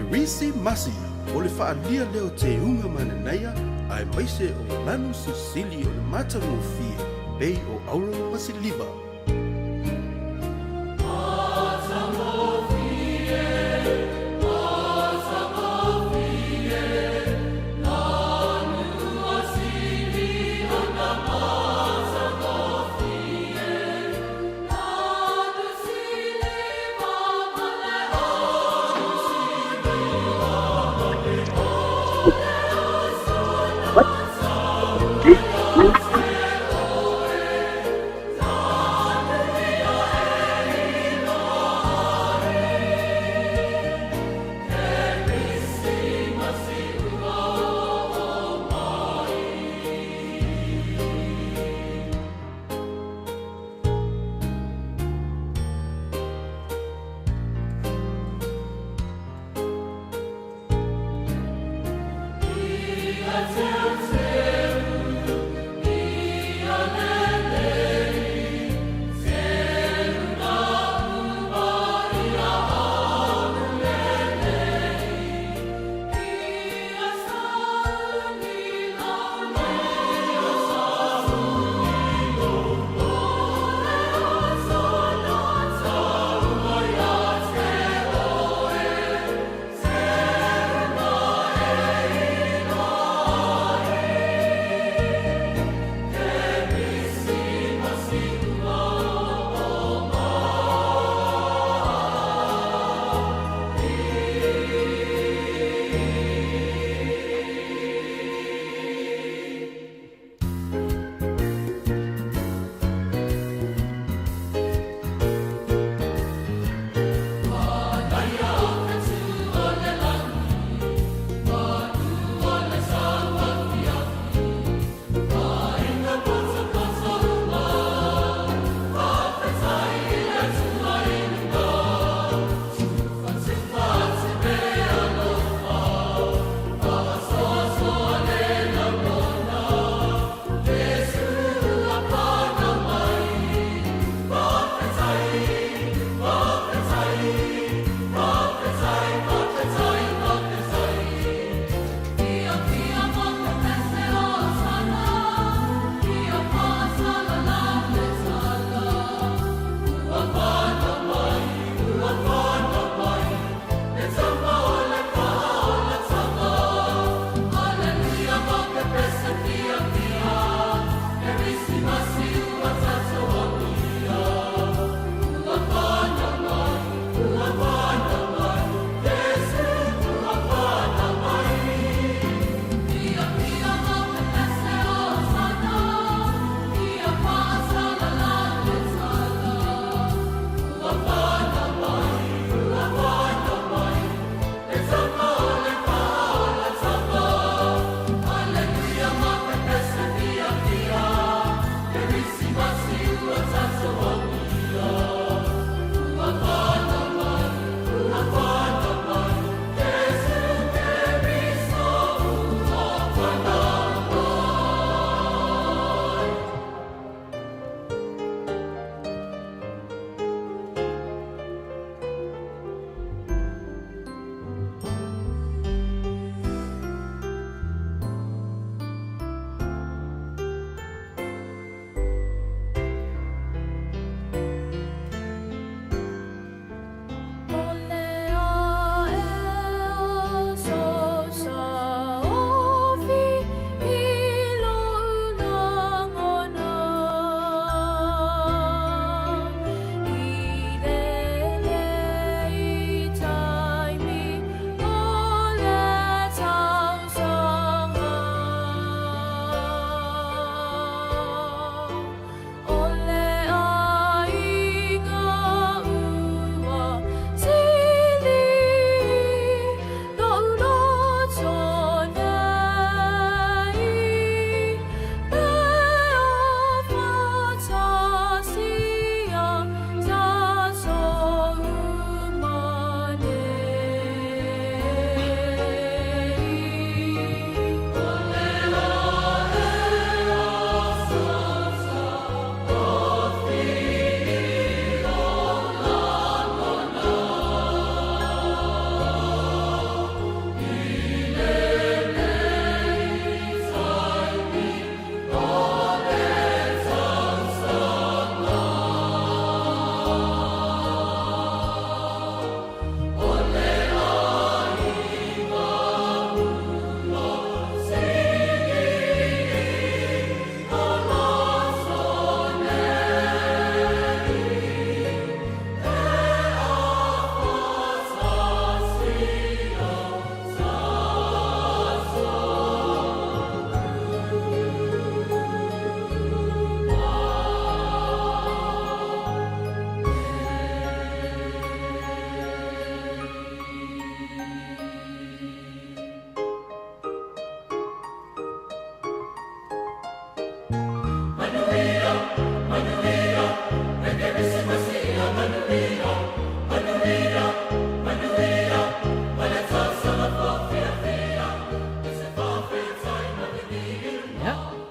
Risi Masi, o le whaalia leo te unga mananaya, ai maise o lanu Sicily o le matangofia, bei o Auro Pasiliva.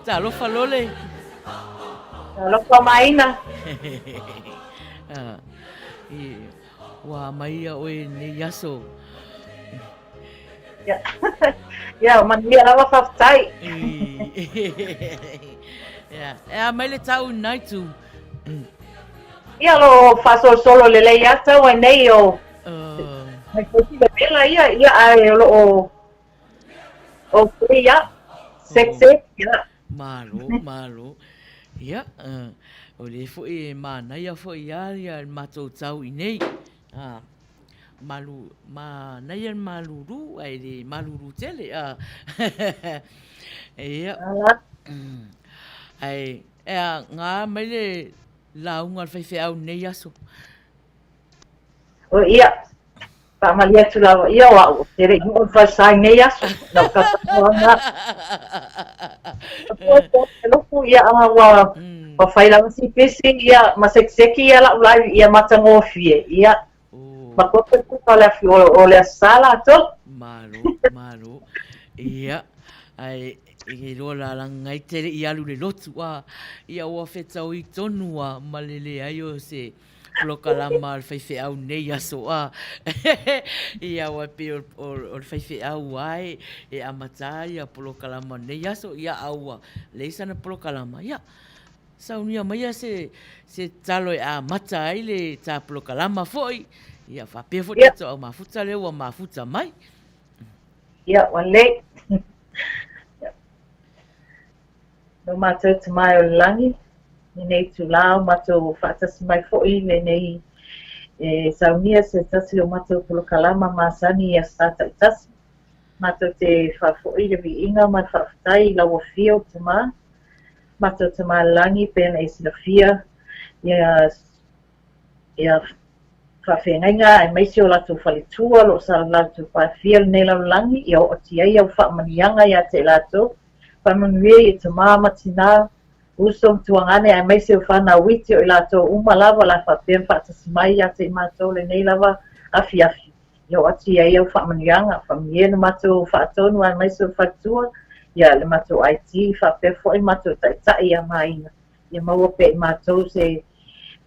Ta lo falole. Lo pamaina. Wa mai o ne yaso. Ya, man dia lava faftai. Ya, mai le tau nai tu. Ya lo faso solo le ya ta wa nei o. Mai ko ti be la ya ai lo o ya. Sexy ya. Malo. Ya, o le fo e mana ya fo ya matou tau I nei. Malu nayan maluru ai le maluru tele ia ai ngā mai le launga whaiwhi au nei aso o ia pa malia tu la ia wa tere mo fa sai nei aso no ka nga lo ku ia wa pa fai la si pesi ia masekseki ia la ulai ia matango fie ia Makope ku kala fi o le sala to. Malo. Ia. Ai e rola la ngai tere I alu le lotu a ia o fetau I tonu a malele ai o se plokalama al faife au nei aso a. Ia o pe o faife au ai e amatai a plokalama nei aso ia au leisa na plokalama ia. Saunia mai se talo a mata ai le ta plokalama foi. Ia fa pe fo te o mafuta le o mafuta mai. Ia wale. No mato te mai o langi. Nei tu lao mato fatasi mai fo I le nei saunia se tasi o mato polo kalama masani ia stata tasi. Mato te fa fo I le vi inga mai fa fatai la o fio te ma. Mato te mai langi pena isi la fia. Ia whawhengainga e meisi o latu whalitua lo sa latu whawhia nei laulangi I o oti ai au whaamanianga ia te latu. Whamanuia I te māma tina uso mtuangane e meisi o whana witi o I latu umalava la whapea whaatasimai ia te mātou le nei lava afi. I o oti ai au whaamanianga whamie na mātou whaatonu a meisi o whatua ia le mātou IT whapea fo I mātou taitai ia maina. Ia maua pe mātou se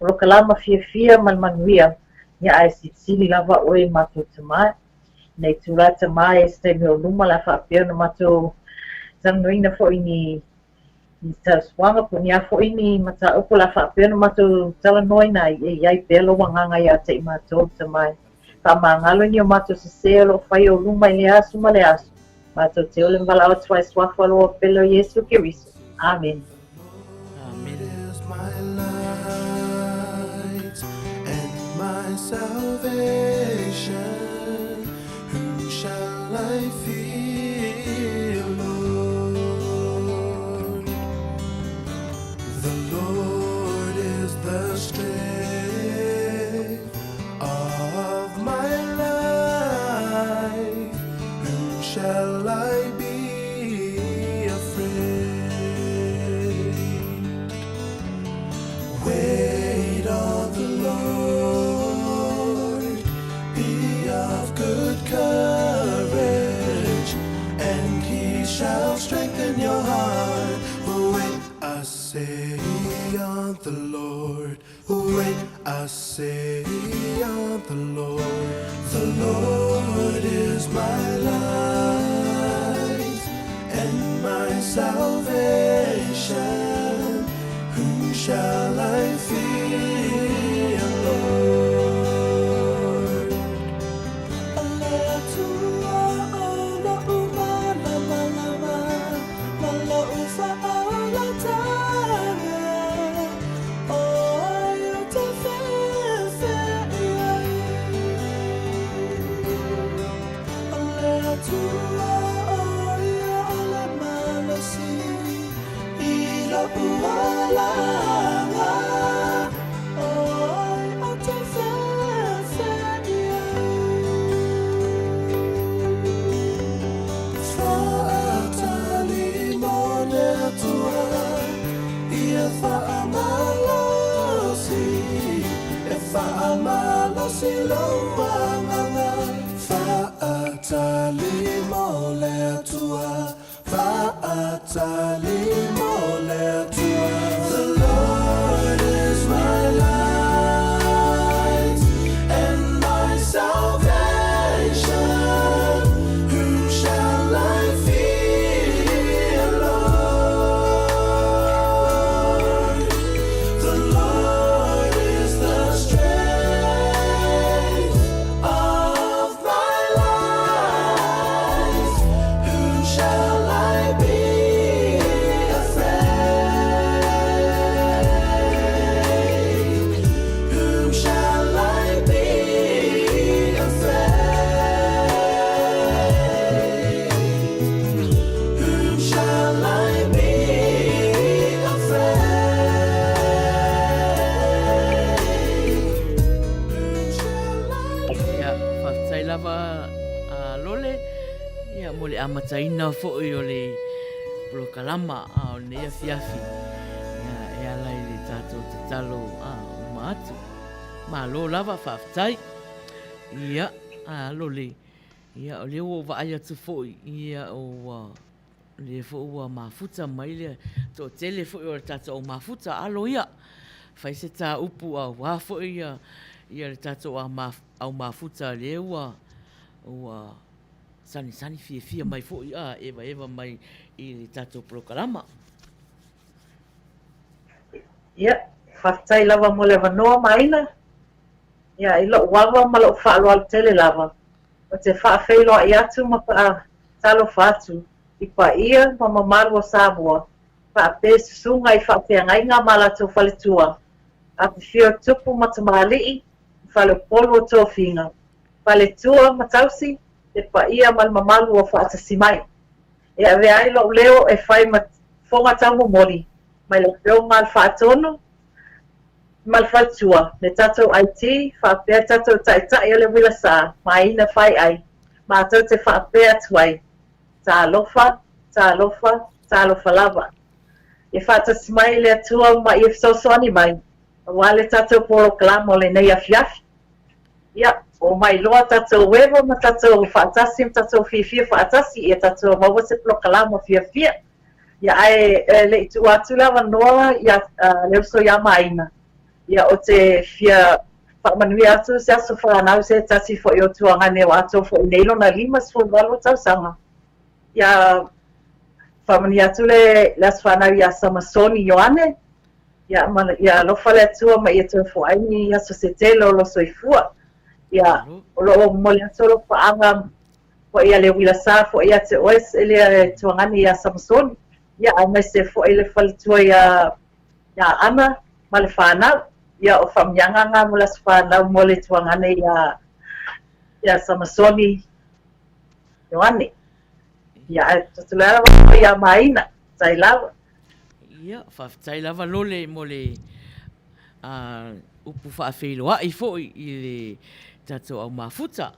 rokalama fia malmanuia. Ia ai sili lava oe matou tamai. Nei tula tamai e ste meo luma la whapea na matou tanuina fo ini taswanga po nia fo ini mata upo la whapea na matou talanoina iai pelo wanganga ia te matou tamai. Ka mangalo ni o matou se lo whai o luma I le asu ma le asu. Matou te ole mbala o tuai swafa lo pelo Yesu Kiriso. Amen. Salvation, whom shall I fear, Lord? The Lord is the strength of my life, whom shall I be afraid? Wait on the Lord. Good courage, and He shall strengthen your heart. Wait, I say on the Lord. Wait, I say on the Lord. The Lord is my light and my salvation. Whom shall I fear, Lord? Fa'atali mo le tua Fa'atali mo le tua. The Lord is my light and my salvation. Whom shall I fear, Lord? The Lord is the strength of my life. Whom shall I be afraid? Whom shall I be afraid? Whom shall I be afraid? Ia whaftai lava lole. Ia mo le amataina fo'i o le polokalama o nea fiafi. Ia e alai le tātou te talo maatu. Ma lo lava whaftai. Ia lole. Ia o leo o vaai atu fo'i. Ia o le fo'i ua mafuta mai le. Tō tele fo'i o le tātou o mafuta alo ia. Whai se tā upu a wā fo'i ia. Ia le tātou au mafuta le ua sani fia mai fo'i eva mai i le tātou polokalama. Ia, whaftai lava mo le wanoa maina. Ia, i lo wawa ma lo whaalo al tele lava. O te whaafeiloa i atu ma pa talo whatu. I pa ia ma mamaru o Samoa. Whaape susunga i whaafeangai ngā malatou whaletua. A te whio tupu ma tamaalii. Whale polo o tō whinga. Whaletua ma tausi. E pa ia ma mamaru o whaatasi mai. E a vea i lo leo e whai ma whonga tau mo mori. Mai lo leo ngā whaatono. Mal whaletua. Ne tatou IT. Whaapea tatou taitai ale wila sā. Ma ina whai ai. Ma tau te whaapea tuai. Tā lofa lava. E whaatasi mai le atua ma i fsosoani mai. Wale tatou polokalama o le nei afiafi. Ia, o mai loa tatou wewa ma tatou whaatasi, ma tatou whiwhia whaatasi, e tatou maua se polokalama whiwhia. Ia ai le itu atu lava noa, ia leo so ia maina. Ia o te whia whaamanui atu se aso whanau se tasi fo i o tuangane o ato fo i neilo na lima sfo walo tau sanga. Ia whaamani atu le aso whanau ia Samasoni Ioane. Ia lofa le atua ma ia tau fo aini ia so se telo lo soifua. Ia o lo mole atu lo whaanga fo ia le wila sa fo ia te oes ele tuangane ia Samasoni. Ia ai mai se fo ele whalitua ia ana ma le whanau. Ia o whamyanga ngā mula se whanau mole tuangane ia Samasoni Ioane. Ia tutulera wa ia maina tai lawa. Ia, whaftai lava lole mo le upu whaafeiloa i fo'i i le tātou au mafuta.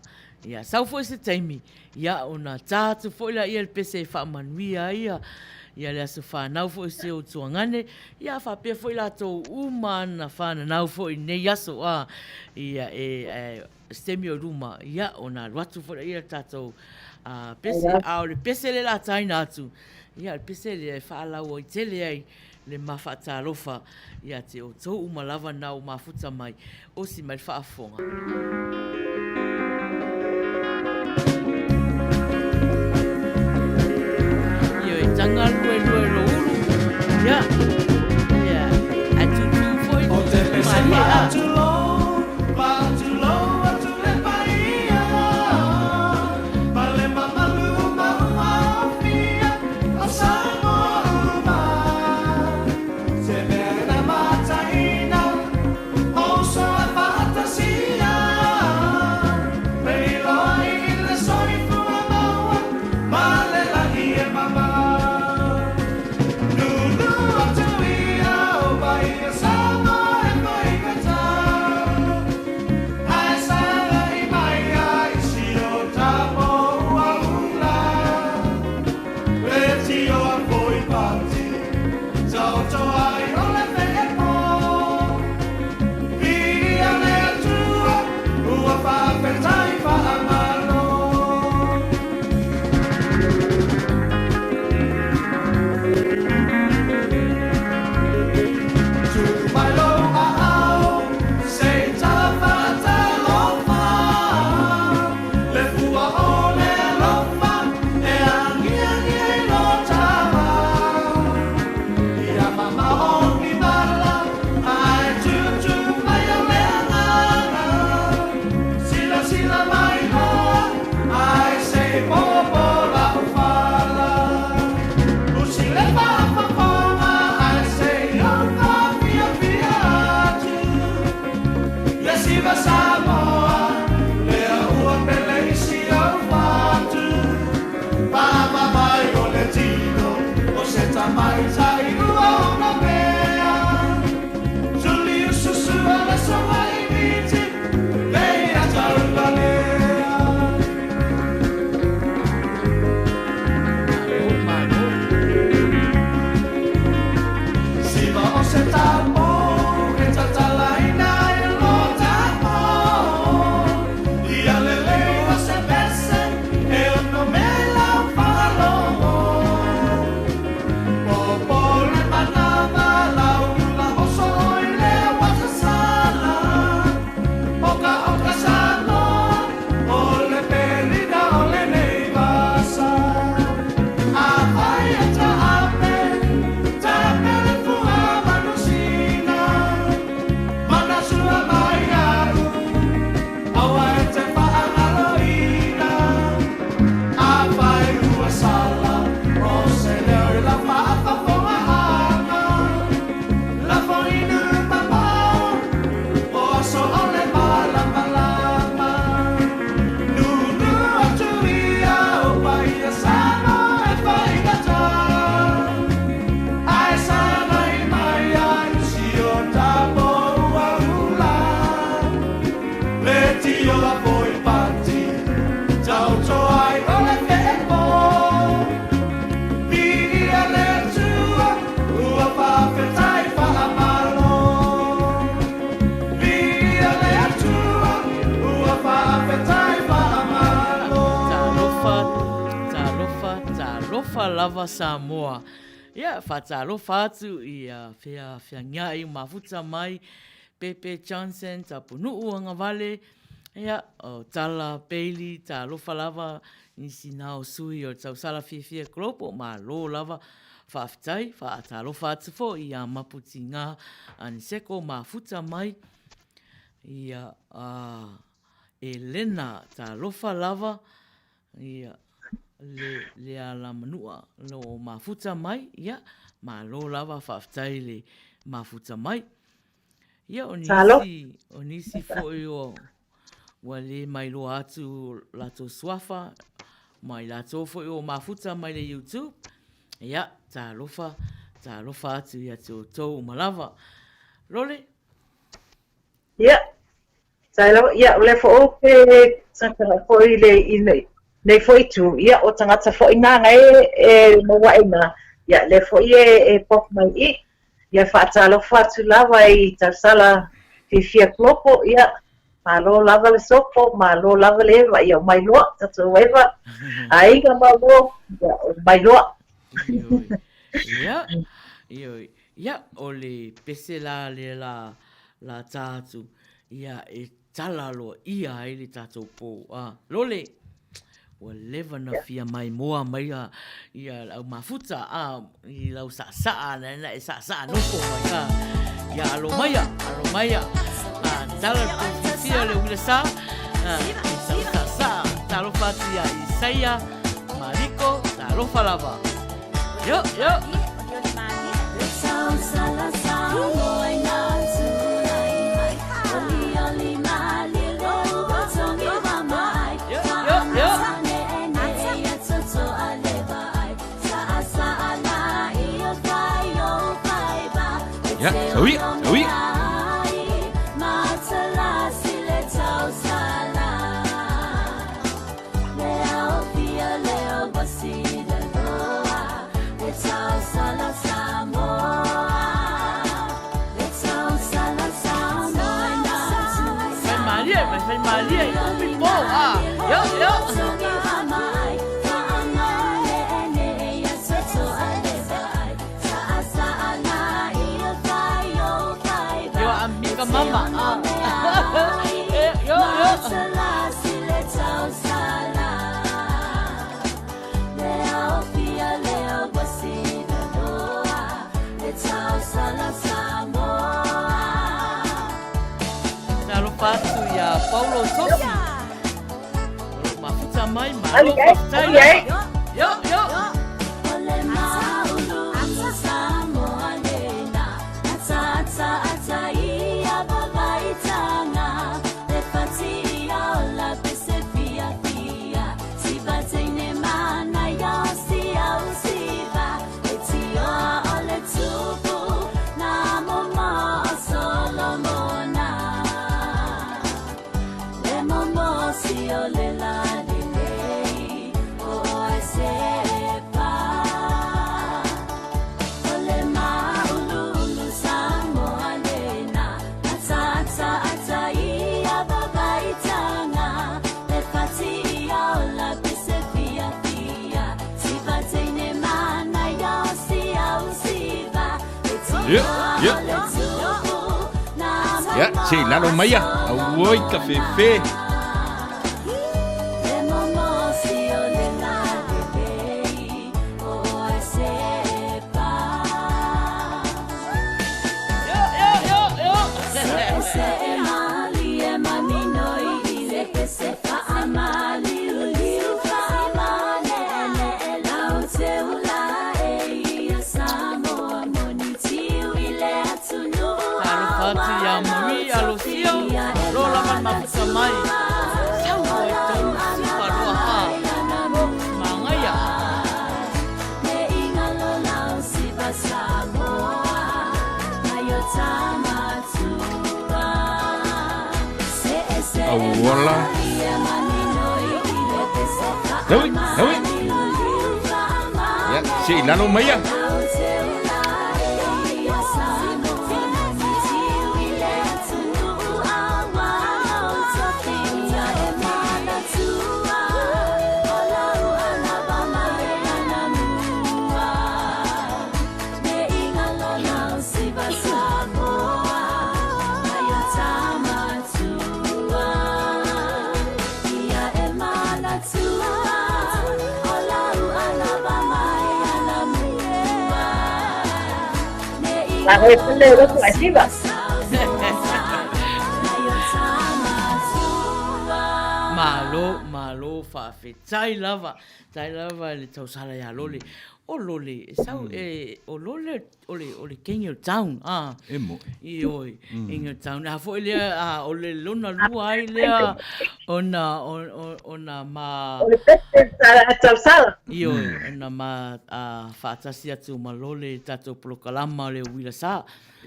Ia, sau fo'i se taimi. Ia, o nā tātou fo'i la ia le pese whaamanuia ia. Ia le aso whanau fo'i se o tuangane. Ia, whapea fo'i la tō umana whanau fo'i nei aso ia stemi o ruma. Ia, o nā ruatu fo'i ia tātou pese au le pese le la taina atu. Ia, le pese le whaalau o i tele ai le mawhaatalofa. Ia, te o tō umalava nā o mafuta mai. Osi mai whaafonga. Ia, e tanga lue lo uru. Ia, atu tu foi. O te pese ma'atulo atu le paia. Ma le mamalu ma'uawhia o Samoa. Se mea mataina o soa whatasia. lofa lava Samoa. Ia, whatalofa atu i whea ngai mafuta mai, Pepe Johnson, ta punuu anga vale, ia, o Tala Bailey, ta lofa lava nisi nao sui o tau sala fia klopo, ma lo lava whaafitai, whaatalofa atu fo i maputi ngā aniseko mafuta mai, ia Elena, ta lofa lava, ia, le ala manua lo mafuta mai, ia, ma lo lava whaafitai le mafuta mai. Ia, o nisi fo i o wale mai lo atu lato swafa, mai lato fo i o mafuta mai le YouTube. Ia, ta lofa atu ia tō malava. Role? Ia, ia, le fo o pe saka fo i le nei fo i tu, ia, o tangata fo i nanga mawa ina, ia, le fo i pop mai i, ia whaatalo whatu lava i tausala fia klopo, ia, ma lo lava le sopo, ma lo lava le ewa, ia, mai loa, tato ewa, a inga ma lo, mai loa. Ia, o le pese la le la tātu, ia, e tala lo ia ai le tātou pō, lole, o leva na fia mai moa mai ia au mafuta i lau sa na e sa noko mai ia alo mai tala ko fia le ule sa talo fatia Isaia Mariko talo falava yo Ya, sawi. Maria, yo. Mama, yo. Talo patu ya Paulo Sofi. Mafuta mai, malo pafutai. Yo. Ya, sí, lalo maya, awoi café. Awala. Dawi. Ya, si lalo maya. La voy a poner otro arriba. Malo whawhetai lava. Tai lava le tausara ya lole. O lole, sau o lole ole Kingle Town. E mo. I oi, Kingle Town. A fo lea, o le lona lua ai lea, ona ma... O le peste a tausara. I oi, ona ma whaatasi atu ma lole tato polokalama le uila sa.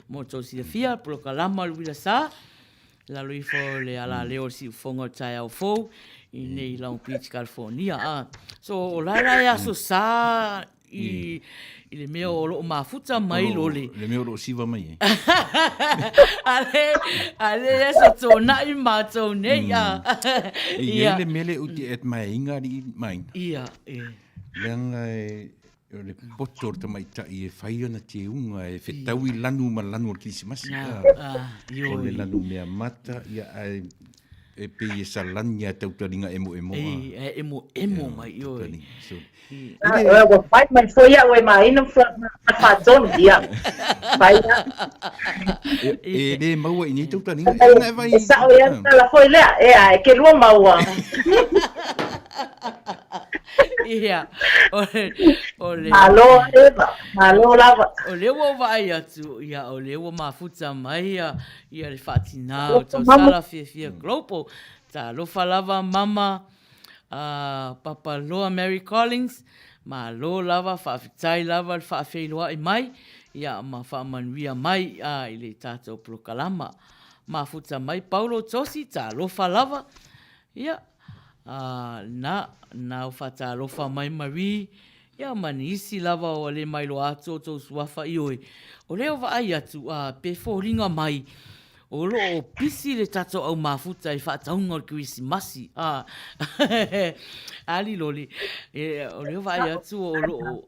Mo tau si fia, polokalama le uila sa. La lui fo le ala leo si fonga tai au fo I nei Long Beach, California. So o laila ya so sa I le mea o lo mafuta mai lole. Le mea o lo siva mai. Ale ya so tona I mātou nei. Ia le mele uti et mai inga ni mai. Ia. Leanga o le poto ta mai ta I whai ona te unga e whetau I lanu ma lanu o Krisimasi. O le lanu mea mata ia e pe I salania tautaringa emo. Emo mai ioi. Wa pai mai foi a we mai no fa zon dia. Pai. E le maua I ni tautaringa. E sa o ia la foi le e ke lua maua. Ia. Ole. Malo lava. O le wo vai atu ia o le wo mafuta mai ia le fatina o tau sala fia global ta lo falava mama papa loa Mary Collins ma lo lava fafitai lava fafeiloa I mai ia ma famanuia mai I le tato prokalama mafuta mai Paulo Tosi ta lo falava ia na fata lo fa mai Marie ia manisi lava o le mai lo ato to suafa ioi o leo va ai atu pe foringa mai o lo o pisi le tato au mafuta I whataunga o Krisimasi ali loli o leo va ai atu o lo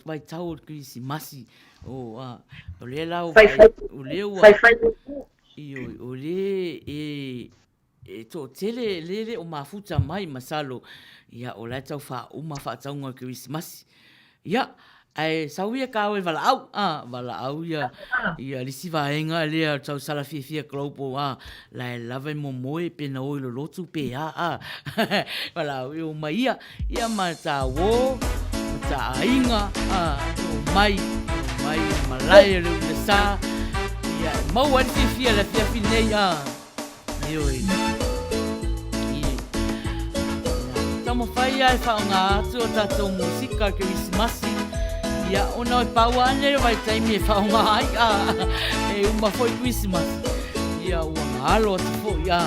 vai tau o Krisimasi o le lau o leo ioi o le to tele lele o mafuta mai masalo ia o la tau fa uma fa taunga Christmas ia ai sauia ka o vala au ia lisi vaenga le tau sala fia global la lave momoe pe na o lo lotu pe vala o mai ia mata wo ta inga mai malai le sa ia mo wan fia la fia nei Ioi. Tamo whai ai whaonga atu o tātou musika Krisimasi. Ia ona o paua ane vai taimi e whaonga ai e uma foi Krisimasi. Ia ua ngalo atu fo ia.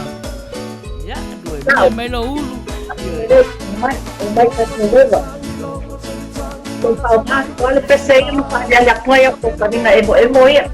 Ia, due mai lo ulu. Mai tatu rewa. Ko whaonga, wale pese I ma whaia le apuai o kanina emo ia.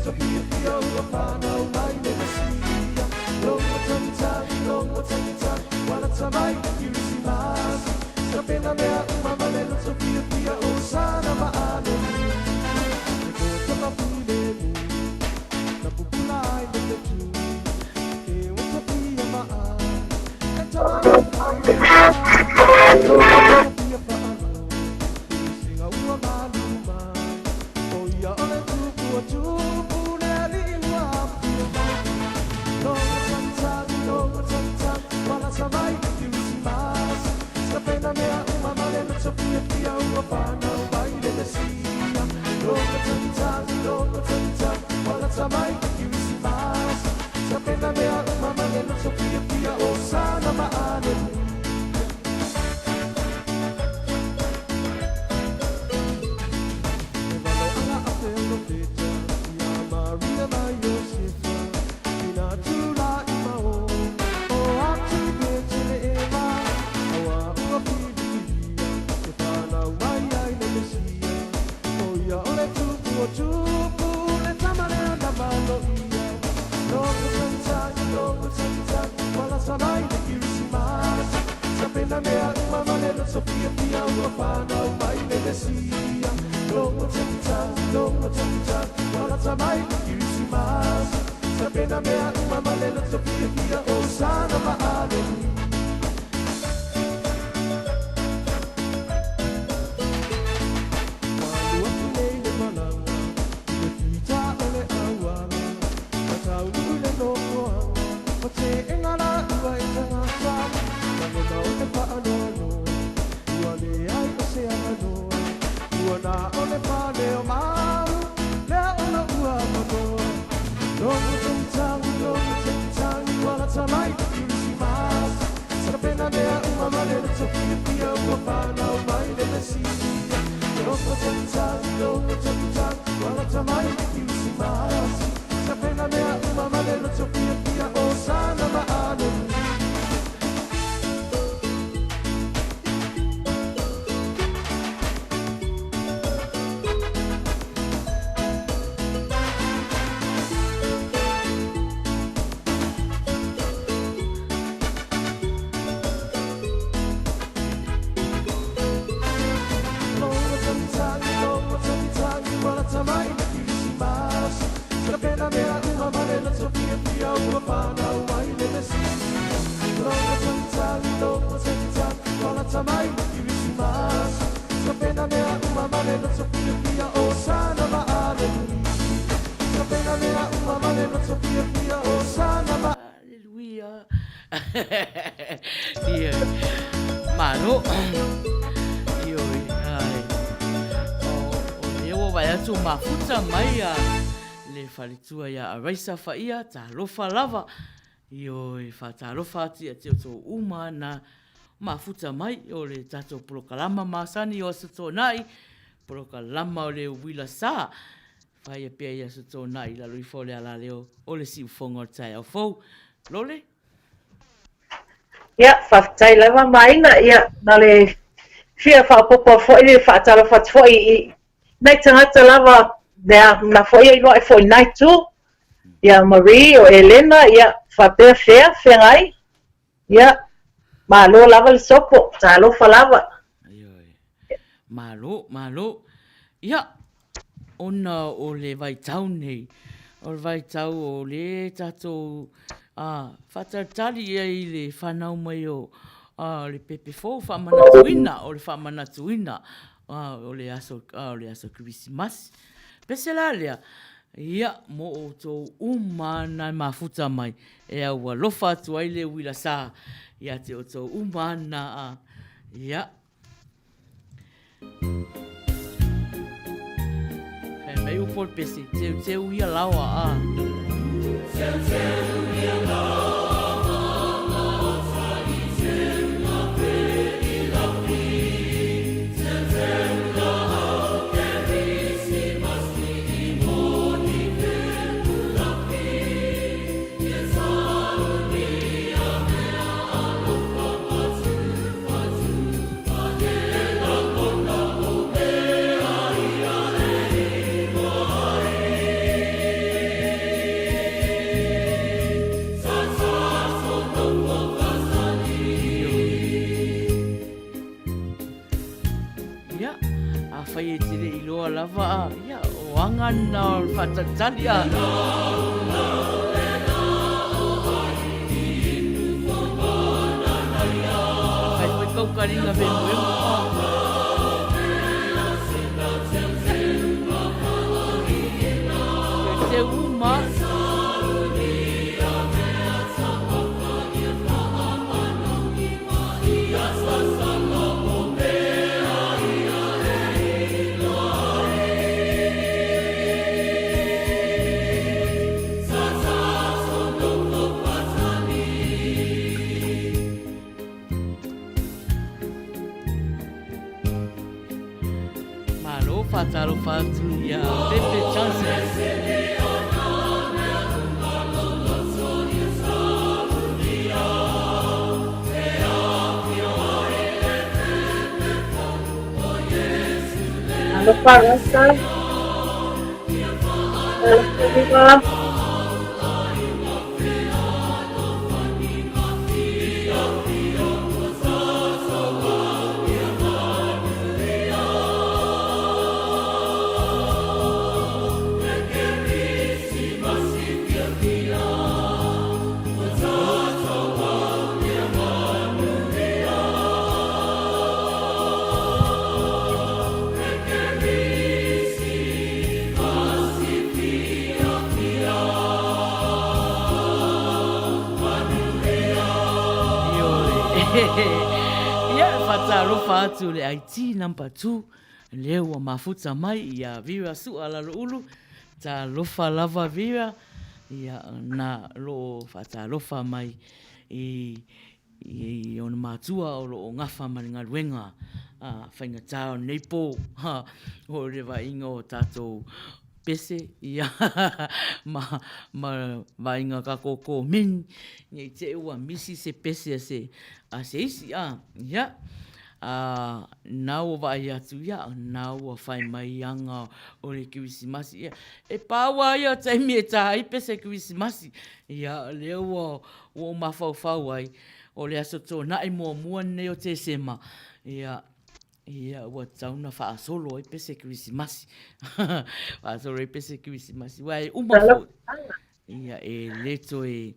whanau mai le mesia. Loko tani, wala tamai me kisi marasi. Sa pena mea uma male no topia pia o sana maano. Hallelujah. Iya. Mano. Iyo. Ai. O vai atu mafuta mai a le falitua ia a raisa faia ta lofa lava. Iyo fa ta lofa ti a teo uma na mafuta mai o le tato prokalama masani o sato nai. Prokalama o le wila sa. Fai pia ia sato nai la lui fole ala leo o le si fongo tai au fou. Lole? Ia, whaftai lewa mai na ia, na le fia whapopo fwoi le whaatala whatfoi i nei tangata lava na fwoi i loa e fwoi nai tu. Ia Marie o Elena, ia whapea whea ngai. Ia, malo lava le sopo, talo whalava. Malo. Ia, ona o le vaitau nei. O le vaitau o le tatou whatatari i le whanau mai o le pepe fō whamanatuina, o le whamanatuina o le aso Christmas. Pesela lea, ia mo o tō umana mafuta mai, e au lofa atu ai le wila sā, ia te o tō umana, ia. Mai upol pesi, te uia lawa Fai e tire i loa lava ia o angana o whatatali Fai koe kaukaringa whenue Te uma Fatalo fatu ia Pepe Chance. Halo Pak Rasa. Halo Ia whatarofa atu le IT number 2 leo mafuta mai ia vira su ala ulu ta lofa lava vira ia na lo whatarofa mai i ona mātua o lo o ngafa mani ngā ruenga whainga tāo nei pō o rewa inga o tātou pese ia ma inga ka kōkō min ngai te ua misi se pese a se isi ia nau vai atu ia nau whai mai anga o le Kirisimasi ia e pāua ia taimi e tā i pese Kirisimasi ia leo o mawhau ai o le aso tō nai mua nei o te sema ia ua tauna whaasolo i pese Kirisimasi whaasolo i pese Kirisimasi wai umafu ia e leto e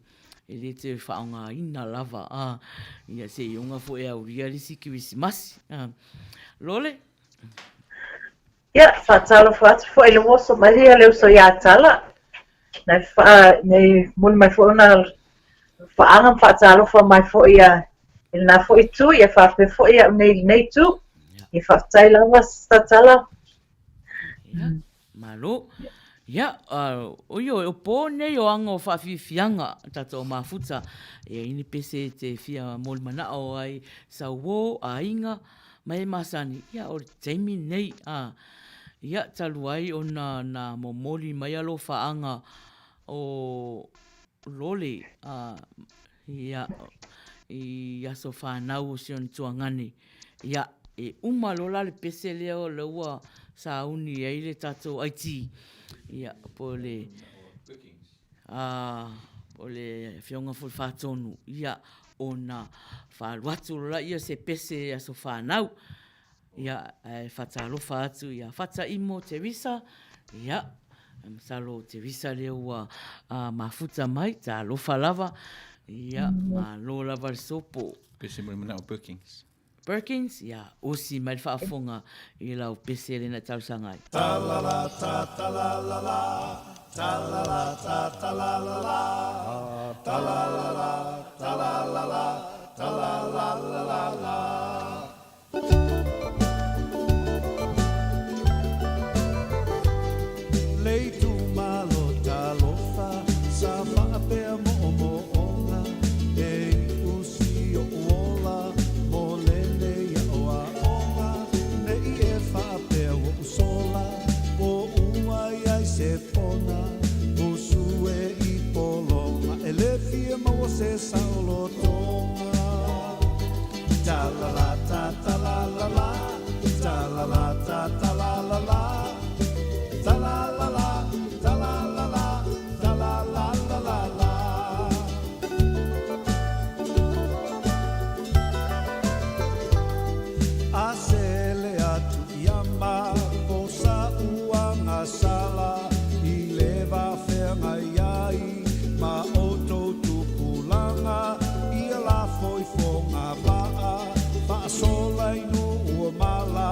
whaonga ina lava ia se iunga fo e au ria lisi Kirisimasi lole ia whaatalo whaatu fo e le moso maria leo so ia tala nei muli mai fo na whaanga whaatalo fo mai fo ia na fo i tu ia whape fo ia nei tu i whaatai lava statala malo ia o pō nei o anga o whawhiwhianga tato o mafuta ini pese te whia moli manao ai sa wō a inga mai masani ia o teimi nei ia talu ai o na momoli mai alo whaanga o lole ia i aso whanau o sion tuangani ia e umalola le pese leo leua sa uni e le tato aiti ia po le fionga ful whatonu ia ona whaluatu lola ia se pese aso whanau ia whatalofa atu ia whata imo Teresa ia salo Teresa leua mafuta mai ta lofa lava ia malo lava le sopo Pese mo mana o Perkins, ia, osi mai whaafonga i lau pese le na tausangai. Ta-la-la, ta-ta-la-la-la, ta-la-la, ta-ta-la-la-la, ta-la-la-la, ta-la-la-la, ta-la-la-la-la-la. Leitu malo talofa, sa whaapea mo-mo-onga, e usi o uola, se pona o sue I polonga e le fia ma o se saulo tonga ta la la ta ta la la la ta la la ta ta la la la ta la la la ta la la la ta la la la la la a se le atu yama o sa uanga sala ma oto tupulanga ia la foi fonga baa pa sola inu o mala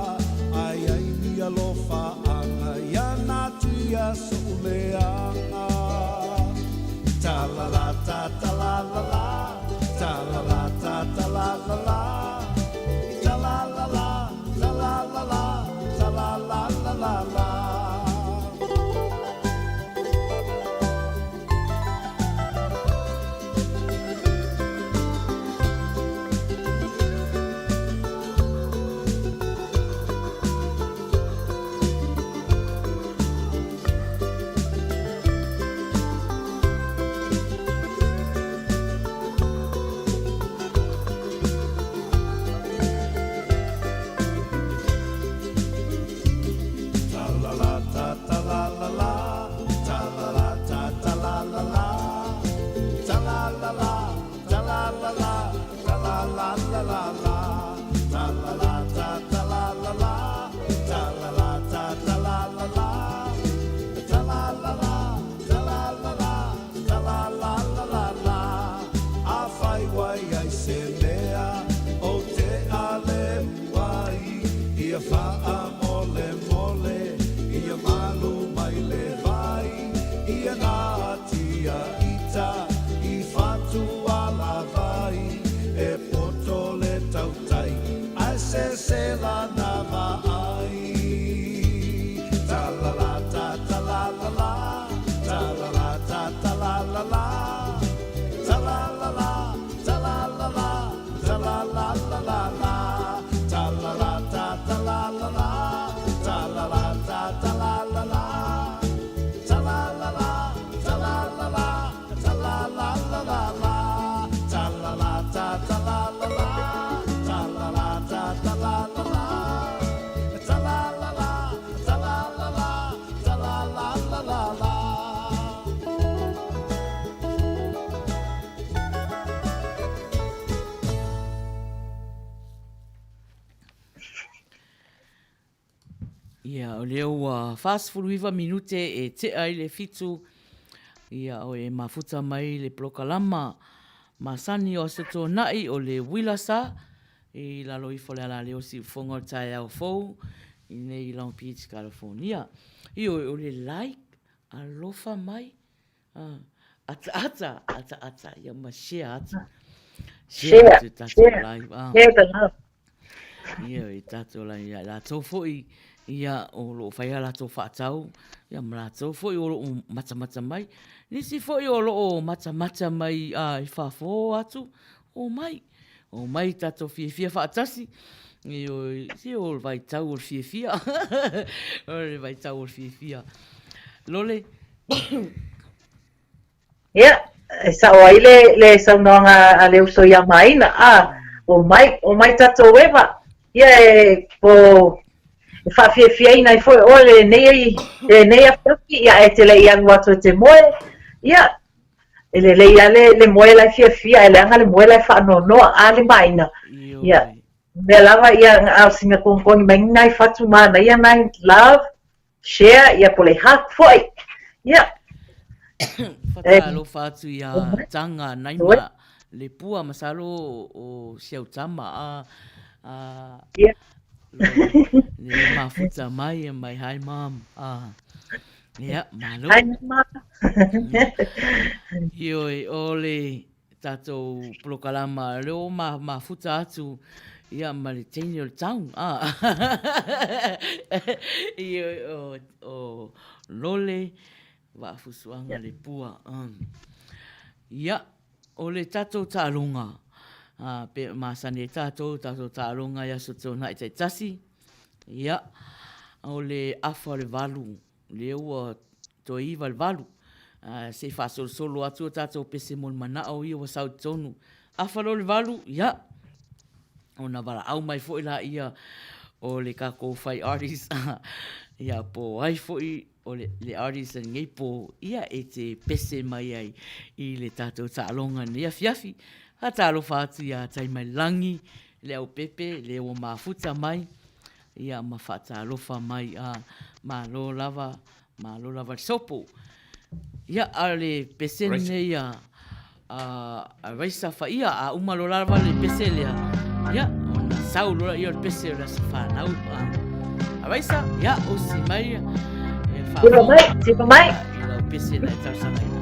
ai ai ia lofa anga ia natia soleanga ta la la ta ta la la la ta la la ta ta la la la ta la la la ta la la la ta la la la la la Ia, o leo fast food wiva minute e te ai le fitu. Ia, o e mafuta mai le plokalama. Masani o se tō nai o le wilasa. I lalo i fole ala leo si fongo tai au fou. I nei Long Beach, California. I o le like, alofa mai. Ata. Ia ma share ata. Share. Live. Share the love. Ia, i tato la ia la tō foi. Ia o lo whaia la tō whaatau. Ia mra tō foi o lo mata mai. Nisi foi o lo mata mai i whafo atu. O mai tato fia whaatasi. Si o vai tau o fia. O le vai tau o fia. Lole. Ia, sa o ai le saunonga a leo so ia maina. O mai tato wewa. Ia po whawhiawhia ina i foi o le nei a whiawhi ia e te lei anu atu te moe. Ia, e le lei a le moe lai whiawhia, e le anga le moe lai whaanonoa a le maina. Ia, me lava ia au singa kongkongi mai nai whatu mana. Ia nai love, share, ia po le hak foi. Ia. Whatalo whatu ia tanga naima le pua masalo o siau tama Ia. Le mafuta mai e mai hi mom. Ia, malo. Hai mama. Ioi, ole tatou plokalama leo mafuta atu. Ia, ma le teini o le taun. Ioi, o lole, wafusuanga le pua. Ia, o le tatou tālunga. Pe masani tatou tālunga ia so tō nai te tasi. Ia, o le afa le valu. Leo to iwa le valu. Se whasolo solo atu o tātou pese mon mana o ia wa sau tonu. Afa lo le valu, ia. O na wala au mai fo ila ia o le kako whai artist. Ia po ai fo i o le artist ngei po ia e te pese mai ai i le tātou tālonga nia fiafi. Ha tālo whātu ia tai mai langi, le au pepe, le o mafuta mai. Ia ma whātālofa mai ma lo lava sopo. Ia ale pese nei a raisa wha ia a umalo lava le pese lea. Ia, ona sau lola ia le pese o la sa whanau. A raisa, ia, o si mai. Tipa mai. Ia o pese na e tausanga ina.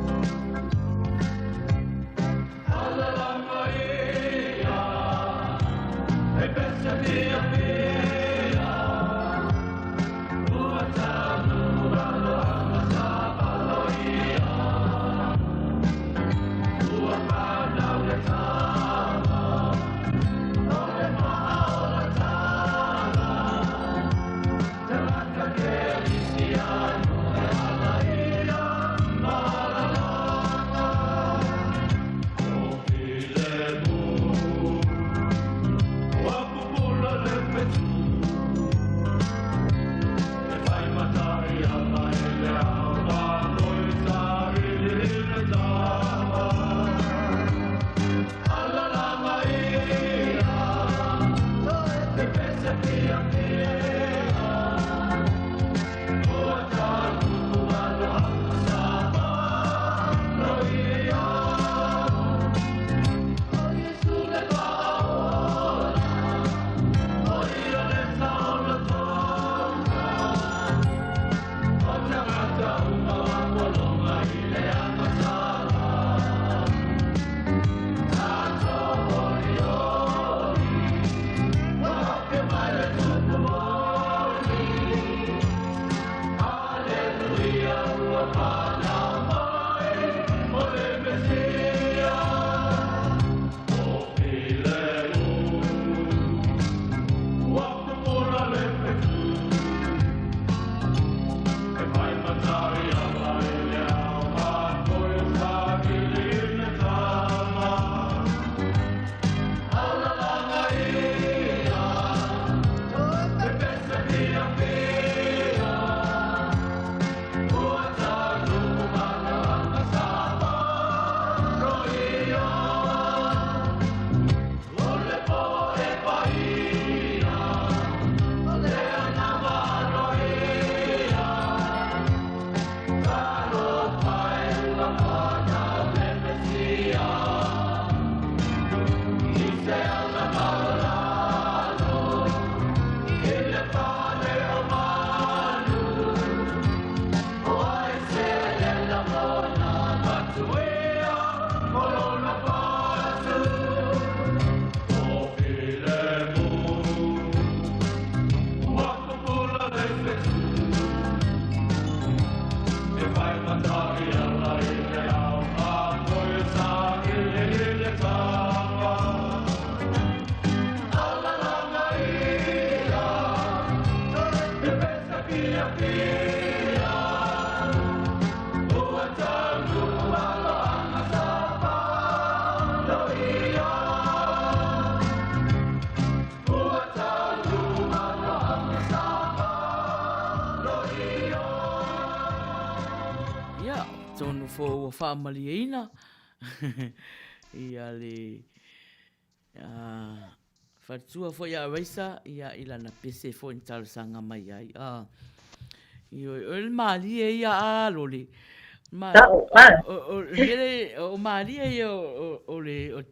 Ia, tonu fo ua whaamaliaina. Ia le whatua fo ia reisa, ia ilana pese fo in talasanga mai ai. Ia le maalia ia alole. O maalia ia o le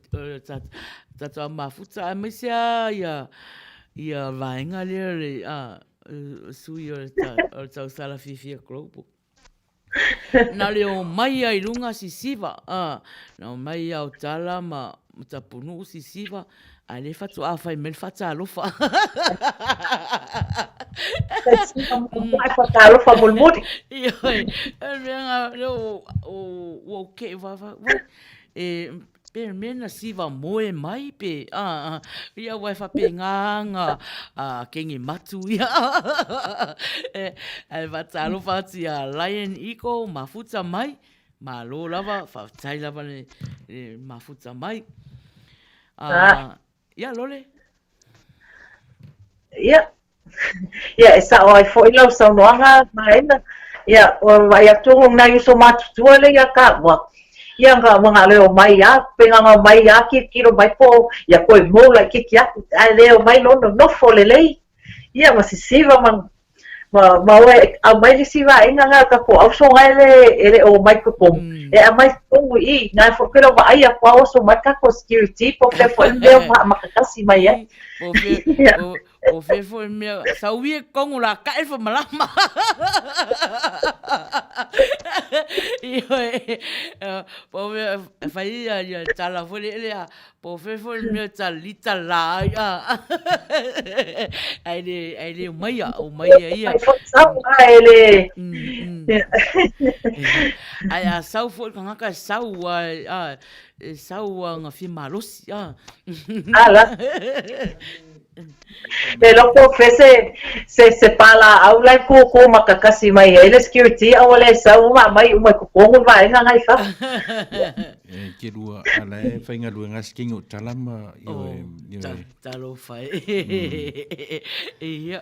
tatua mafuta a mesia ia vaenga lea le sui o le tau sala fifia global. Na le o mai ai runga si siva, na o mai au tala ma tapunu si siva, ai le fatu a fai mel fata alofa. Ai fata alofa mulmuri. Ioi, renga le o ke va pe mena siva moe mai pe ia wai fa pe nganga kengi matu ia ai va talo fati a lion eagle mafuta mai ma lo lava fa tai lava le mafuta mai ia lole ia esa o ai foi lo sa noanga maena ia o vai atu na iso matu tuale ia ka wa ia nga mga leo mai ya penga nga mai ya ki kiro mai po ya koi mola ki ya ai leo mai no folele ia masisiva man ma we a mai siva inga nga ka po au so ele o mai ko pom e a mai ko i na fo kero ba ai a pa so mai ka ko security po pe fo leo ma ka si mai ya o fe fo me sa wi kongu la ka fo malama po fai ya tala fo le po fe fo me talita la ai le mai o mai ia ele ai a sau fo ka sau sau nga fi malosi ala pero ko fese se pala aula ko makakasi mai ele security awale sa mai ko vai nga ngai fa ke rua ala e whainga lua ngas kingo talama talo fai ia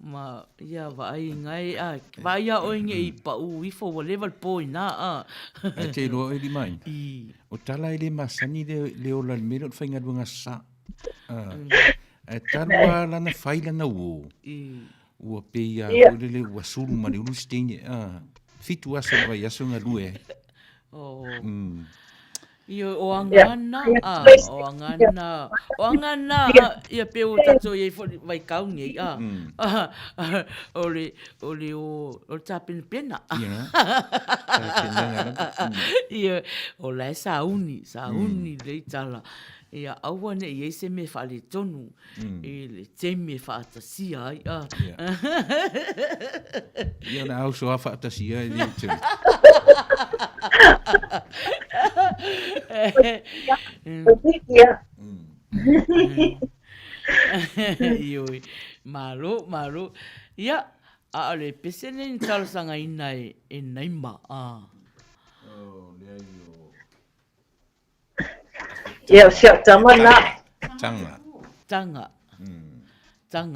ma ia vai ngai vai o nge I pa u I fo level point na te rua e di mai o tala ele masani le o la mero whainga lua ngasa talua lana whai lana uo ua pe ia le ua suru mani ulu stene fitu asa vai aso ngā lue Ia o angana ia pe o tato ia vai kaungi ole o tapin pena ia o lai sauni le tala ia awane ia se me fale tonu le teme fa atasia ia na au so fa atasia ia Ioi, malu. Ia, ale pesene ni talasanga ina e naima. Ia, siap tama na. Tanga.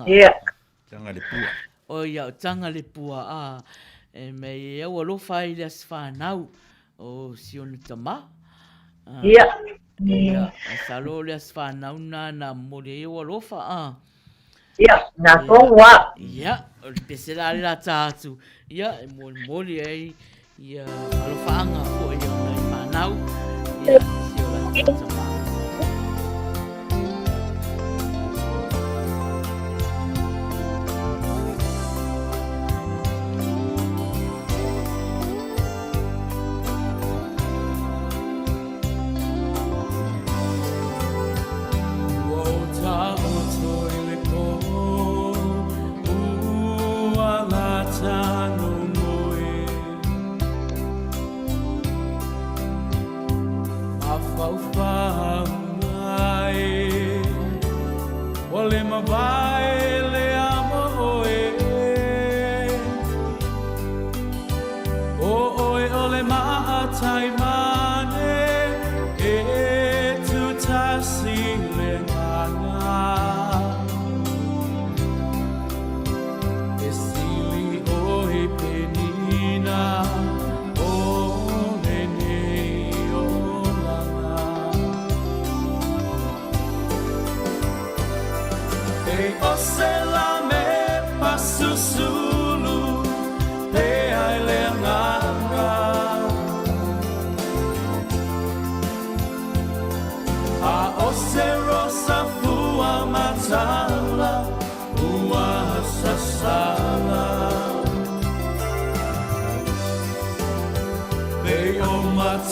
Ia. Tanga le pua. O ia, tanga le pua. E mei e ua lofa I le aswhanau o sionu tama. Ia. Ia, salo le aswhanau na mole e ua lofa. Ia, na konga. Ia, o le pesela le la tātu. Ia, e mole ei. Ia, alofaanga po e o nai whanau. Ia, sio la tama. Far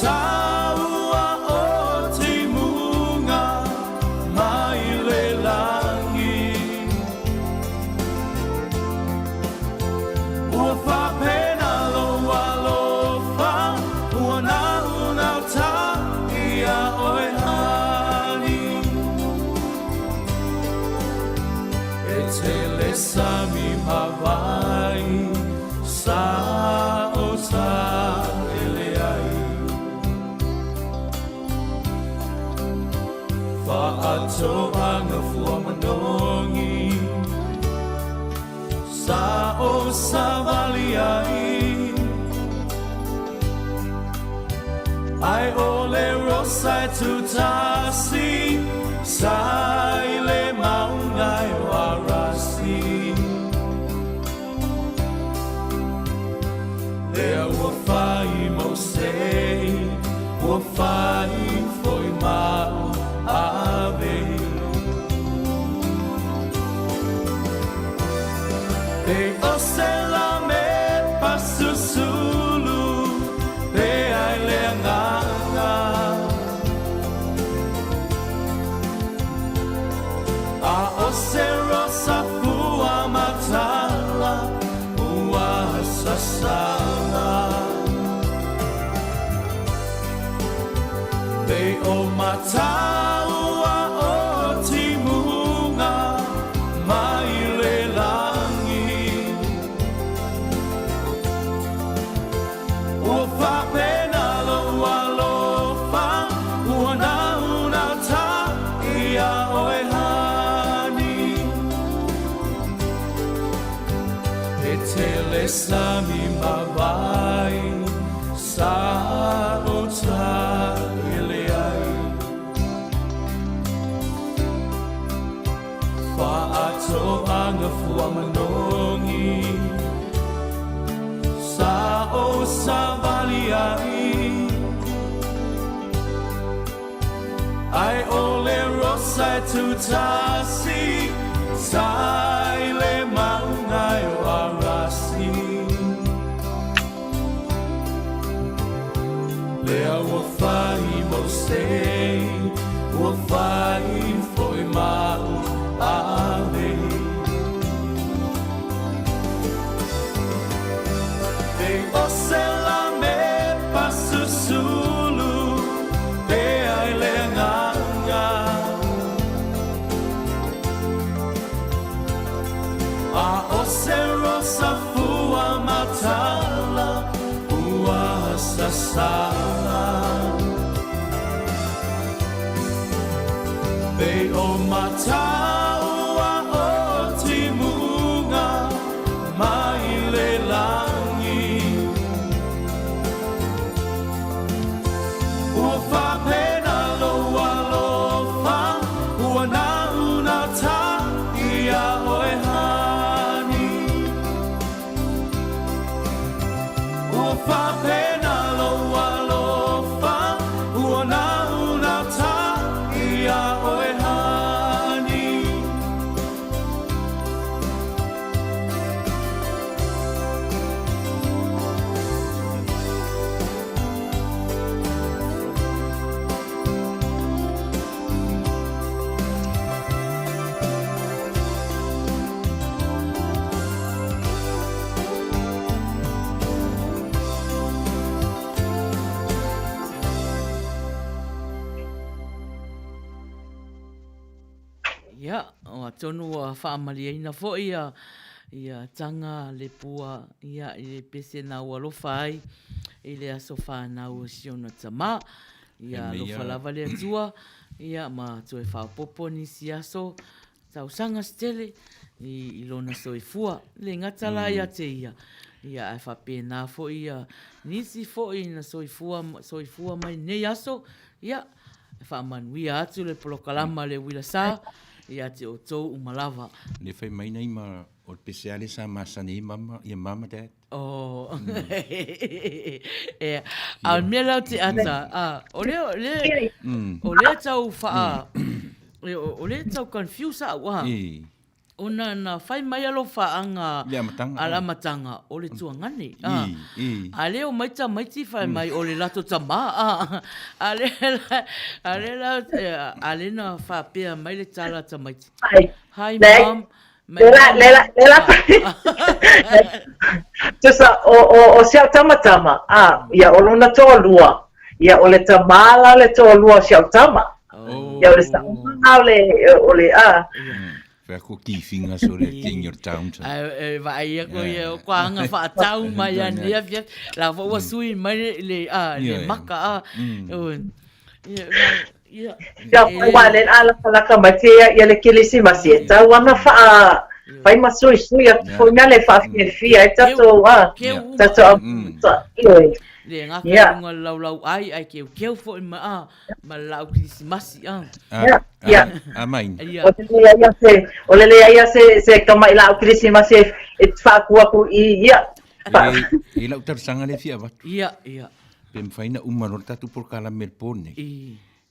mataua o te munga mai le langi. Ua whapena loa lofa, ua nau nau ta ia oe hani. E te lesami mawai, sa o ta ele ai. Whaato anga fua manongi, sa o sa vali ai. Ai ole rosai tu tasi, sai le maungai warasi. Lea ua whai mo sei, ua whai foi mau ave. Pe o se la me pasusulu, pe ai le nganga. A o se rosa fua matala, ua sasala. Pe o mataua o ti munga mai le langi. Ua whapena loa lofa, ua nau nau ta ia oe hani. E te lesami mawai, sa o ta ele ai. Whaato anga fua manongi, sa o sa vali ai. Ai ole rosai tu tasi, sai le maungai warasi. Lea ua whai mo sei, ua whai foi mau ave. Pe o se la me pasusulu, pe ai le nganga. A o se rosa fua matala, ua sasala. Pe o mataua o ti munga mai le langi. Ua whapena loa lofa, ua nau nau ta ia oe hani. Ua whapena loa lofa, ua nau nau ta ia oe hani. Ia, o tonu a whaamaliaina fo ia tanga le pua ia i le pese na ua lofa ai i le aso whanau siona tama ia lofa lava le atua ia ma tue whaopopo ni si aso tau sanga stele i lona soifua le ngatala ia te ia ai whapena fo ia nisi fo i na soifua mai nei aso ia whaamanuia atu le polokalama le wila sa ia te o tau umalava. Le whai mai nei ma o peseale sa masane i mama dad. Oh. Al mea lau te ata. O le tau wha. O le tau confuse a wa. Ona na whai mai alo whaanga Le amatanga. ala matanga o le tuangani. I. A leo maita maiti whai mai o le lato tama. A le na whapea mai le tala tamaiti. Hi, Mom. Lela. Tusa o siau tamatama. Ia o luna toa lua. Ia o le tamala le toa lua siau tama. Ia o le saunga o le Whea ko kiwhinga so le king your town. Vai ako ia ko anga whaatau mai ania fia. La wa sui mai le maka. Ia wale ala palaka matia ia le kilisi masi. Ta wana fai masui a foi na le fa fia tato le ngaka nga lau ai keu fo ma lau krisimasi Amain. O le ia se kama ila o krisimasi e fa ku ia I lau tarsanga le fia wat. ia Pem faina umano tatu por kala melpone.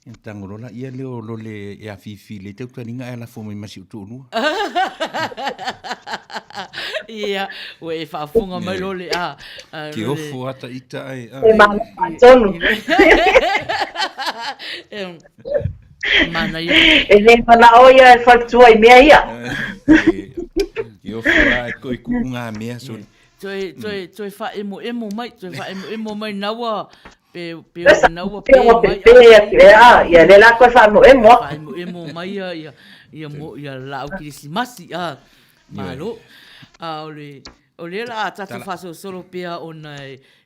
Yang tangorola ia leo lo le e a fifi le te utaringa e la fo mai masi utunu. ia o e whaafunga mai lo le Ki ofo ata ita ai. e mana tonu mana ia e ne mana o ia e fatua I mea ia Ki ofo ai koi kuunga mea so. toi wha emo mai naua pe naua pe ia le la ko fa mo emo mai ia lau krisimasi malo o le la tatu faso solo pea ona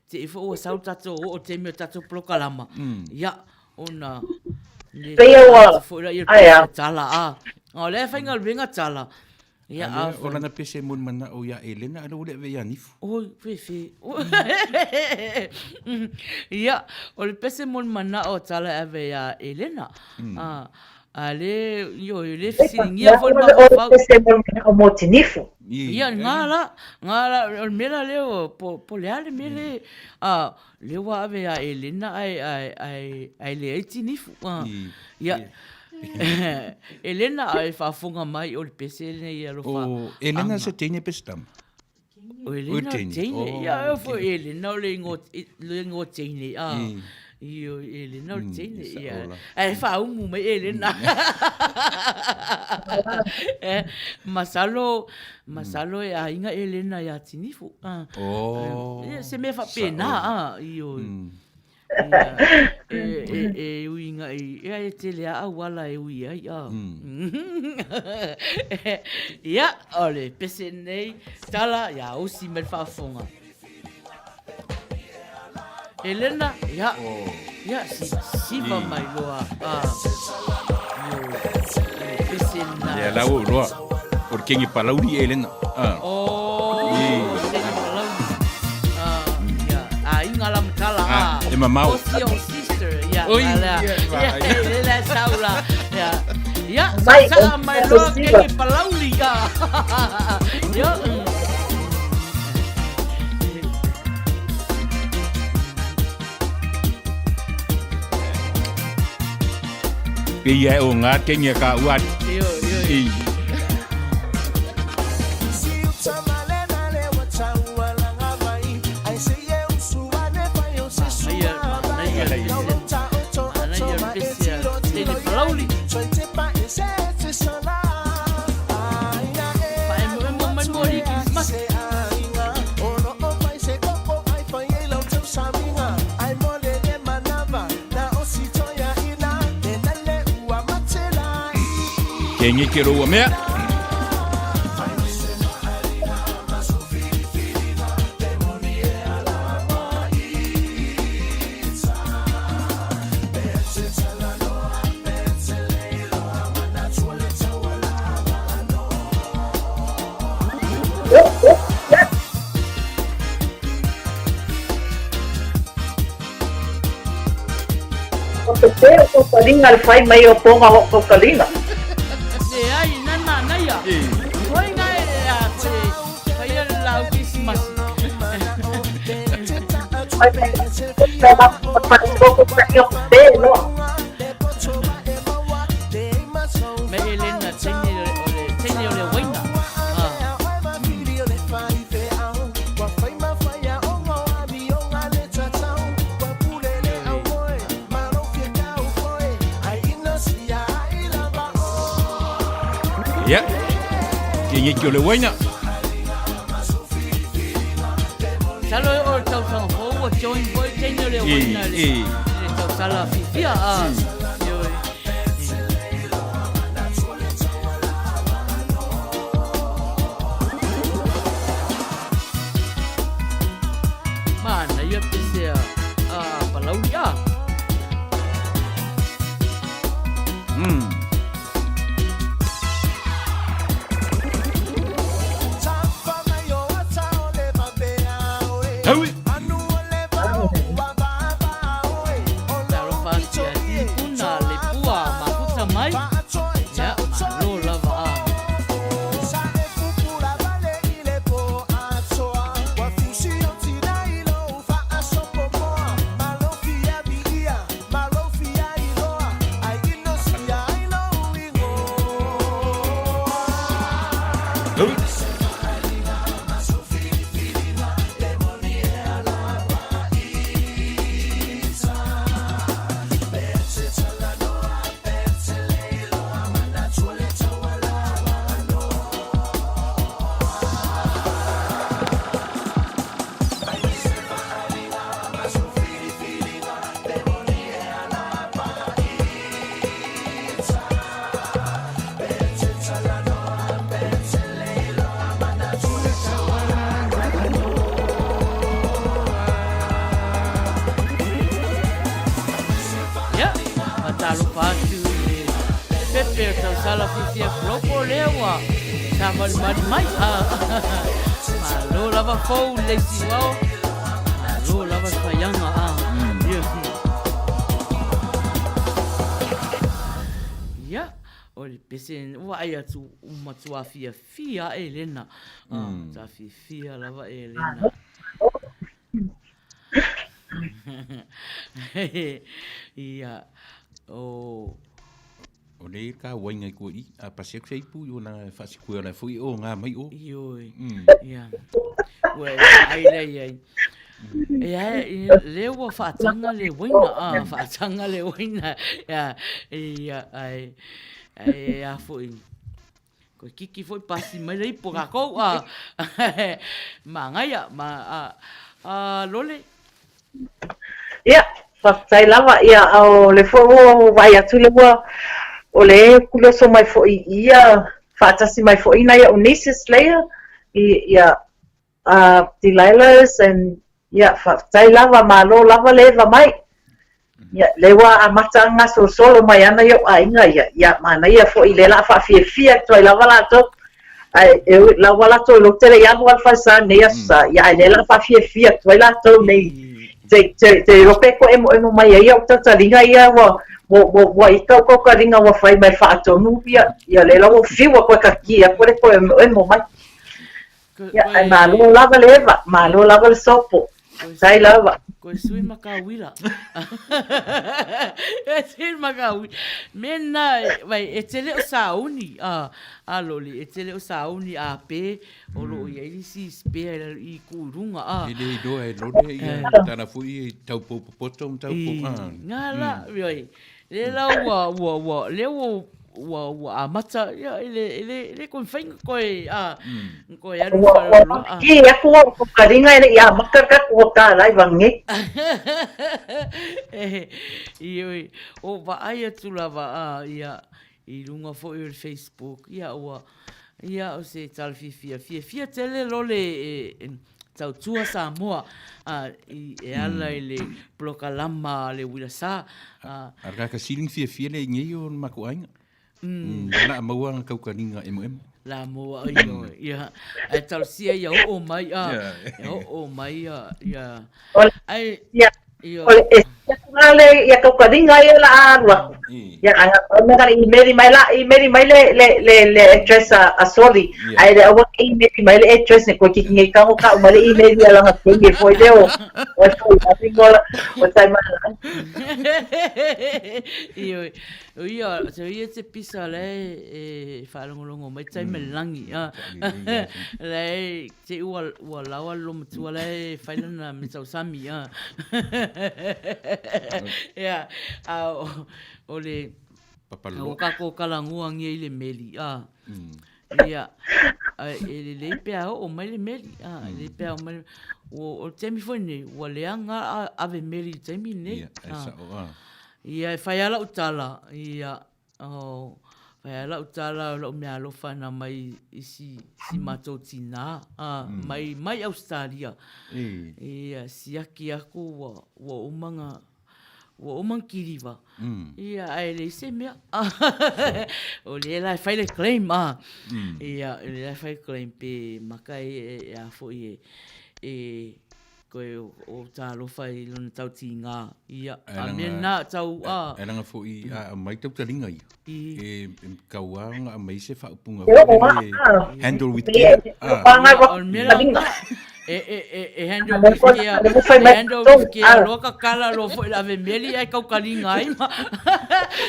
te ifo o sau tatu o te mea tatu prokalama ia ona Pea wa ia tala o le whainga luenga tala ia Ola na pese mon mana o ia Elena ala ule ve nifu. Oi, fefe. Ia, o le pese mon mana o tala ave ya Elena. Ale, le fisingia fo ma o mo tinifu ia ngala, o mera leo po le ale mele le wa ave ya Elena ai le tinifu. Ia. Elena ai whaafunga mai o le pese nei alo wha. Elena se teine pestam. O Elena teine. Ia fo Elena o le ngo teine. Io Elena o teine. Ia. Ai whaumu mai Elena. Masalo e a inga Elena ia tinifu. Se me wha pena. Io. Uinga e te lea au wala e ui ai ia ole pese nei tala ia osi me whaafonga Elena ia siva mai loa pese na Ia lau roa por kengi palauri Elena inga lam tala e mamau your sister ya Oi, la saula ya sa mai lo que palauli yo Pia o ngā kengi ka uat yo Kengi ke roa mea o kalinga le fai mai o ponga o kalinga ai nana ia oi ngai ai lau Christmas me Elena tene ole waina Ia. Ke ngi le waina. Salo o tau sang ho o join boy tenyo le wina le. Le tau sala fifia Mana ia pese palau ya. Taui. Taro pasia di puna le pua mafuta mai. Ya, malo lava Sala fifia flopo lewa. Sama mai. Malo lava fou le siwao. Malo lava fayanga Ya. Ol pesen wa ia tu matua fia Elena. Ta fia lava Elena. Ia. Oh. O le ka wainga ko I a pasek sei pu yo na fasi ko na fui o nga mai o. Yoi. Ya. Well, ai. Le wa fatanga le waina fatanga le waina. Ya. Ai foi. Ko kiki foi pasi mai le po ka ko Mangaya lole. Ya, sai lava ia o le fo vai atu le o le kulo so mai fo ia fatasi mai fo ina ia Unisys layer ia Delilah's and ia fatai lava malo lava leva mai ia lewa amata nga solo mai ana ia ainga ia mana ia fo ile la fa fia toi lava la to ai lava la to lo tele ia no alfa sa ne sa ia ile la fa fia toi la to nei te rope ko emo mai ia o tata linga ia wa ika ko ka ringa wa fai mai fa to nu ia le la wo fiwa ko ka kia ko le ko emo mai ia ai malo lava le sopo sai lava ko sui makawila sui makawila mena vai etele o sauni loli etele o sauni pe o lo ia si spare I kurunga Ele do e lode ia tana fui tau poto tau ngala yoi le la wa le wa mata ya ele kon feng ko ko ya no fa ki ya ko karinga ya makar ka ko ka lai vangi yoi o va ai tu lava ia I lunga fo I Facebook ia o se tal fia tele lole tau tua Samoa ala le plokalama le wilasa arga ka siling fia le ngi o makuainga na maua kau kaninga la moa ia tal sia ia o mai o mai ia ai Ole ya ko kadinga ya la arwa ya anga mera email mai le address asoli ai le wa email mai le address ne ko ki ngai ka ka mai email ya la ngi foi deo o sai gola o sai ma ia te pisa le fa longo mai tai melangi le te ua lawa lo mtua le fa na me sami o le papalo o ka ko kalangua ngi le meli Ia, le pea o mai le meli, le pea o mai, o temi foi nei, ua leanga ave meli temi nei. Ia, e whai ala utala, ia, whai ala utala o mea alofa na mai si matou tina, mai Australia. Ia, si aki aku ua umanga, ua umang kiriwa. Ia, ai le se mea. O le lai whai le claim, ia, le lai whai claim pe makai a foi koe o tā lofa I lona tau ti ngā. Ia, a mea nā tau E ranga fo I mai tau taringa I. E kauanga a mai se whaupunga. Handle with care. O mea nā. E handle with care. E handle with care. Loa ka kala lo fo I ave meli ai kau kalinga ai.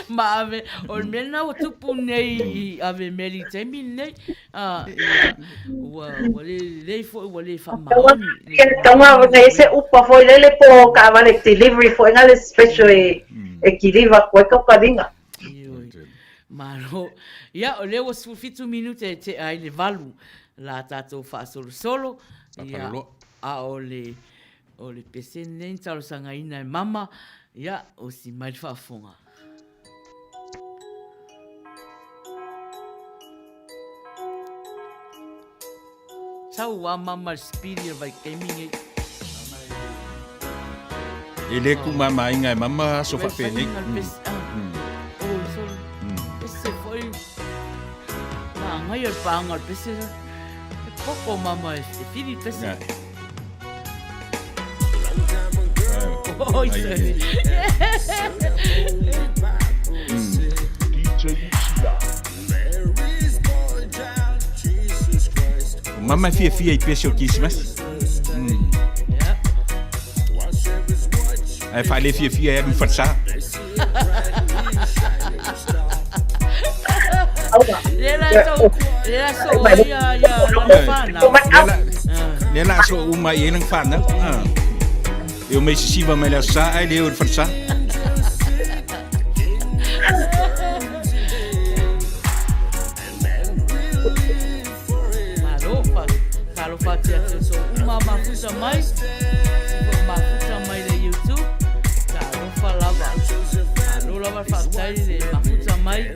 Ma ave, o mea nā o tupu nei I ave meli temi nei. Ua le fo I le whamahoni. Tonga nei se upa foi lele po ka vale delivery foi ngale special e kiriva koe kau kalinga. Maro. Ia, o le was 2 minute te ai le valu la tātou whaasolo solo. Ia, a o le pese nei talo sanga ina e mama. Ia, o si mai whaafonga. Tau wa mama spiri vai gaming E le ku mama inga e mama so fa pe nei. Esse foi ngai o panga pese pouco mama e filho pese. Oi. Mama fia I pese o Christmas. Ai fa le fia e mi forza. Era so ia fana. Nela so uma e nang fana. Eu me siva me la sa ai le forza. Fatia so uma mafuta mais mafuta mai le YouTube tá não falava não lava fatai le mafuta mai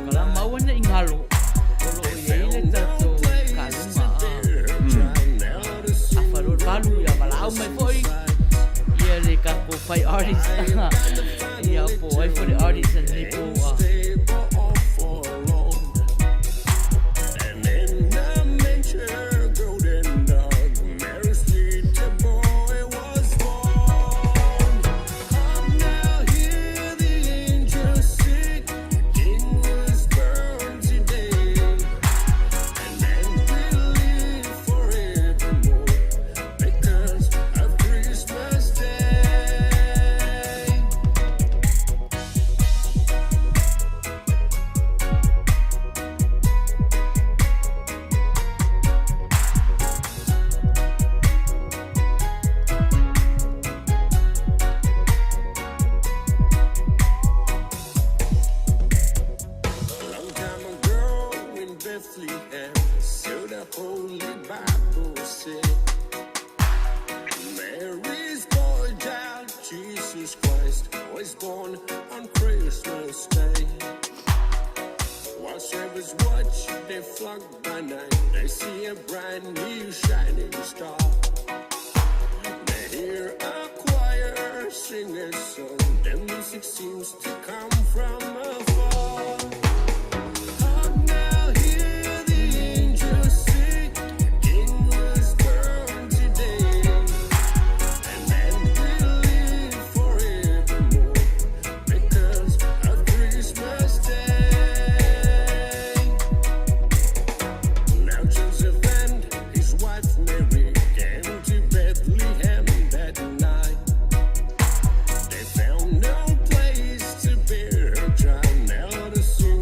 kala mau na ingalo lo ele tato kaluma a falou valu ya balau mai foi ia le capo fai artist ia po ai for the artist and people They found no place to bear her child. Now the soul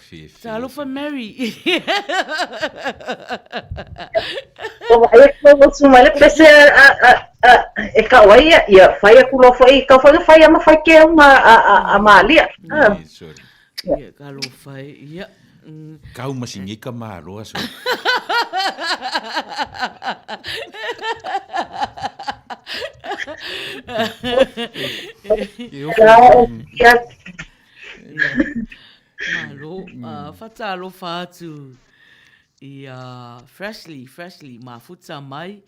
fe. Talofa Mary. O ai ko sumale pese e ka waia ia fai ku lo fai ka fai ma fai ke a malia. Sorry. Ia kalofa ia. Kau masingi ka maroa so. Malo, fatalo fatu. Ia freshly, mafuta mai.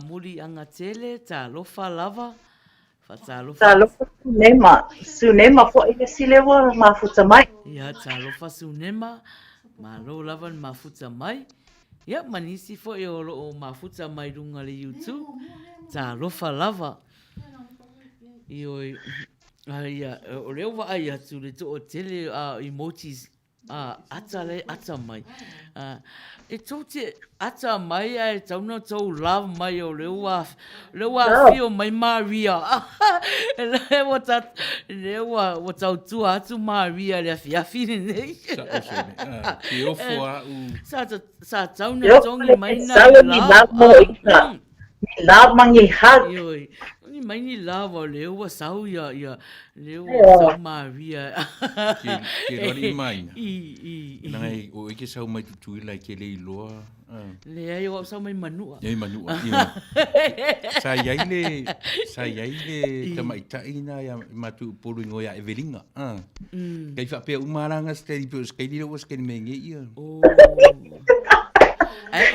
Muri anga tele, ta lofa lava. Fatalo Ta lo sunema fo i sile wa mafuta mai. Ia ta lofa sunema. Malo lava mafuta mai. Ia manisi fo i o mafuta mai runga le YouTube. Ta lofa lava. Ioi ia o leo wa ai atu le to o tele emojis ata le ata mai. E tō te ata mai ai tauna tau love mai o lewa fio mai Maria. Lewa o tau tua atu Maria le afiafi nei. Ke ofo a u. Sa tauna tongi mai na La mangi hag. Ioi. Ni mai ni lava lewa sau ia lewa sau Maria. Ke rori mai. Nai o ike sau mai tutui lai ke le iloa. Le ai o sau mai manua. Ei manua. Sa iai le tamaitai na ia matu polu ingoia Evelinga. Kei whapea umaranga stedi pe o skedi o skedi menge ia.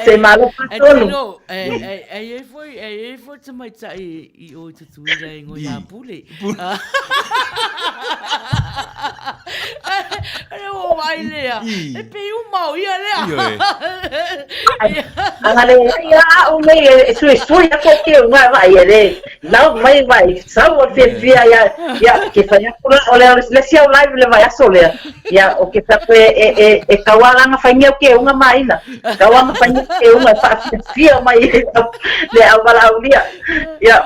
Se malo patolo. Ai foi tamai tai I o tutuira I ngoi a pule. Ai o vai lea. E pe mau ia lea. Angale ia o me sui a ko ke nga vai ele. Now mai vai sa o te via ya ke fanya kula ole le sia live le vai asole. Ya o ke tape e kawanga fanya ke unga mai na. Kawanga fanya ke unga fa fia mai le awala ulia. Ya.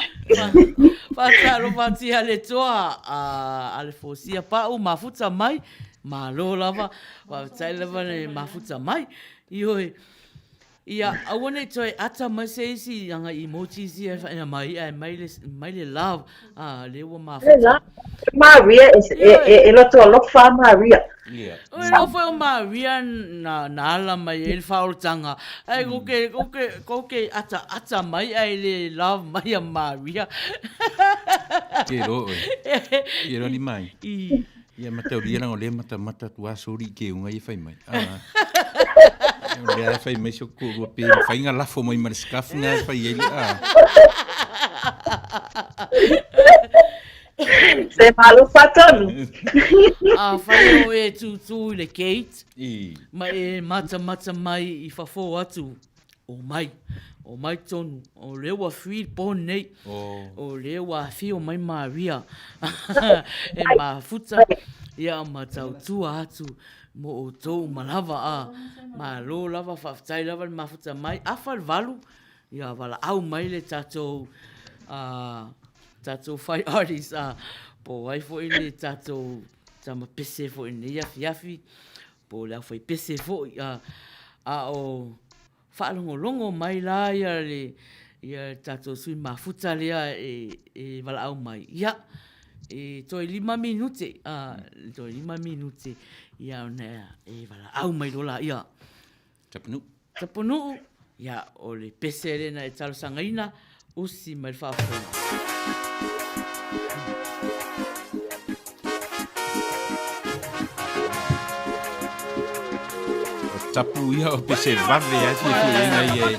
Patalo patia le toa ale fosia pa o mafuta mai malo lava wa tai lava le mafuta mai ioi ia awane toi ata masesi anga emojis ia fa mai mai le love le wa mafuta Maria e lo to lo fa Maria. Yeah. O foi Maria na ala mai ele faultanga. Ai koke ata mai ai le love mai Maria. Ke ro ni mai. Ia mata uri na ole mata tua sori ke unga I fai mai. Le fai mai so ko pe fai nga lafo mai mar skafu nga fai ele Se malo fatano. Fai o e tu le Kate. Mai mata mai I fafo atu. O mai tonu. O lewa free bon nei. O lewa fio mai Maria. E mafuta. Ia matau tua atu. Mo o tau malava Ma lo lava whaftai lava mafuta mai. Awhal valu. Ia wala au mai le tatou. Tatou fai artist po ai fo ile tatou tama pese fo ile yafi po la foi pese fo o longo mai la ia tatou sui mafuta lea e wala au mai ia toi 5 minute ia ona e wala au mai lola ia tapunu ia o le pese le na e talo sangaina usi mai whafo tapu ia o pese vave asi fu ina ia.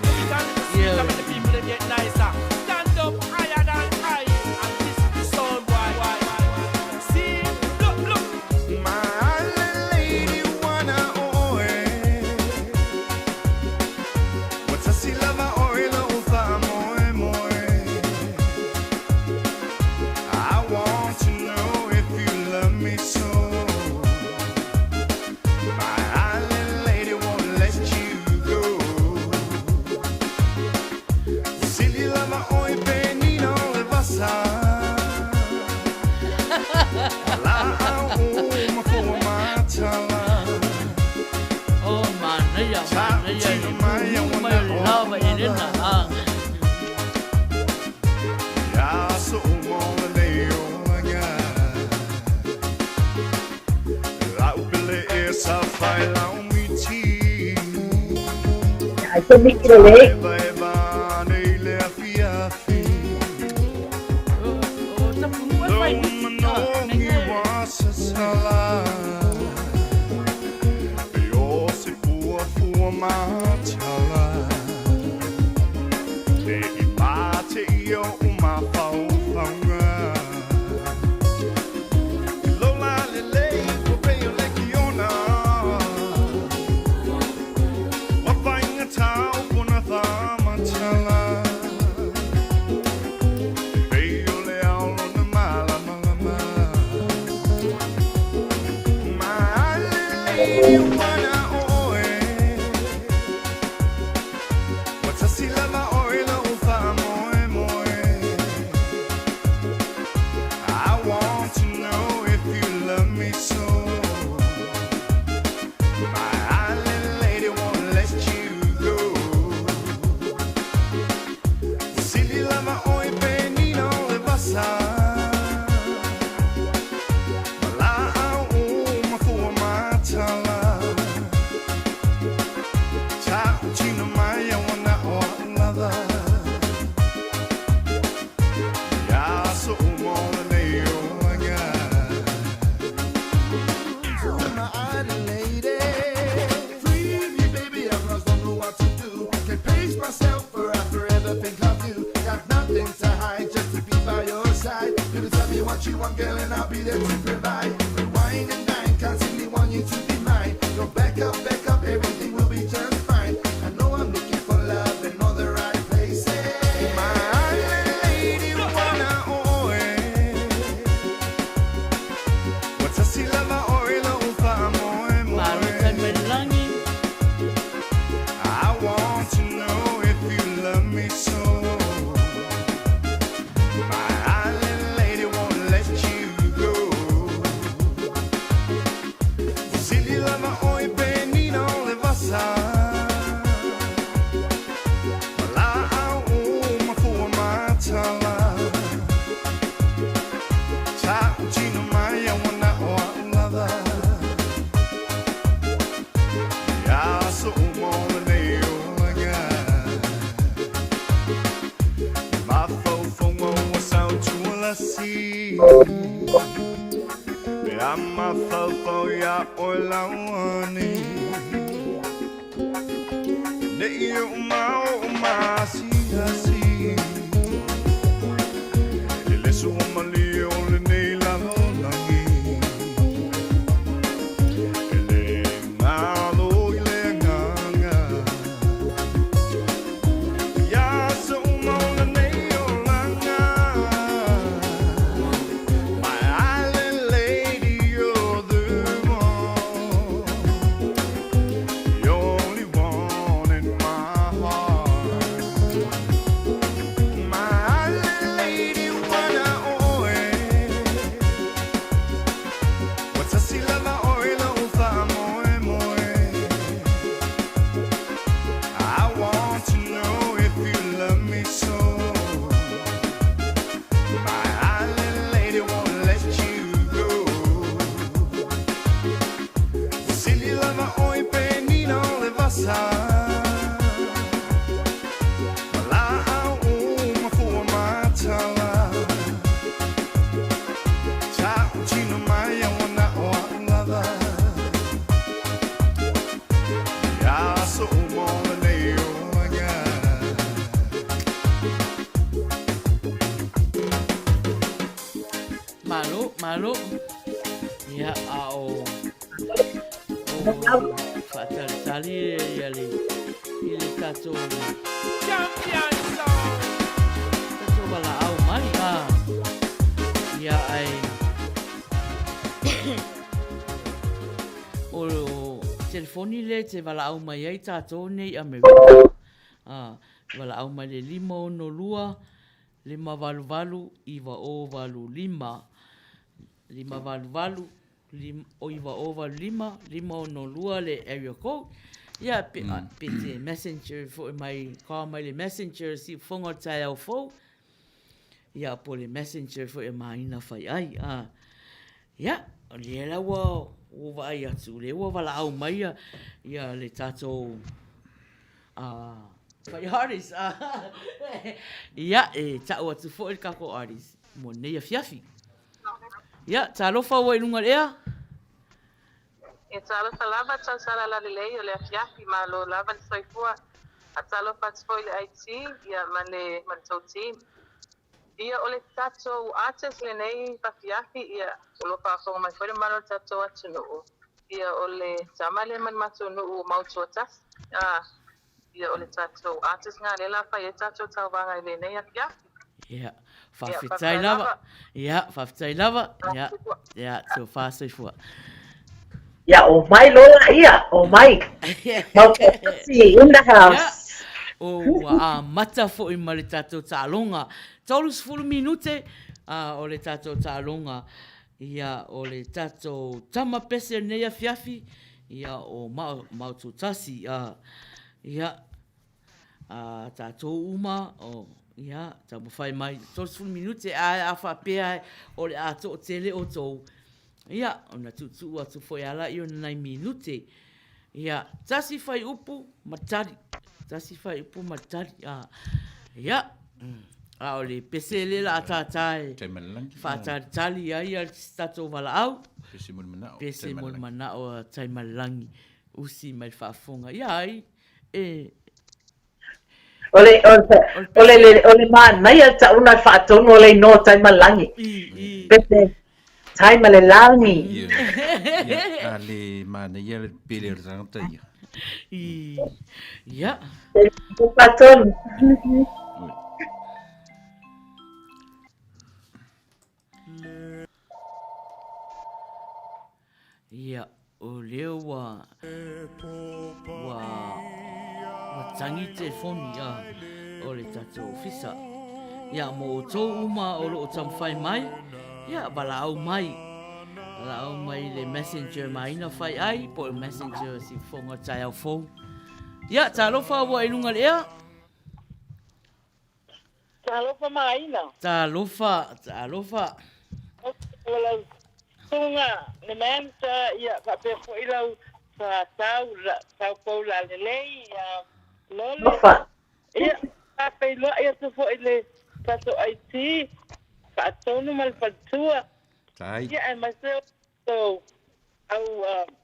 Stand up higher than high, and this is the sound boy. See, look. My lady wanna oil. What's a silver oil over more? I want to know if you love me so. My lady won't let you go. Silly lover ya ma ya ma lava elena ah Ya so mo le yo nga La upele esa fai la umiti Ai te mikiro le. Vai va nei le afia fi o ta pu mai pai No mi wasa sala Yo se fu ma chala Te I mate io uma pau fanga Lola le le ko pe yo le kiona Wa fainga tau puna tha ma chala Pe yo le aulo na mala mala Ma le wana oe What's a silama oila ufa moe moe I want to know if you love me so My island lady won't let you go Silly lama oi penino le basa Mala au uma fua matala Ciao chino maya wana o lava Ya so mo le yo nga My island lady Free me baby I just don't know what to do Can't pace myself for I forever think of you Got nothing to hide just to be by your side Baby tell me what you want girl and I'll be there to provide Wine and dine constantly want you to be mine Go back up everything will be just fine I know I'm looking for love in all the right places My island lady wanna oe What's a silama oila ufa moe ma moe ta me langi I want to know if you love me so My island lady won't let you go Silly lama oi penino le basa Mala au uma fua matala Ciao chino maya wana o lava Ya so mo le yo nga Ma fo mo sao tu la si Me ama fo ya o la wani Ne yo ma si si Le so mo le yo le ne la lo langi Ele ngalo ile nganga Ya so mo le ne yo langa My island lady you're the one The only one in my heart My island lady wanna oe What's a silama oila ufa moe moe I want to know if you love me so My island lady won't let you go Silly lama oi penino le basa Mala au uma fua matala Ciao chino maya wana o lava Ya so mo le yo nga malo ya ao fatal tali ya le ile tato Champion sound. tato bala au mai ya ai o telefoni le te wala au mai ai tato nei Amerika wala au mai le 512 5 iwa o valu 5 5 valu o iwa o valu 5 5 no lua le area code Ia, pe te messenger fo mai, ka mai le messenger si fonga tai au fo. Ia, po le messenger fo mai ina fai ai. Ia, le la wa vai atu, le wa wala au mai ia le tato fai artist. Ia, tau atu fo il kako artist. Mo nei a fiafi. Ia, talofa wa ilunga lea. E talo salava tsa sala la lei o le afiafi ma lo lava le soifua a talo pats foi le IT ia mane matoti ia o le tato artist le nei pafiafi ia o lo pa fo mai foi malo tato atunu ia o le tamale man matunu mautu tas ia o le tato artist nga le la fa ia tato tawanga le nei afiafi ia fafitai lava ia fafitai lava ia so fa soifua. Ia, o mai lola ia, o mai. Mautasi, in the house. O mata fo I ma le tatou tālonga. Taulus fulu minute o le tatou tālonga. Ia o le tatou tama pese nei a fiafi. Ia o mautu tasi. Ia tatou uma o ia tamu fai mai. Taulus fulu minute a whapea o le ato tele o tou. Ia, ona tutu atu foi ala I ona nai minute. Ia, tasi fai upu matari. Tasi fai upu matari. Ia, o le pese le la atatai. Whaatari tali ai al stato wala au. Pese mol mana o taimalangi. Usi mai whaafonga. Ia ai, Ole man, mai ta una whaatonu ole no taimalangi. Pese. Tai malelangi. Ia, ale mana ia le pele rangata ia. Ia. Paton. Ia, o leo wa tangi telefoni o le tatou ofisa. Ia, mo o tō uma o lo o tamwhai mai. Ia, wala au mai. Wala au mai le messenger mai na whai ai. Po le messenger si whonga tai au fōu. Ia, talofa wa ilunga lea. Talofa mai na. Talofa. Wala tunga ne menta ia ka pe fo ilau sa tau pou la lei lolo. Lofa. Ia ka pe lo ia tu fo ile tato IT. Patonu malpatua. Tai. Ia e maseo so au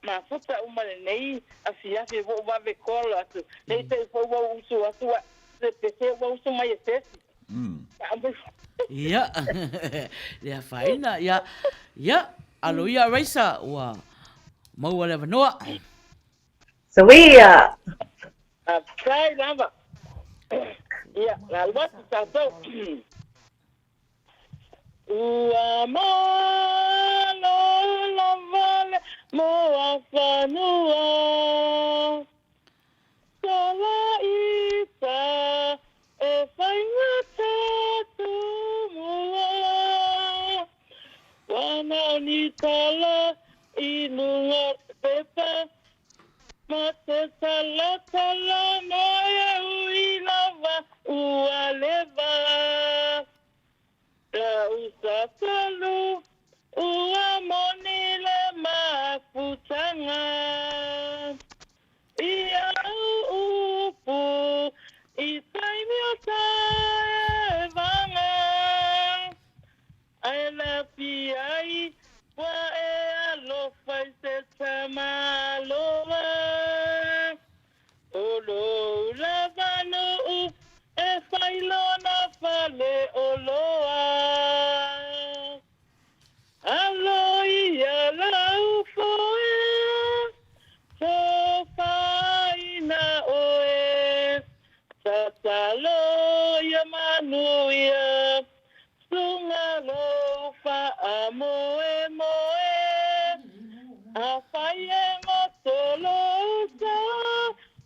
mafuta umale nei afiafi vo va kola atu. Nei te fo wa usu atu te se wa usu mai ese. Ia. Ia faina ia alo ia raisa wa mau wala vanoa. Sawia. Sai lava. Ia la watu tato. Ua malo la vale moa fanua Sala ita e whainga tatu mua Wana ni tala inunga pepa Mate tala noia uilava ua leva Usasalu ua monile mafutanga Ia upu itaimio taevanga Aela piai wa e alofa se tamaloa Olo lavano e failona fale oloa Aloia lau foe So faina oe Tataloia manuia Sunga lo fa amoe moe A faie ngotolosa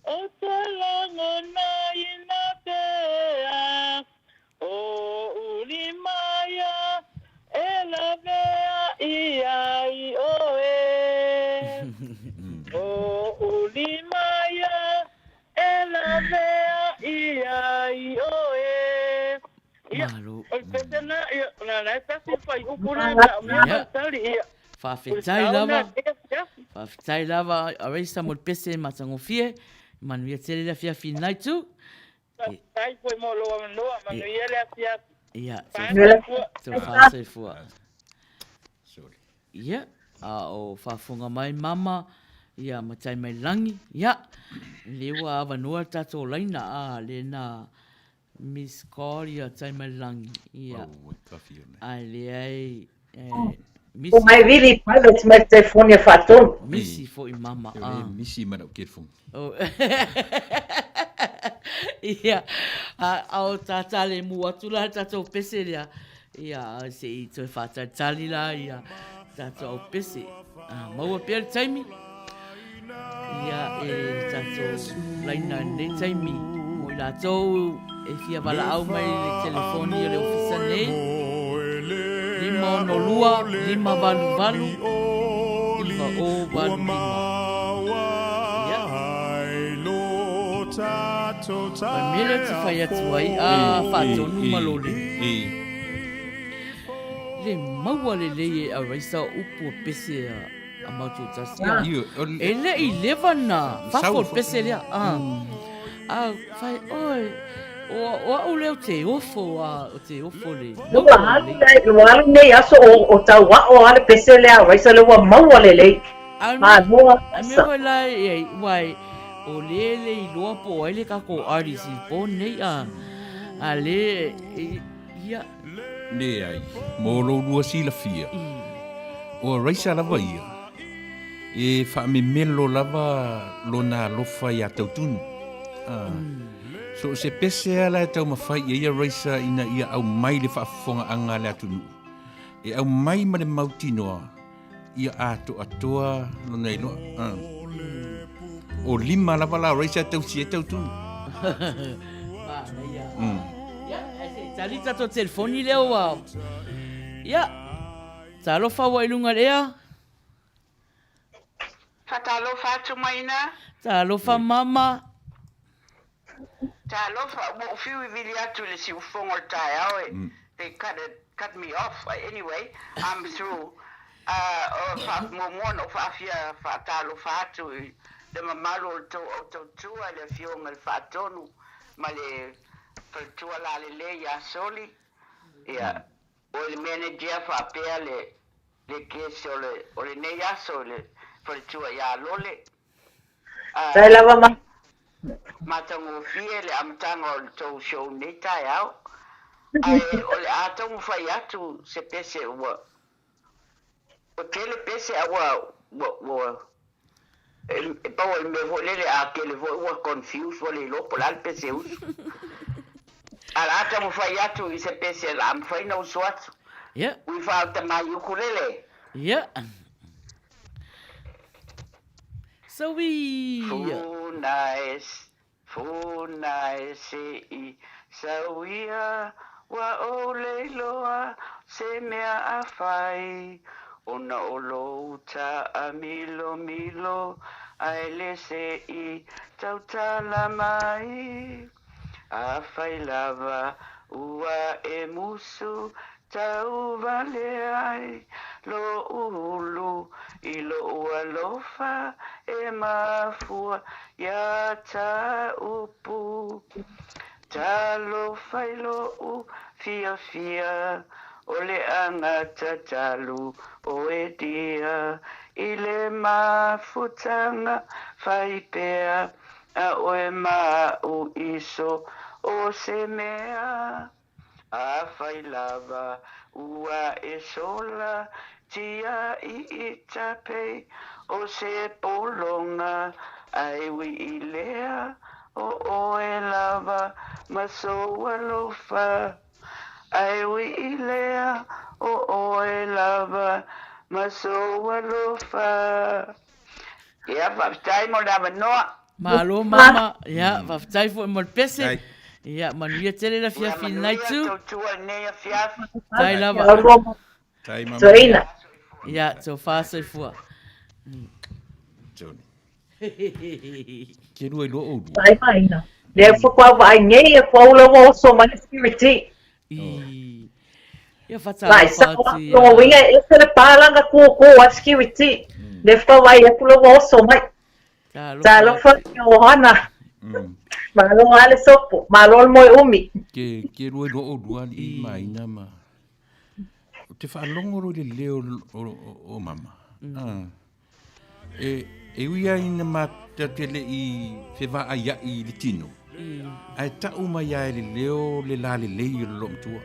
O talango na ina pea O ulimaya Ela vea ia I oe O ulimaya Malo. O pese na na tasi fai upuna na tali ia. Whawhetai lava. Whawhetai lava. Areisa mo pese matangofie. Manuia tere la fia finai tu. Tai foi mo loa noa. Manuia le fia. Ia. So whaasai fua. Sorry. Ia. O whafunga mai mama. Ia matai mai langi. Ia. Lewa awanua tato laina. Le na Miss Coria tai mai langi. Ia. Ai le ai. O mai vili private mai telefonia faton. Missy foi mama. Missy mana o telefone. Oh. Ia. Au tatale mua tula tato pese lia. Ia se i toi whata tali la ia. Tato pese. Maua pia taimi. Ia tato laina ne taimi. Mo la tau e fia wala au mai le telefoni le ofisa nei. Lima no lua, lima valu valu. Lima o valu lima. Mai mele te whai atu ai, whatonu malole. Le maua le leye a reisa upu pese a mautu tasia. E le i lewa na, whako pese lea. Whai, oi, o au leo te ofo le. Lua halu nei aso o tau wao ale pese lea reisa lewa maua le lei. Ame wai lai, wai, o lele i loa po ai le kako artist i po nei a le ia ne ai mo lo lua sila fia o raisa lava ia e fa me melo lava lona lofa ia tautun so se pese ala tau mafai ia raisa ina ia au mai le fa fonga anga le atunu e au mai ma le mautinoa ia ato atoa lona ilo o lima lava la raisa tau si tau tu. Ya, tali tato telefoni leo wa. Ya. Talo fa wa ilunga lea. Talo fa tumaina. Talo fa mama. Talo fa mo fiu vilia tu le si ufongo tai au. They cut me off anyway. I'm through. Fa mo mono fa fia fa talo fa tu. Le mamalo to tua le fionga le fatonu ma le tua la le ya soli ya o le manager fa pea le kesi o le ne ya sole tua ya lole sai lava ma tango fie le amtanga o to show ne tai au ai o le atongo fa ya tu se pese o tele pese wa Pau me volele a que le voy confused vole lo por al peseus. Alata mo fai atu i se pese am fai no swat. Yeah. We found the my ukulele. Yeah. So we Fu nice so we wa ole loa se me a fai. Ona olo ta milo ai le se I tautala mai a fai lava ua e musu tau vale ai lo ulu I lo ua lofa e mafua ya ta upu ta lo fai lo u fia Ole angata talu o e dia ile mafutanga faipea a oe ma u iso o se mea a fai lava ua e sola tia I itape o se polonga ai wi ilea o oe lava maso alofa Ai wi ilea o e lava maso walofa. Ya waftai mo lava noa. Malo mama, ya waftai fo mo pese. Ya manuia tele la fia finai tu. Tai lava. Tai mama. Soina. Ya, so fa so fua. Johnny. Ke rua lo o. Tai mai na. Le fo kwa vai nei e fo lo so mai security. Ia whata Lai, sa whati. no winga e se le pālanga ko askiwiti. Le whawai e pulo oso mai. Sa lo fa o hana. Malo ale sopo, malo mo umi. Ke roi ro rua I mai na ma. Te whaalongo ro le leo o mama. E uia ina ma te le I whewa ai I le tino. Ai tau mai ai le leo le la le lei o lo mtua.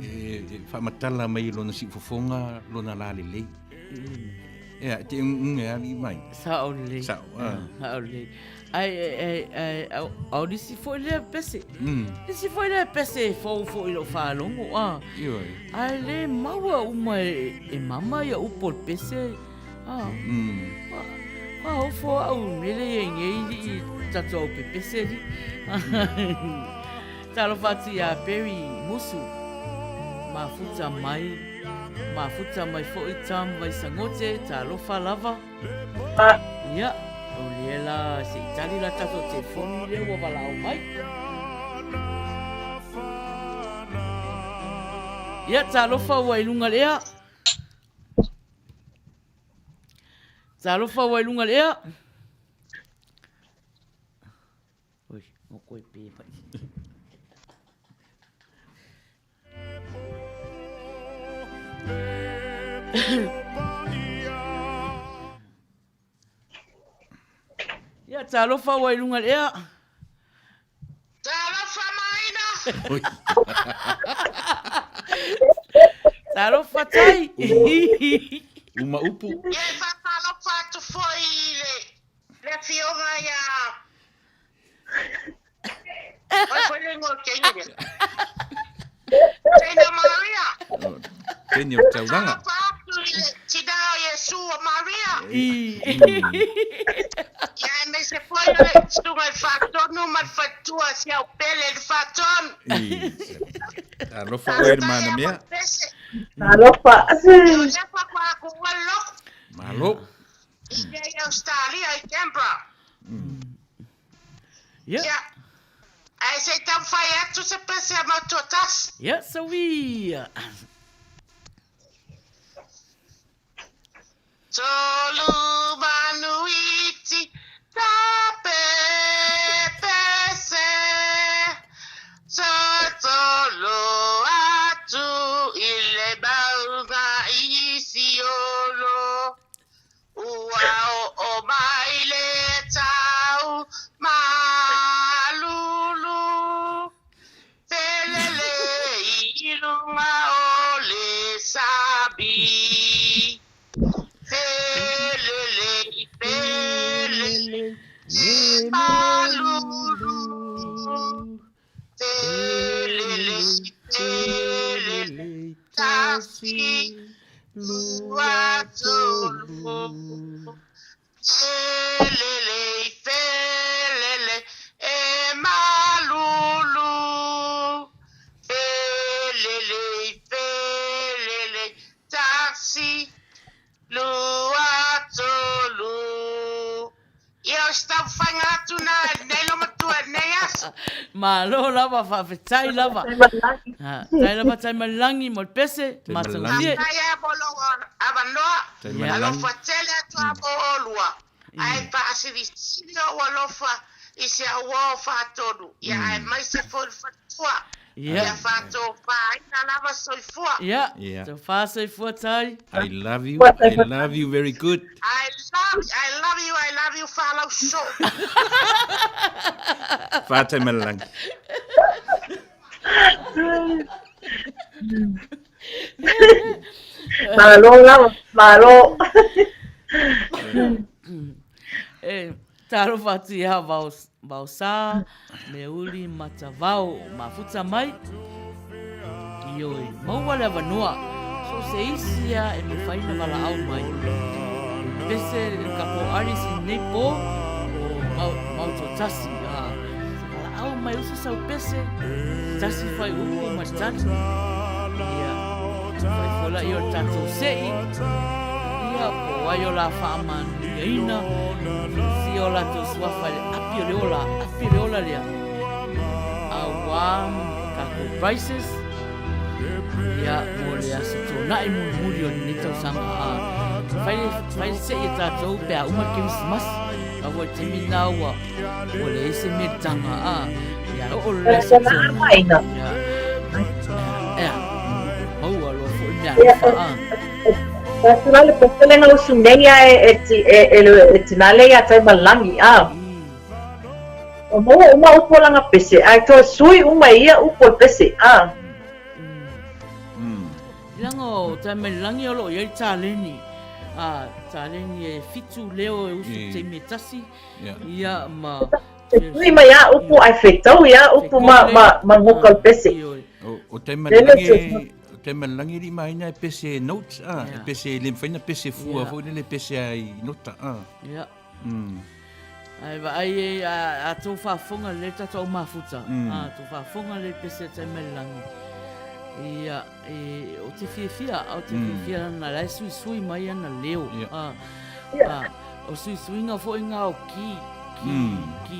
E whamatala mai lona si fofonga lona la le lei. Ea, te unge ali mai. Sao le. Sao le. Ai, au nisi foi le pese. Nisi foi le pese, fo I lo whalongo. Ai le maua uma e mama ia upo pese. Au fo au mele ngei tato pe pese li. Talo fati a Perry musu. Mafuta mai fo I tam vai sangote talo falava. Ya, oliela se tali la tato telefoni le wa bala o mai. Ya talo fa wa ilunga lea. Talo fa wa ilunga lea. Oi, o koi pe pa. Ya talofa wa ilunga lea. Talofa maina. Talofa tai. Uma upu. Ye fa talofa tu foi le fionga ya. Oi foi lengo kenye. Tena Maria. Tena Tauranga. Tida Yeshua Maria. Ya me se foi sunga factor no mal fatua se au pele de faton. Alofa o hermana mea. Alofa. Alofa kwa kuwalo. Malo. Ya Australia I Canberra. Ya. Ai se tam fai tu se pese a mototas. Ya sawi. Solo manuiti tape pese solo atu ile bauga isiolo uao o maile tau malulu telele ilunga ole sabi Pelele, malulu, telele, tasi, luatolu, pelele, malulu, pelele, tasi, luatolu. Eu estava fanhando na nela matua neias. Malo lava fa fetai lava. Tai lava tai malangi mo pese matangie. Ai bolo avano. Alo fatele tu abolua. Ai pa asivisio walofa isi awo fa todo. Ya ai mais se for fatua. Ya fato fa ina lava soifua. Ya. So fa soifua tai. I love you very good. I love you, follow show. Fata malang. Malo. Taro fati ha vausa me uli matavau mafuta mai. Ioi, maua le vanua. So se isia e me faina wala au mai. Pese kapo aris nei po o mauto tasi. Wala au mai usa sau pese. Tasi fai upo ma tatu. Ia, fai fola i o tatu sei. Ia po ai o la whaaman ina. Si o la to swafa le api o le ola lea. Awam ka prices. Ia mo le asa tōna i muri o ni tau sanga Fai se e tātou pe a uma Christmas. Awa te mina ua o le ese me tanga ia o le asa tōna. Ia maua lo fo i mea Pasal le peselenga o sunenga e tinale ia tai malangi O mo uma upo langa pese ai to sui uma ia upo pese Lango tai malangi o lo ia taleni taleni e fitu leo e usu te me tasi ia ma sui ma ia upo ai fetau ia upo ma ngokal pese o tai malangi te malangi ri mai na pese notes pese le faina pese fua fo le pese ai nota ia ai a to fa fonga le tato mafuta to fa fonga le pese te malangi ia o te fia na la sui mai na leo o sui nga fo nga o ki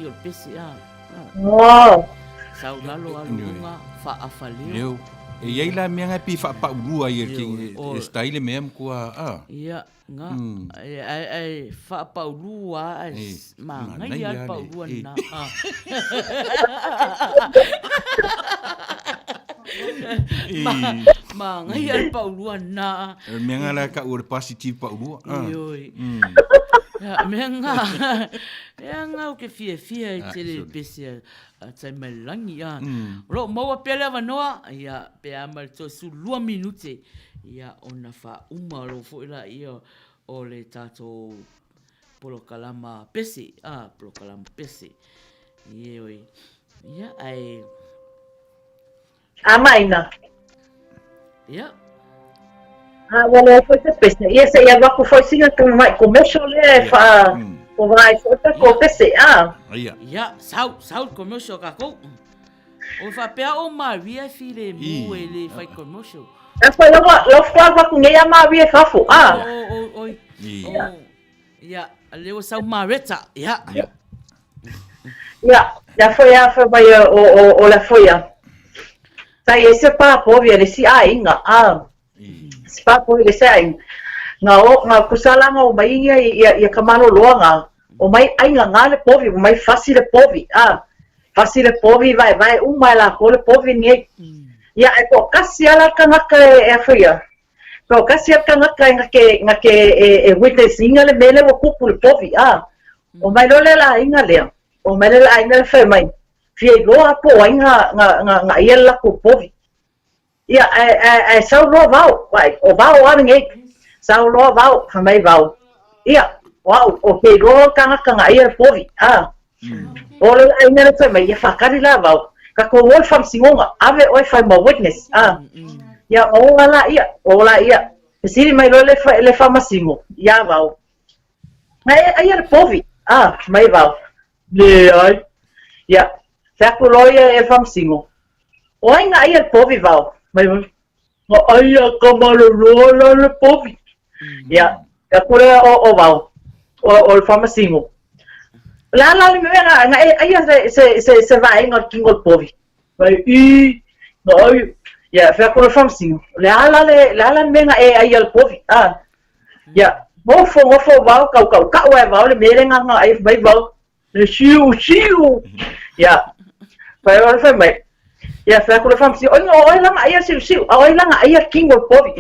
o pese sau lalo alunga fa afaleo e ia la mea pi fa pa urua ia ki style mesmo kua ia nga ai fa pa urua ma ngai ia pa urua na ma ngai ia pa urua na mea la ka ur positive pa urua Nga o ke fia i tere pese a tai malangi Ro maua pele wanoa ia pe amal to su 2 minute ia ona fa uma ro fo ila ia o le tato polokalama pese polokalama pese ia ai amaina ia wala foi te pese ia se ia vaku foi singa tu mai commercial le fa o vai fota ko pese ia sau commercial ka ko o fa pe o Maria file mu ele fai commercial foi lo fa ku ngia Maria fa fo ia le o sau Mareta ia foi vai o la foi sai esse papo ele se ainda Spapo ile sai nga kusala nga o mai ia kamano loanga o mai ainga ngale povi o mai facile povi facile povi vai uma la kole povi ni ia e ko kasi ala kanga e afia ko kasi ala kanga ke e witnessinga le mele o kupu povi o mai lole la inga le o mai la inga le fe mai fie go apo nga ia la ku povi ia sau lo vau o vau aringe sau lo vau famai vau ia wow o ke lo kanga ia povi o le ainga le mai ia fakari la vau ka ko wol fam singonga ave oi fai mo witness ia o la ia siri mai lo le fama singo ia vau ai ia povi mai vau le ai ia fa ko lo ia e fam singo o ainga ia povi vau mai ai kamalo rola le povi ia kore o vau o le famasingo la le mea nga ai se vai ngor kingol povi vai ai ia fa kore famasingo la mea ai al povi ia mo fo vau ka wa vau le mere nga ai vai vau le siu ia vai o fa mai ia fa ko le fam si oi langa ai siu oi langa ai kingo povi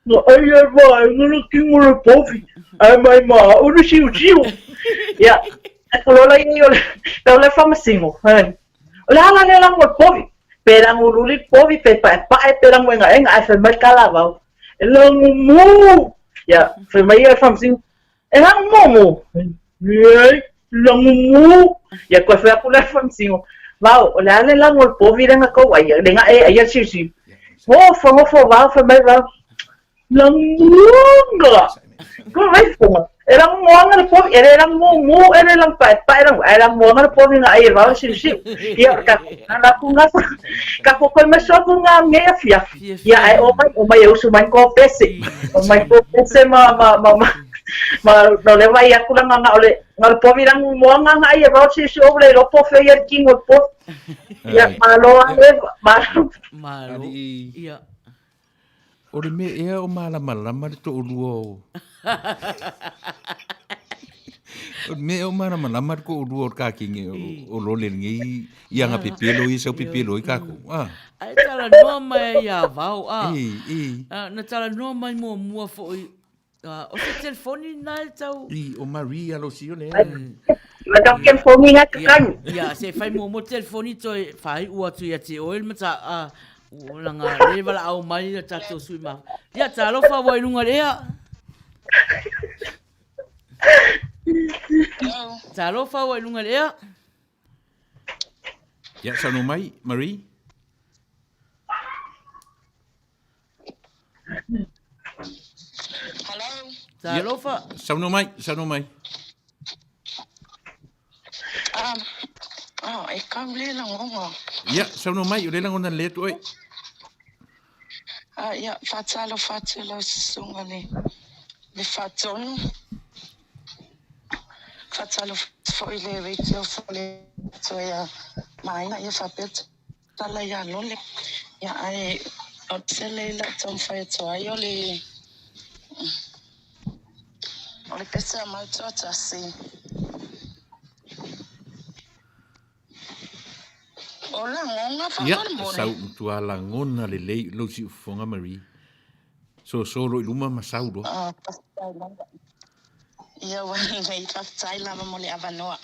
no ai vai no kingo le povi ai mai ma o le siu ia ko lo lai o le fam singo la langa povi perang ululi povi pe pa perang wenga ai fa mai kala va langu mu ia fa mai fam singo lang mo ai langu mu ia ko fa ko le fam singo Vau, olha lá no povo irá na coa, lenga aí assim. Fofo vau, foi mais vau. Langunga. Como vai fuma? Era monga no povo, era mu, era pai, era monga no povo na aí vau assim. E na kunga, kako começou com a meia fia. E aí o mai eu sou mais copese. O mai copese ma Ma no le vai aku langa ngale pomi lang moanga ngai e vau si so le ropo fe ia king o po. Ia malo ale Malo. Ia. O le me ea o malama le to uluo. O me o malama ko uluo ka kinge o lole ngi ia nga pipelo i so pipelo i kako. Ai tala no mai ia vau na tala no mai mua fo o te telefoni nai tau. O Maria lo si o le. Ma ka telefoni nga kan. Ia se fai mo telefoni toi fai ua tu ia te oil mata o langa le wala au mai na tato sui ma. Ia talo fa wai lunga lea. Talo fa wai lunga lea. Ia sano mai, Marie. Hello. Talo fa. Sano mai. E kam le lang ngongo. Ia, sano mai, o le lang ona le tu oi. Ia, fatalo sunga le fatonu. Fatalo foi le Rachel foi le toya mai na ia fapet tala ia lole. Ia ai obsele la tom foi toya le ole pesa mal tota si. Ola ngonga fa Ia, sau tua la ngona le lei lo si fonga Marie. So solo iluma masau do. Ia wani ngai pasai lava mo le avanoa.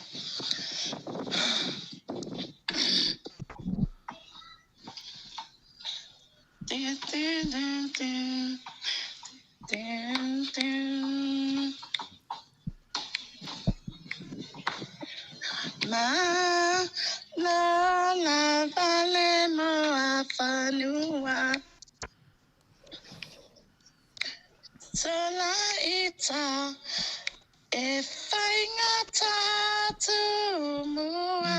La vale mo afanua. Sola ita if I ngata tumua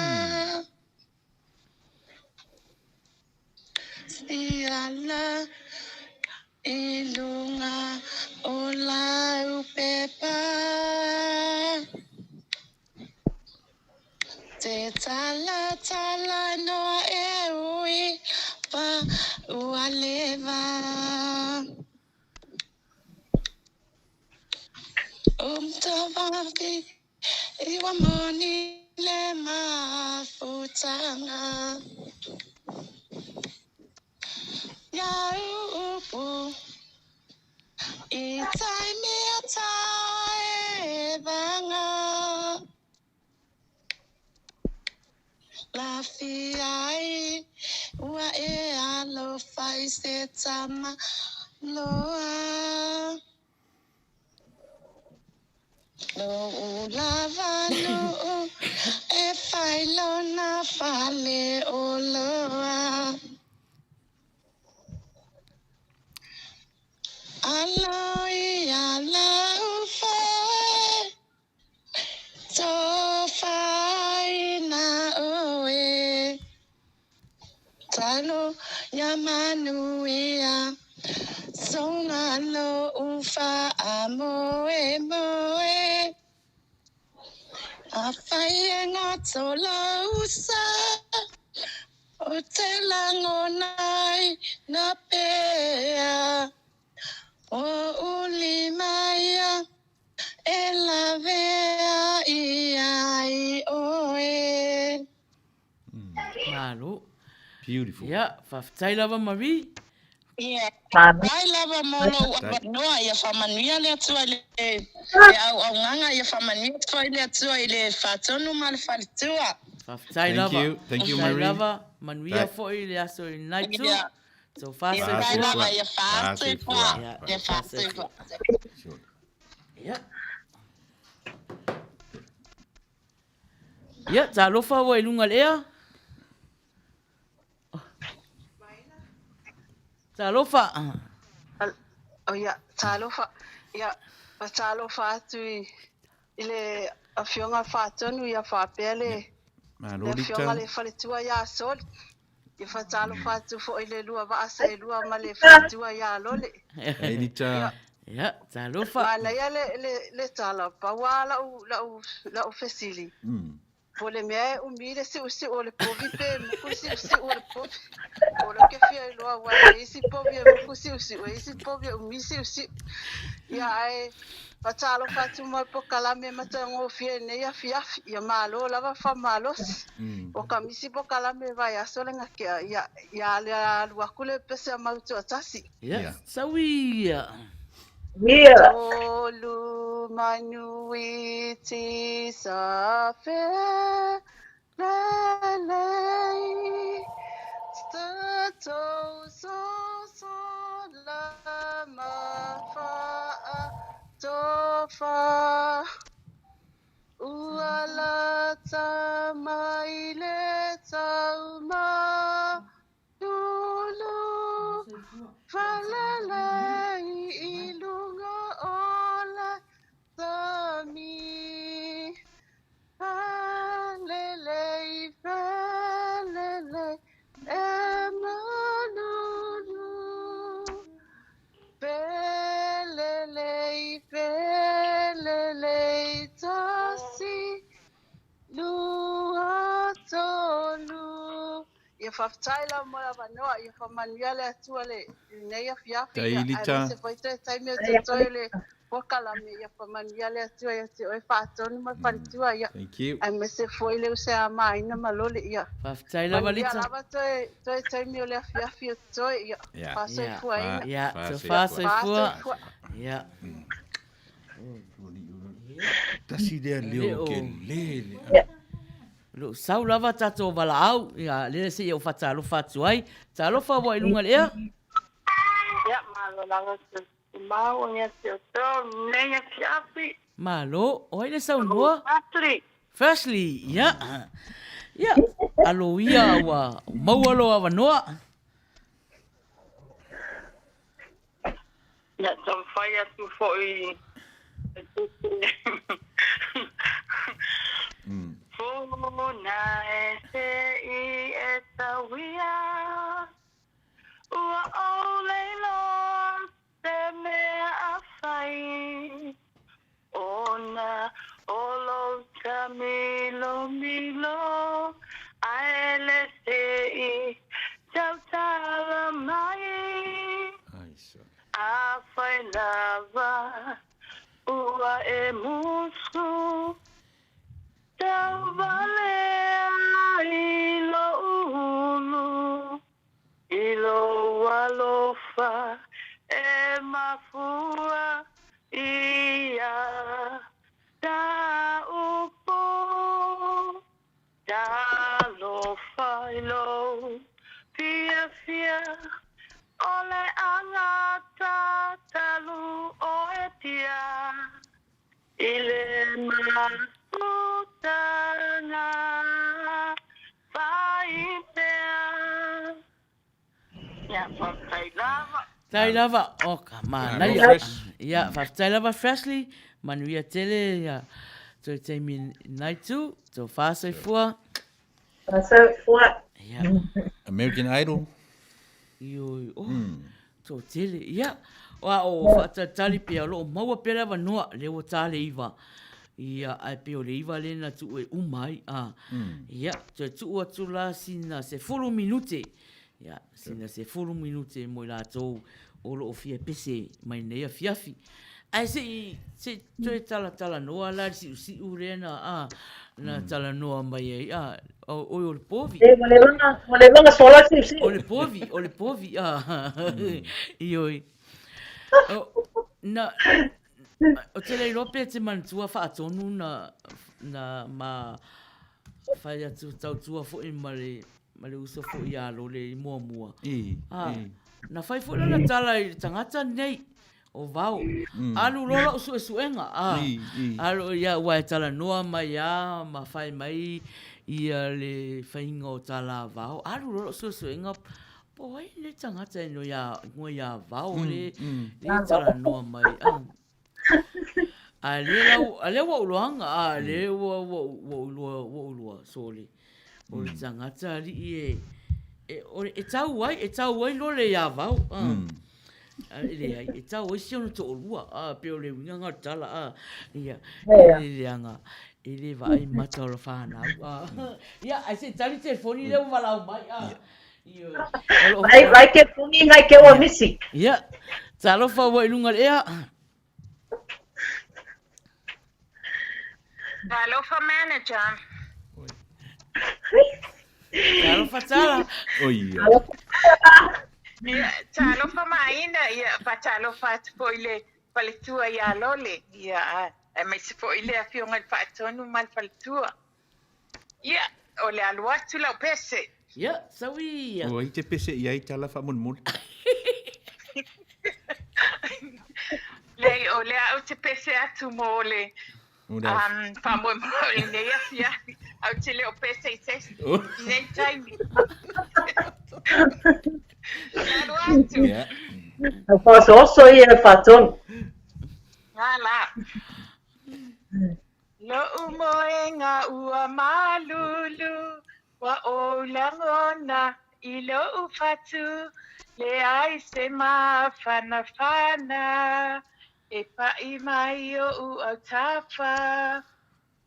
siala ilunga ola upepa te tala no eui pa ualeva Tawaki iwa moni le mafutanga ya upu itai mi atai banga la fiai wa e alo fai se tama loa no lava no e fai lona fale oloa aloi alau fai so fai na oe talo yamanuia songa lo ufa amoe moe afai na tola usa o te langonai na pea o ulimaya e la vea i oe Malo. Beautiful. Yeah, faftai lava Marie. Yeah. Ai lava molo noa ia famanuia le atua le au nganga ia famanuia foi le atua ile fatonu mal falitua. Faftai lava. Thank you, Marie. Lava manuia foi le aso i night too. So fast Ai lava ia fast ia fast. Yeah. Yeah, ta lofa wa ilunga lea. Talofa. Ya, talofa. Ya, talofa tu ile afionga fatonu ya fapele. Le afionga le falitua ya sol. Ia talofa tu fo ile lua va asa lua ma le falitua ya lole. Edita. Ia, talofa. Mana ia le tala pawa la u fesili. Po le mea umile si usi o le povi pe muku si usi o le povi. O le ke fia loa wa isi povi muku si usi o isi povi umisi usi. Ia ai patalo fatu mo po kalame mata ngo fia ne ia fiafi ia malo lava fa malos. O kamisi po kalame vai aso le ngake ia le luakule pese mautu atasi. Ia, sawia. Ia. Tolu manuiti safe lelei stato so la mafa tofa uala tamaile tauma lulu falelei ilunga ola tami falelei falelei emanulu falelei falelei tasi lua tolu ia whaftaila mo la wanoa ia whamania le atua le nei a fiafi Tailita. se foi te taimi o te toi le pokalame ia whamania le atua ia te oi whaatonu mai paritua ia Thank you. ai me se foi le use a maina malole ia Whaftaila walita. ia lava toi taimi o le fiafi o toi ia Ia. whasoi fua ina Ia, Fa so se whasoi whasoi fua. fua Ia. Tasi lea leo ke lele. Lo sau lava tato wala au. Ia, lele se iau whatalo whatu ai. Talofa wa ilunga lea. Ya, malo langa se mau nia se o nei a fiafi. Malo, oi le sau noa. Atri. Firstly, ia. Ia, alo ia wa maualo awa noa. Ya, tam fai atu foi. Fona e se I e tawia. Ua o leilo se mea a fai. Ona olo tamilo milo. Aele se I tau tala mai. A fai lava. Ua e musku. Tau vale ilo ulu. Ilo walofa. E mafua. Ia. Ta upo. Ta lofa ilo. Fia fia. Ole angata talu oetia. Ile masutanga faipea. Ya, whaftai lava. Tai lava, o ka mana no ia. fresh. Ia, whaftai lava freshly. Manuia tele, ia. Toi teimi nai tu, tō whāsoi fua. Whasoi fua. Ia. American Idol. Ioi, tō tele, ia. Wa o whaatatali pia lo maua pera wa noa le o tale iwa. Ia ai peo le iwa le na tu e umai. Ia, te tu atu la sina se 4 minute. Ia, sina se 4 minute mo la tō o lo o fia pese mai nei a fiafi. Ai se toi tala noa la si urena na tala noa mai ai. O le povi. O le langa sola si. O le povi. Ioi. Na o te lei rope te mantua whaatonu na ma whai atu tau tua fo i male uso fo i alo le mua. Na whai fo na tala i tangata nei o vau. Alu rola usu e suenga. Alu ia ua e tala noa mai ma whai mai ia le whainga o tala vau. Alu rola usu e suenga. Po ai le tangata ino ia vau le tala noa mai. A le wa uluanga, le wa ulua sole. O le tangata li e tau ai lo le ia vau. Ele ai, e tau o si ono to olua, pe o le winga ngā tala, ia, Ia. ele anga, ele vai mata o whānau, ia, ai se tari telefoni leo walau mai, ia, Vai ke puni ngai ke o misi. ia, talo wha wa ilunga ea, Talofa manager. talo wha tala, Oi. Talofa maina ia pa talofa po ile paletua ia lole ia mai se po ile a fionga pa tonu mal paletua. Ia ole alua tu la pese. ia, sawi, ia, Oi te pese ia i tala fa mon mon. Le ole au te pese atu mole. Pa mo mole ne ia au te le pese i se. Nei time. Yeah. So ia whaton. Ngala. Lo umoenga ua malulu wa olangona ilo ufatu le ai se mafana fana e pai mai o u autafa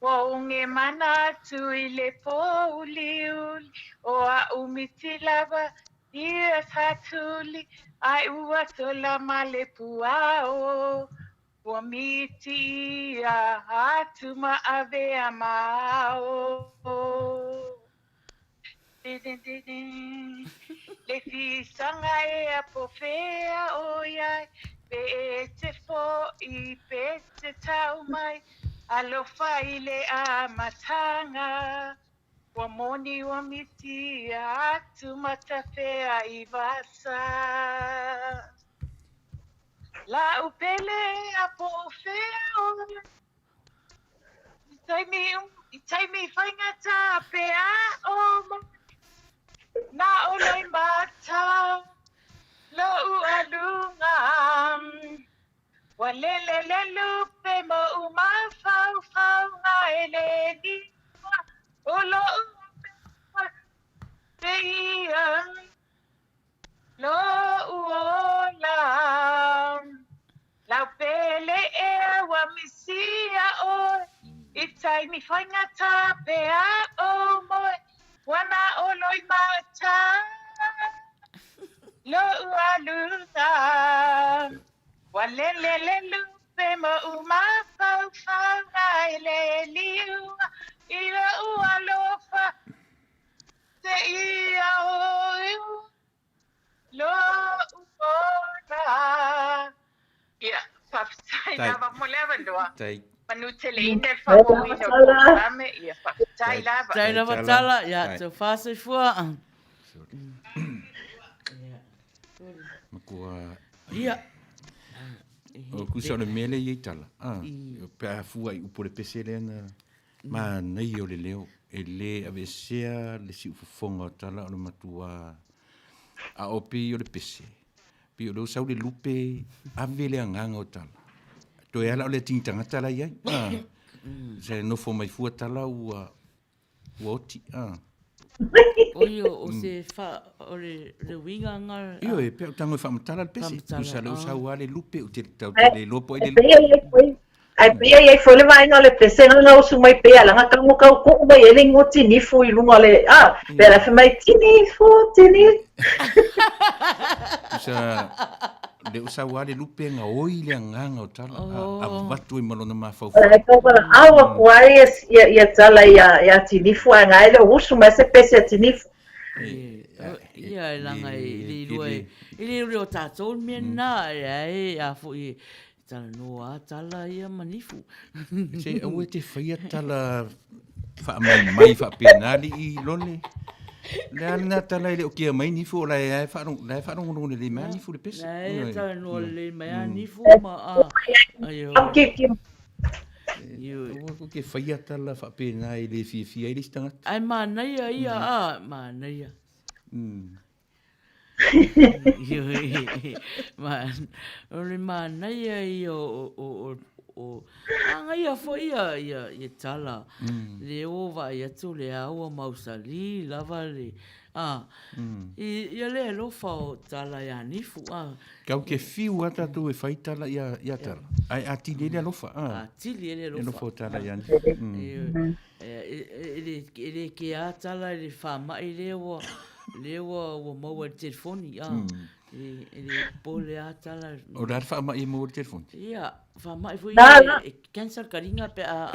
wa unge manatu ile pouliuli o a umitilava ia satuli ai ua tola male puao wa miti a atuma ave amao le fisanga e a pofea o ia pe te fo I pe te tau mai alofa ile a matanga wa moni wa miti atu matafea I vasa la upele a pofea o itai mi whainga ta pea o na oloi mata lo u alunga wa lele lupe mo uma fau nga eleni olo Teia lo uola la pele e wa misia o itai mi whainga ta pea o moi wana oloi mata lo ualunga wa lele lupe mo uma fau nga eleliua ila ualofa te ia o lo uona ia whaftai lava mo lewa loa manu te leine whamoina o programe ia whaftai lava tai lava tala, ia, te whāsai fua, Makua. ia, O kusa o le mele i tala. Pe a fua I upore pese le ana. Ma nei o le leo. E le avesea le si ufofonga o tala o le matua. A opi o le pese. Pi o leo sau le lupe ave le anganga o tala. To e ala o le tingtanga tala iai. Se no fo mai fua tala ua oti. Oio, o se wha, o le winga ngar. Io e pe o tango e whamatala le pese. Kusa leo sau ale lupe o te tau le lopo e le lupe. Ai pia ia foi le mai no le presena no su mai pia la ka mo ka ko mai ele ngoti ni fu I lunga le pe la fe mai tini fu tini Kusa le usa wale lupe nga oi le nganga o tala a watu I malona mafau. Ai ko para awa kwai ia tala ia tini fu nga ele usu mai se pese tini fu ia langa I le rua tātou mena ia fu I tala noa tala ia manifu. Se au te whaia tala mai whapenali I lole. Le ana tala ile o kia mai nifu o lai whanongono le mai nifu le pese. Lai tala noa le mai nifu ma ayo. Ko ke whaia tala whapenali le fia le stangata. Ai manaia ia manaia. Man, ole mana ia I o o anga ia fo ia tala le o va ia tu le au mausali lava le ia le lo fa tala ia ni fu kau ke fiu ata tu e fai tala ia tala ai ati le lo fa ati le lo fa tala ia ele ke a tala le fa mai le o mo o telefoni ele pole a tala o dar fa mai mo o telefoni ia fa mai foi cancel caringa pe a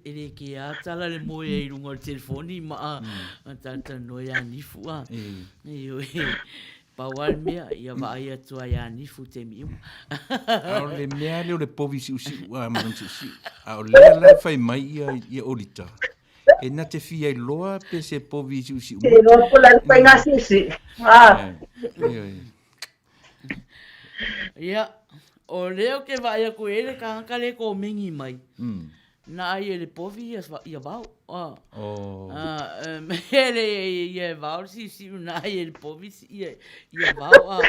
ele que a tala le mo e lungo telefoni ma tanta no ya ni fu Pawal mea ia va ia tua ia ni fu te mi. Au le mea le povi si man si. Au le fai mai ia olita. E na te fia loa pe se povi si. E loa po la fai ngasi si. Ia o leo ke va ia ko ele ka le ko mingi mai. Na ai ele povi ia vau. Ele ia vau si na ai ele povi ia vau.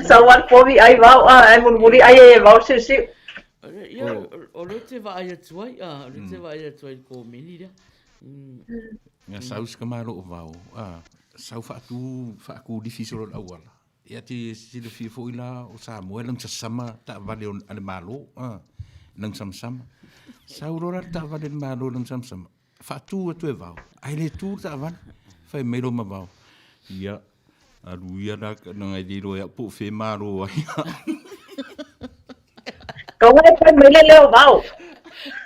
Sa wan povi ai vau ai mun muri ai ia vau si. Ia o le te va ia tuai le te va ia tuai ko mini dia. Nga saus ka malo vau. Sau fa ku difícil o awala. Ia te sile fi fo ila o sa moelang sa sama ta vale on ale malo. Nang sama. Saurora ta vale malo nang sama. Fa tu e vau. Ai le tu ta van. Fai melo ma vau. Ia alu ia na nga dilo ya pu fe malo ai. Kau ai fai mele leo vau.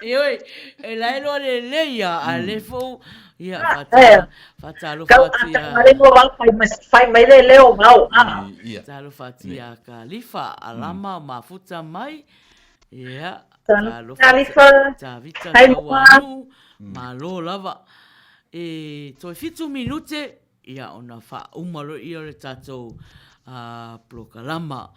Ioi, e lai lo le ia a le fo ia fatalo fatia. Kau ai mo vau fai mele leo vau. Talo fatia kalifa alama mafuta mai. Ia. Kalifa. Tavita tawanu. Malo lava. E toi fitu minute. Ia ona fa umalo ia le tatou plokalama.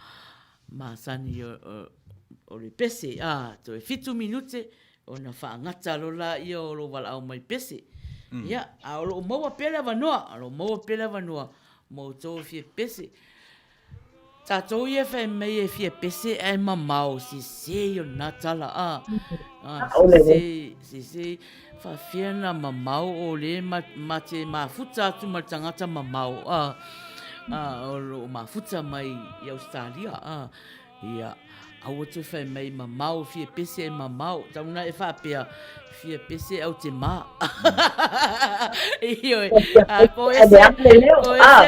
Masani o le pese. Toi fitu minute. Ona fa ngata lola ia o lo wala au mai pese. Ia, a lo maua pele vanua. A lo maua pele vanua. Mo tau fie pese. Tatou ia fai mei e fie pese e mamau si se o natala si se fa fia na mamau o le mate mafuta atu ma tangata mamau o lo mafuta mai i Australia ia au tu fai mei mamau fie pese e mamau tauna e fa pea fie pese au te ma io ko ese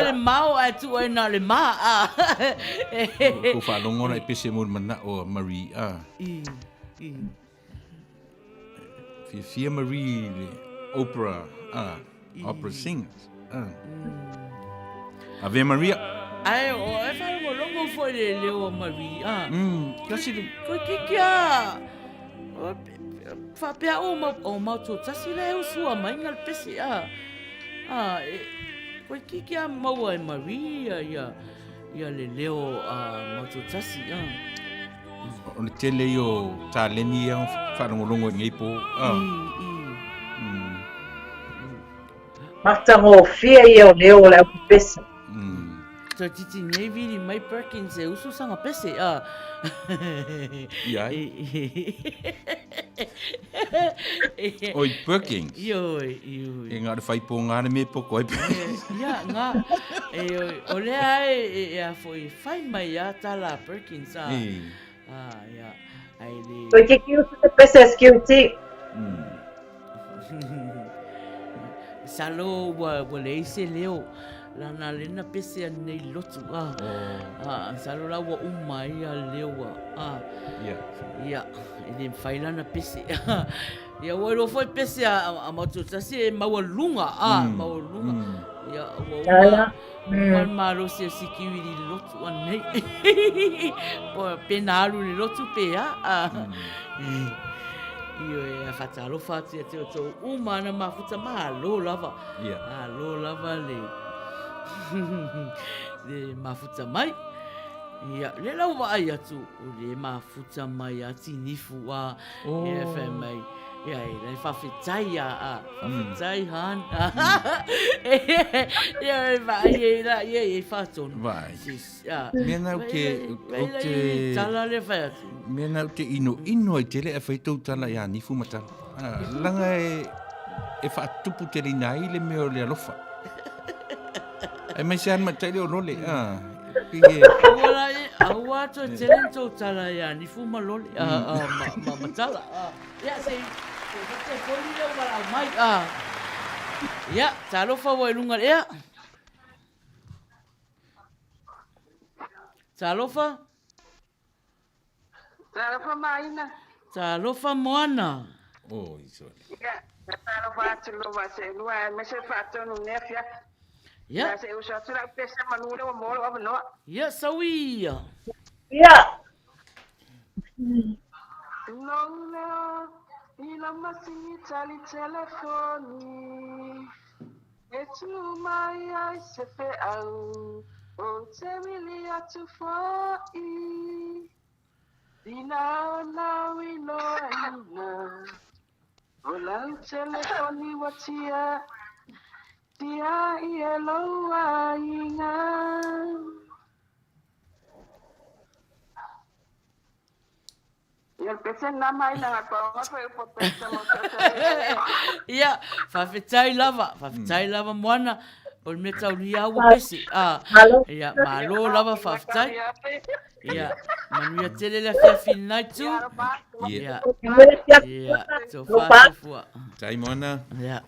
le mau atu e na le ma ko fa longo na pese mo mana o Marie fie Marie opera singers Ave Maria ai o e fa longo foi le leo Marie kasi ko kikia fa pea o ma to tasi le o sua mai ngal pese ko kikia mau ai Maria ia le leo ma to tasi o le tele yo taleni ia fa longo ngai po Mata mo fia ia o leo le pese. So titi nei vini mai Perkins e usu sanga pese Ia. Oi Perkins. Ioi. E ngā fai po ngā me poko ai. Ia ngā o le ai a foi fai mai a tala Perkins ia ai le. Oi que usu te pese security. Salo wa le se leo. Lana lena pese nei lotu salo la wa umai a lewa ia ele fai lana pese ia wa lo foi pese a matu tasi maua lunga ia wa maro se security lotu nei po penalu le lotu pe io e fatalo fati te to umana mafuta malo lava lo lava le le mafuta mai ia le lau vai atu o le mafuta mai ati nifu e fai mai Ia, nei whawhetai whawhetai han. Ia, vai, ia, whatonu. Vai. Mena o te... Tala le whai atu. Mena o te ino ai tele e whaitou tala ia nifu matala. Langa e whaatupu te rina i le meo le alofa. E mai se an matai leo role. Ora e, au ato e tele tau tala ia nifu malole. Matala. Ia, sei... Te poli leo wala mai. Ia, ta alofa wa ilunga ea. Ta alofa? Ta alofa maina. Ta alofa moana. Oh, iso. Ia, ta alofa atu lova se lua me se fatonu nefia. Ia. Se usa tura pesa manure o molo wa no. Ia, sawia. Ia. No. Ila masini tali telefoni Etu mai ai se fe au O te mili atu fai Dina ona wino ina O lau telefoni watia Tia i e loa inga Ia pese na mai na ko foi o potente mo. Ia, whawhetai lava moana. O me tau ni au pesi. Ia, malo lava whawhetai. Ia, manuia tele le whiawhi nai tu. Ia, so whawhifua. Tai moana. Ia.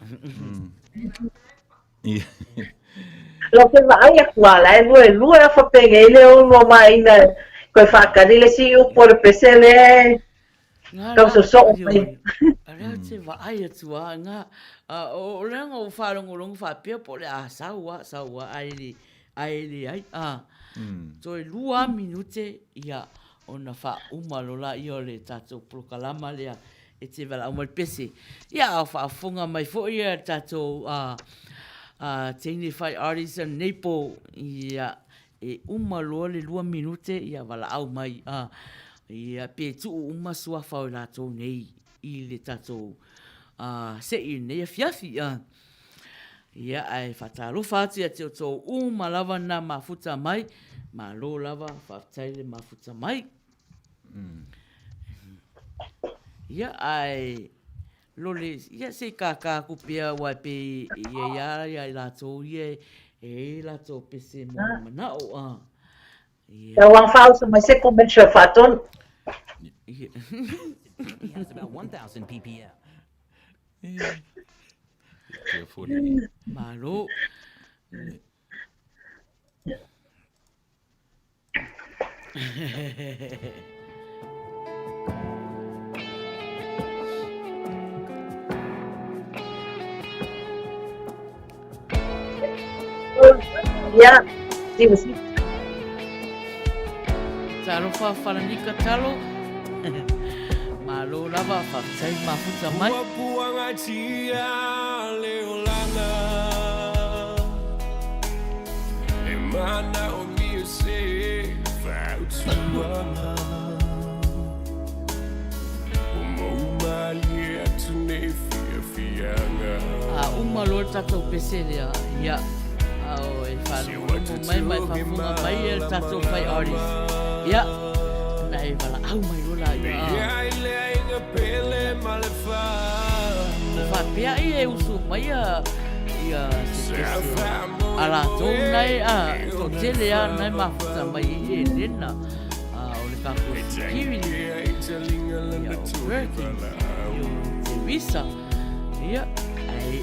Ia. Lo ke vai a kuala e lua a whapenge i leo no mai na koe whakarile si u por pesele. Kau so mai. Area te vai atua nga o renga o wharongo whapea po le saua aili ai. So e lua minute ia ona wha umalola i o le tatou prokalama lea e te wala umar pese. Ia o whaafunga mai fo ia tatou teini whai artisan Nepo ia e umaloa le 2 minute ia wala au mai ia pe tu uma sua whau rātou nei i le tatou se i nei a fiafi ia ai whataro whātu ia te o tō umalawa na mafuta mai ma lo lava whātai le mafuta mai ia ai lole ia se kaka kupia wai pe ia i rātou ia e rātou pese mo manao Ia wang whau sa mai se konbensua whaton. He has about 1,000 ppm. Malo. Ia, si. Talo whawharanika talo. Malo lava whawhai mafuta mai. Puanga tia leolana E mana o mia se whautuana O maumali atu ne fianga Umalo tatou peselea. Ia. Ao e whanau mai whawhunga mai e tatou whai artist. Ia, na e wala au mai rola ia. Whapea i e usu mai ia se pese. A la tō nei tō tele nei mafuta mai i e rena. O le kako kiri. Ia o working. Ia o te visa. Ia, ai.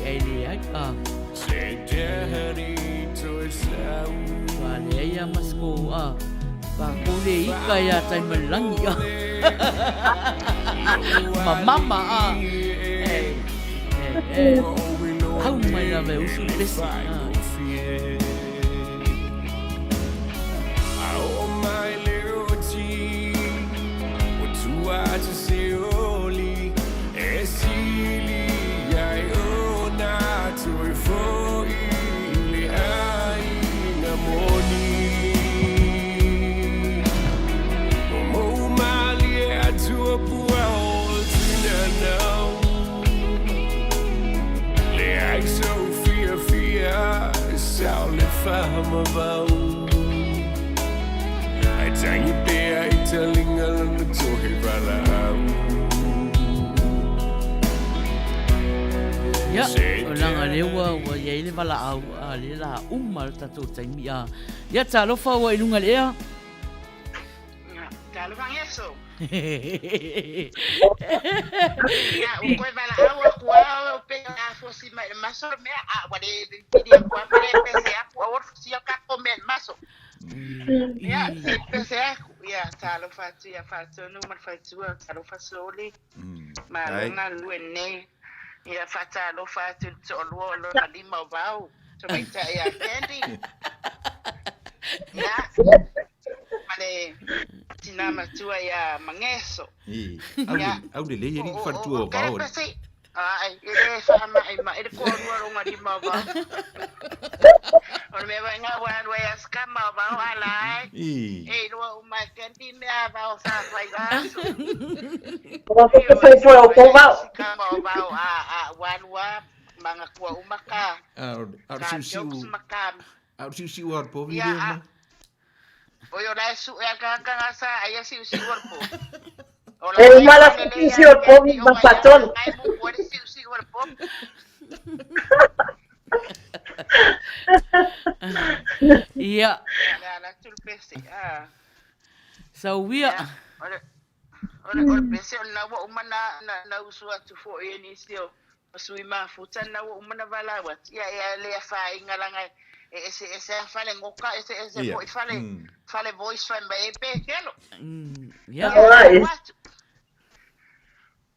Wale ia masko ka kore ika ia tai malangi mama hau mai la ve usu pesi Oh my little tea What do I just say only Esili ai ona to for ile ai na moni Mo mali atu pua tina now talinga lana tohe wala au. Ya, o langa lewa wa ia ile wala au a le la umma tatou taimi a. Ya talofa wa ilunga lea. Talofa ngeso. Ya, o koe wala au a kua o pe a fosi maso mea a wale video kua mele pese a kua o fosi a kako me maso. Ya, pese a ya talofa tu ya fatu no man fatu a talofa slowly. Ma lona luene. Ia fata lo fatu to lo na lima vau to mai ta ia candy ya male tinama tua ia mangeso au le le ni fatu o vau ai ele fa ma ele ko lo nga lima vau on me va nga wa wa ya skama vau ala lo ma candy me vau sa vai gaso walwa mga kuwa umaka. Siu warpo video mo. Oyo na su kangasa aya siu warpo. Mala siu warpo magpaton. Ay mo pwede siu warpo. Iya. La tulpesi So we are Ora pese na wa umana na usua tu fo ni sio masui mafuta na wa umana vala wa ya le fa ingalanga ese fale ngoka ese fale voice from baby hello ya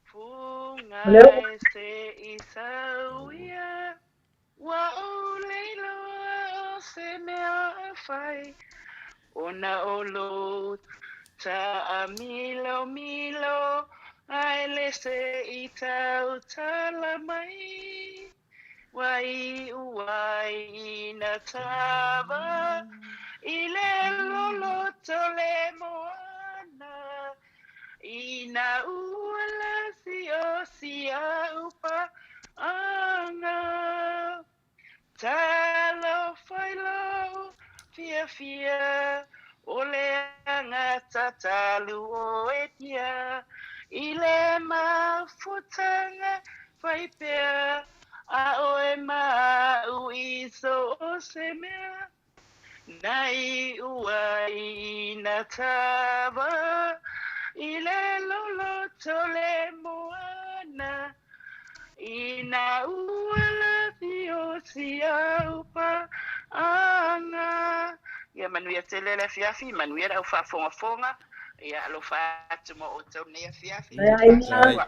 funga ese isauya wa olelo se me afai ona olo ta milo ai se ita utala mai wai na taba ile lolo tole moana ina uala sia upa anga talo failo fia ole ngata talu oetia ile mafutanga faipea a oe ma uiso osemea nai uai na taba ile lolo tole moana ina uala sia upa anga ya manuia telele fiafi manuia au fa fonga ya lo fa mo o tau ne fiafi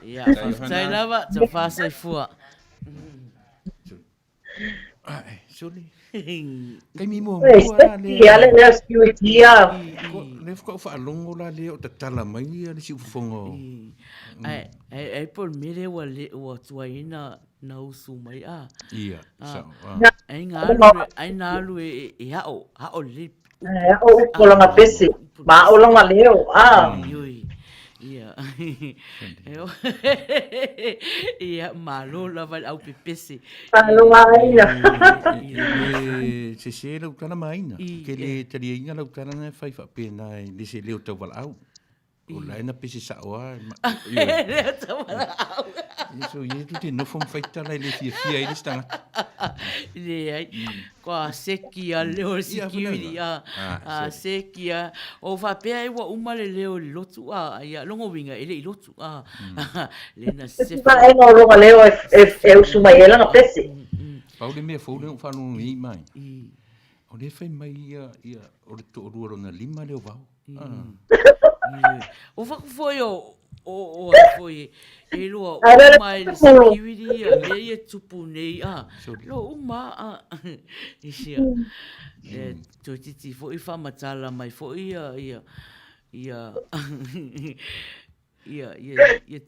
ya sai lava to fa sai fua ai soli kai mi mo ya le skiutia le fa fa longo la le o tatala mai le si fongo ai por mire wa le o tuaina na usu mai ia ai ngalu e hao le o kolonga pesi ma o longa leo ia ia malo la vai au pepese malo ia se lo kana maina ke le tari inga lo kana na fai fa pena le se leo tau wala au o la ina pese sa oa leo tau wala au isso ye tu te no fom faita la le fia ile stanga le ai kwa seki a leo security seki a o fa pe ai wa uma le leo lotu ia longo winga ele lotu le na se fa ai no longa leo e usuma ela na pese pau le me fo le fa no ni mai o le fai mai ia o le to ruoro na lima leo vau o fa foi o foi e lo mai security e tupu nei lo uma isia to titi foi fa matala mai foi ia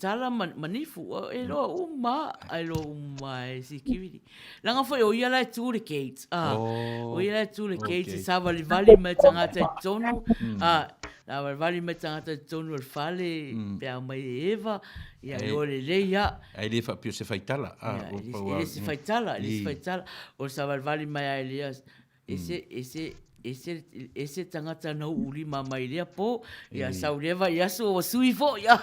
tala manifu e lo uma ai lo mai security langa foi o ia la tu le gates o ia la tu le gates sa vali mai tangata tonu la vali mai tangata tonu al fale pe mai eva ia ole le ia ai le fa più se faitala ele se faitala o sa vali mai Elias ese ese tangata nau uli mamai lea po, ia saurewa ia so o sui fo, ia.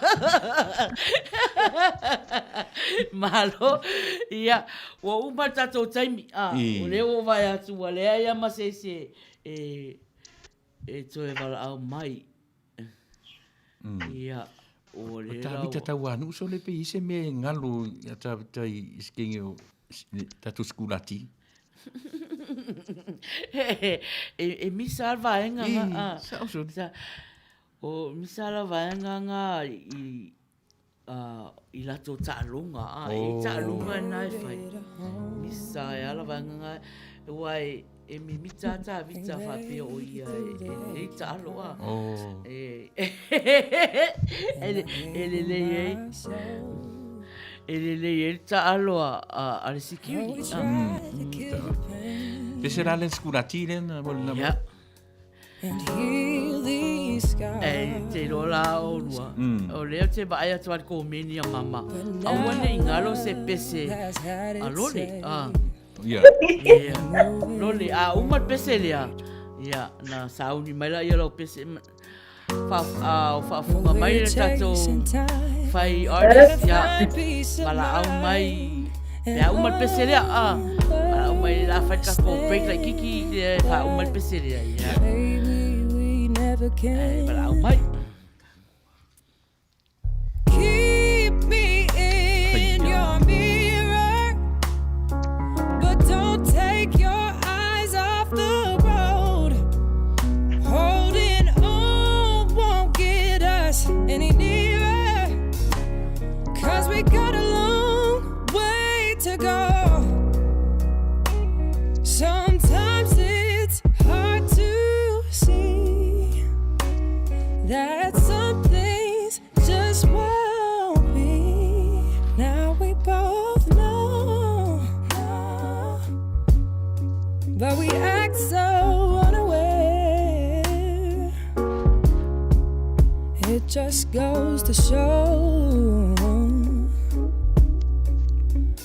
Malo, ia, wa uma tatou taimi, o leo vai atu, wa lea ia masese, toe wala au mai. Ia, o leo. Ta vita tau anu, so le pe ise me ngalo, ia ta iskenge o tatu skulati. E misa vaenga nga o misa vaenga nga I lato ta'alunga e ta'alunga nai fai misa e ala vaenga nga wai e mi mita ta vita fa pe o ia e ta'aloa ele ta'aloa ale security Pese rale skurati len ja. Te rola o lua. O leo te vai atu al komeni a mama. Awane ingalo se pese. A lole. Lole. Uma pese lea. Ia, na sauni mai la ia lo pese. Fa funga mai le tato. Fai artist. Ia. Mala au mai. Pea uma pese lea. Mai la fai ka ko break like kiki fa mal pesere ya. Para mai. Keep me in your mirror, but don't take your eyes off the road. Holding on won't get us any nearer, 'cause we got a long way to go. Sometimes it's hard to see that some things just won't be. Now we both know, but we act so unaware. It just goes to show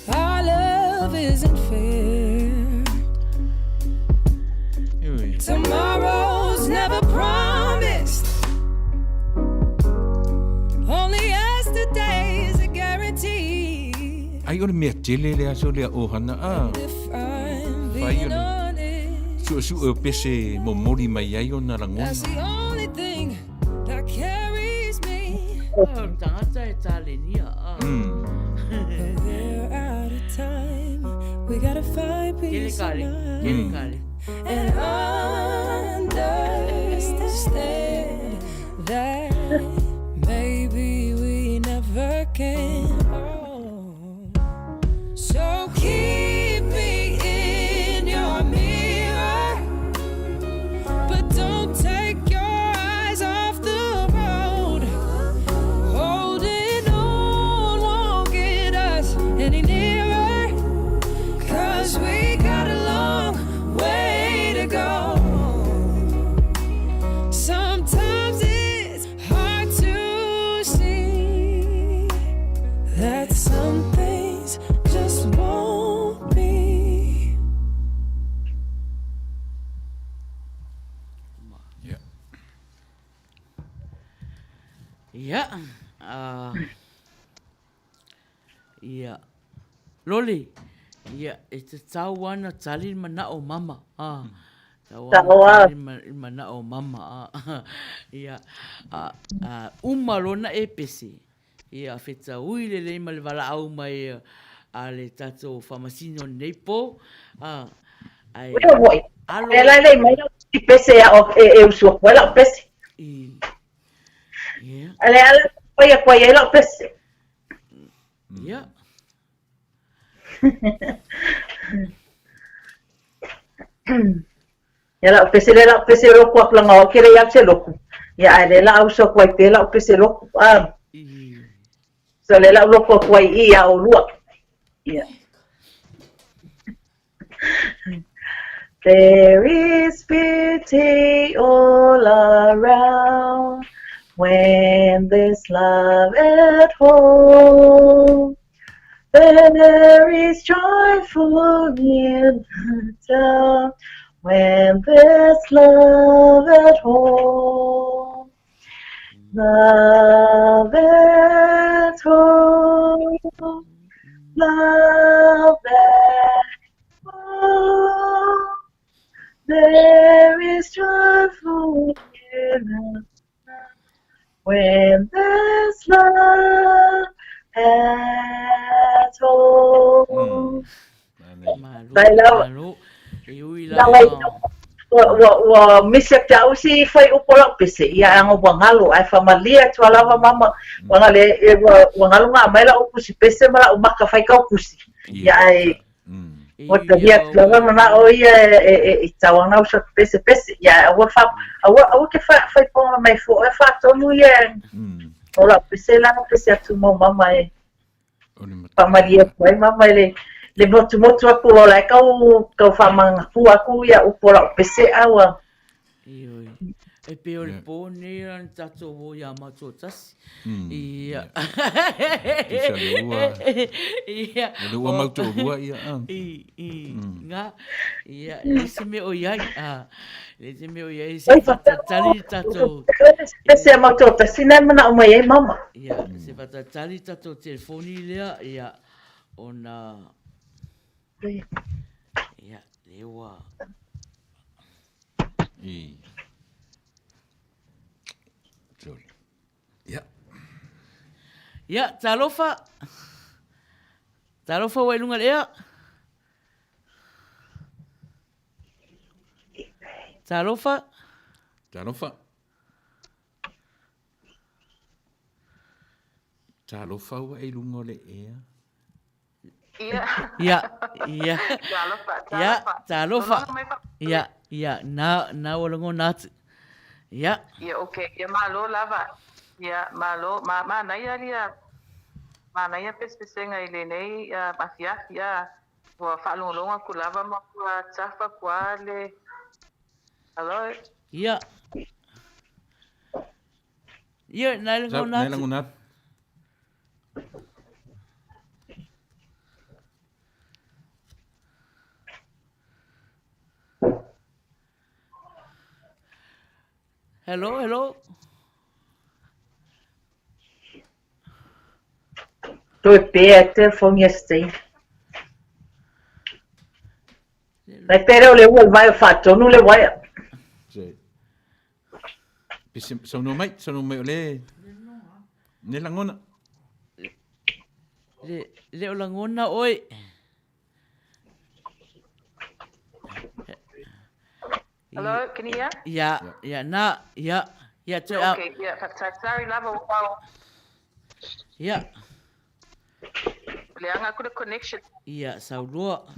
our love isn't fair. Tomorrow's never promised. Only yesterday is a guarantee. Ai ora mea tele lea so lea ohana Fai ona su o pese momori mai ai ona rangona. That's the only thing that carries me. Tangata e talenia. We're out of time. We gotta find peace tonight. And understand that maybe we never can. So keep me in your mirror, but don't take your eyes off the road. Holding on won't get us any nearer, 'cause we got a long way to go. Sometimes it's hard to see that some things just won't be. Loli. Ia, e te tau ana tali mana o mama. Tau ana mana o mama. Ia, uma lona e pese. Ia, feta ui le le ma le wala au mai a le tato whamasino nei po. Wea woi. E lai lei mai i pese e usua koe lau pese. Ale ala koe a koe e lau pese. Ia. Ya la pese roku a planga o kere ya se roku. Ya ale la au so koe te la pese roku. So le la roku koe I a o lua. Yeah. There is beauty all around when there's love at home. There is joyful in the town When there's love at home, love at home, love at home, there is joyful healing. When there's love at home. Malu. Iui la. Wa misi tau si fai upola pese ia ang wangalo ai famalia tu alava mama wangale wangalu nga mai la upusi pese mala umaka fai ka upusi ia ai wata dia lava mana o ia e tawanga usa pese ia wa fa awa ke fai ponga mai fo e fa tonu ia ola pese la pese tu mama e famalia fai mama le motu aku lola kau whamanga pu aku ia upola pese awa. E pe o le pōne an tato o ia mato tasi. Ia. Isa le ua. Ia. Le ua mauto ua ia. Ngā. Ia. Lese me o iai. Lese me o iai. Se fatatali tato. Pese mauto tasi nai mana o mai e mama. Ia. Se fatatali tato telefoni lea. Ia. Ona. Ia. Le ua. Ya, talofa. Talofa wai lunga lea. Talofa. Talofa. Talofa wai lunga lea. Ya. Talofa. Ya, na walungo nat. Ya. Ya, okay. Ya malo lava. Ya, malo, mana ya lia. Mana ya pespesenga ile nei mafia ya wa falonga kulava ma kwa tsafa kwale. Hello? Ya. Ya, nailungo nat. Hello. Toi pe telefone este. Vai pero le vai fatto, non le vuoi. Sì. Sono mai le. Nella ngona. Le langona oi. Hello, can you hear? Ya, na, ya, okay, sorry, lava, wow. Ya. Leang aku the connection. Ya, saudua.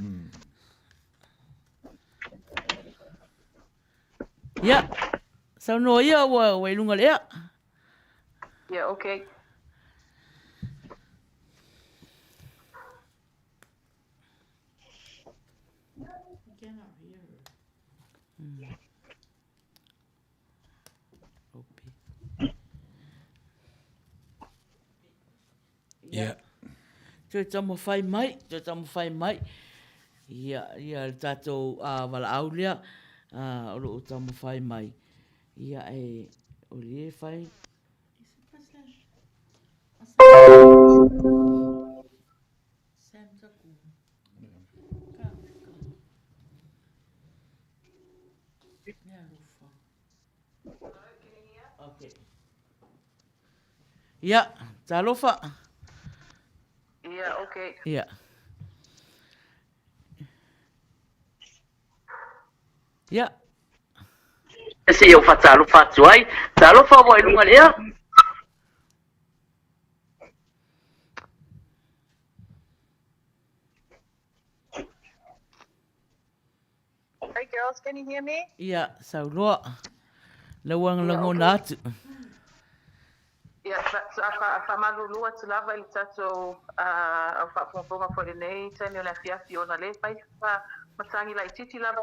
Ya. Sauno ya wa ilunga lea. Ya, okay. Ya. Te tamu fai mai. Ia tato wala aulia. Olo tamu fai mai. Ia o lie fai. Ya, talofa. Yeah, okay. Yeah. Yeah. Se eu faço ai, talofa vai lunga lea. Hey girls, can you hear me? Yeah, saulua. Lawang langonat. Ya, fa malulu atu lava i tato au fa fonga for the nei tani o la fiafi ona le pai fa matangi la titi lava.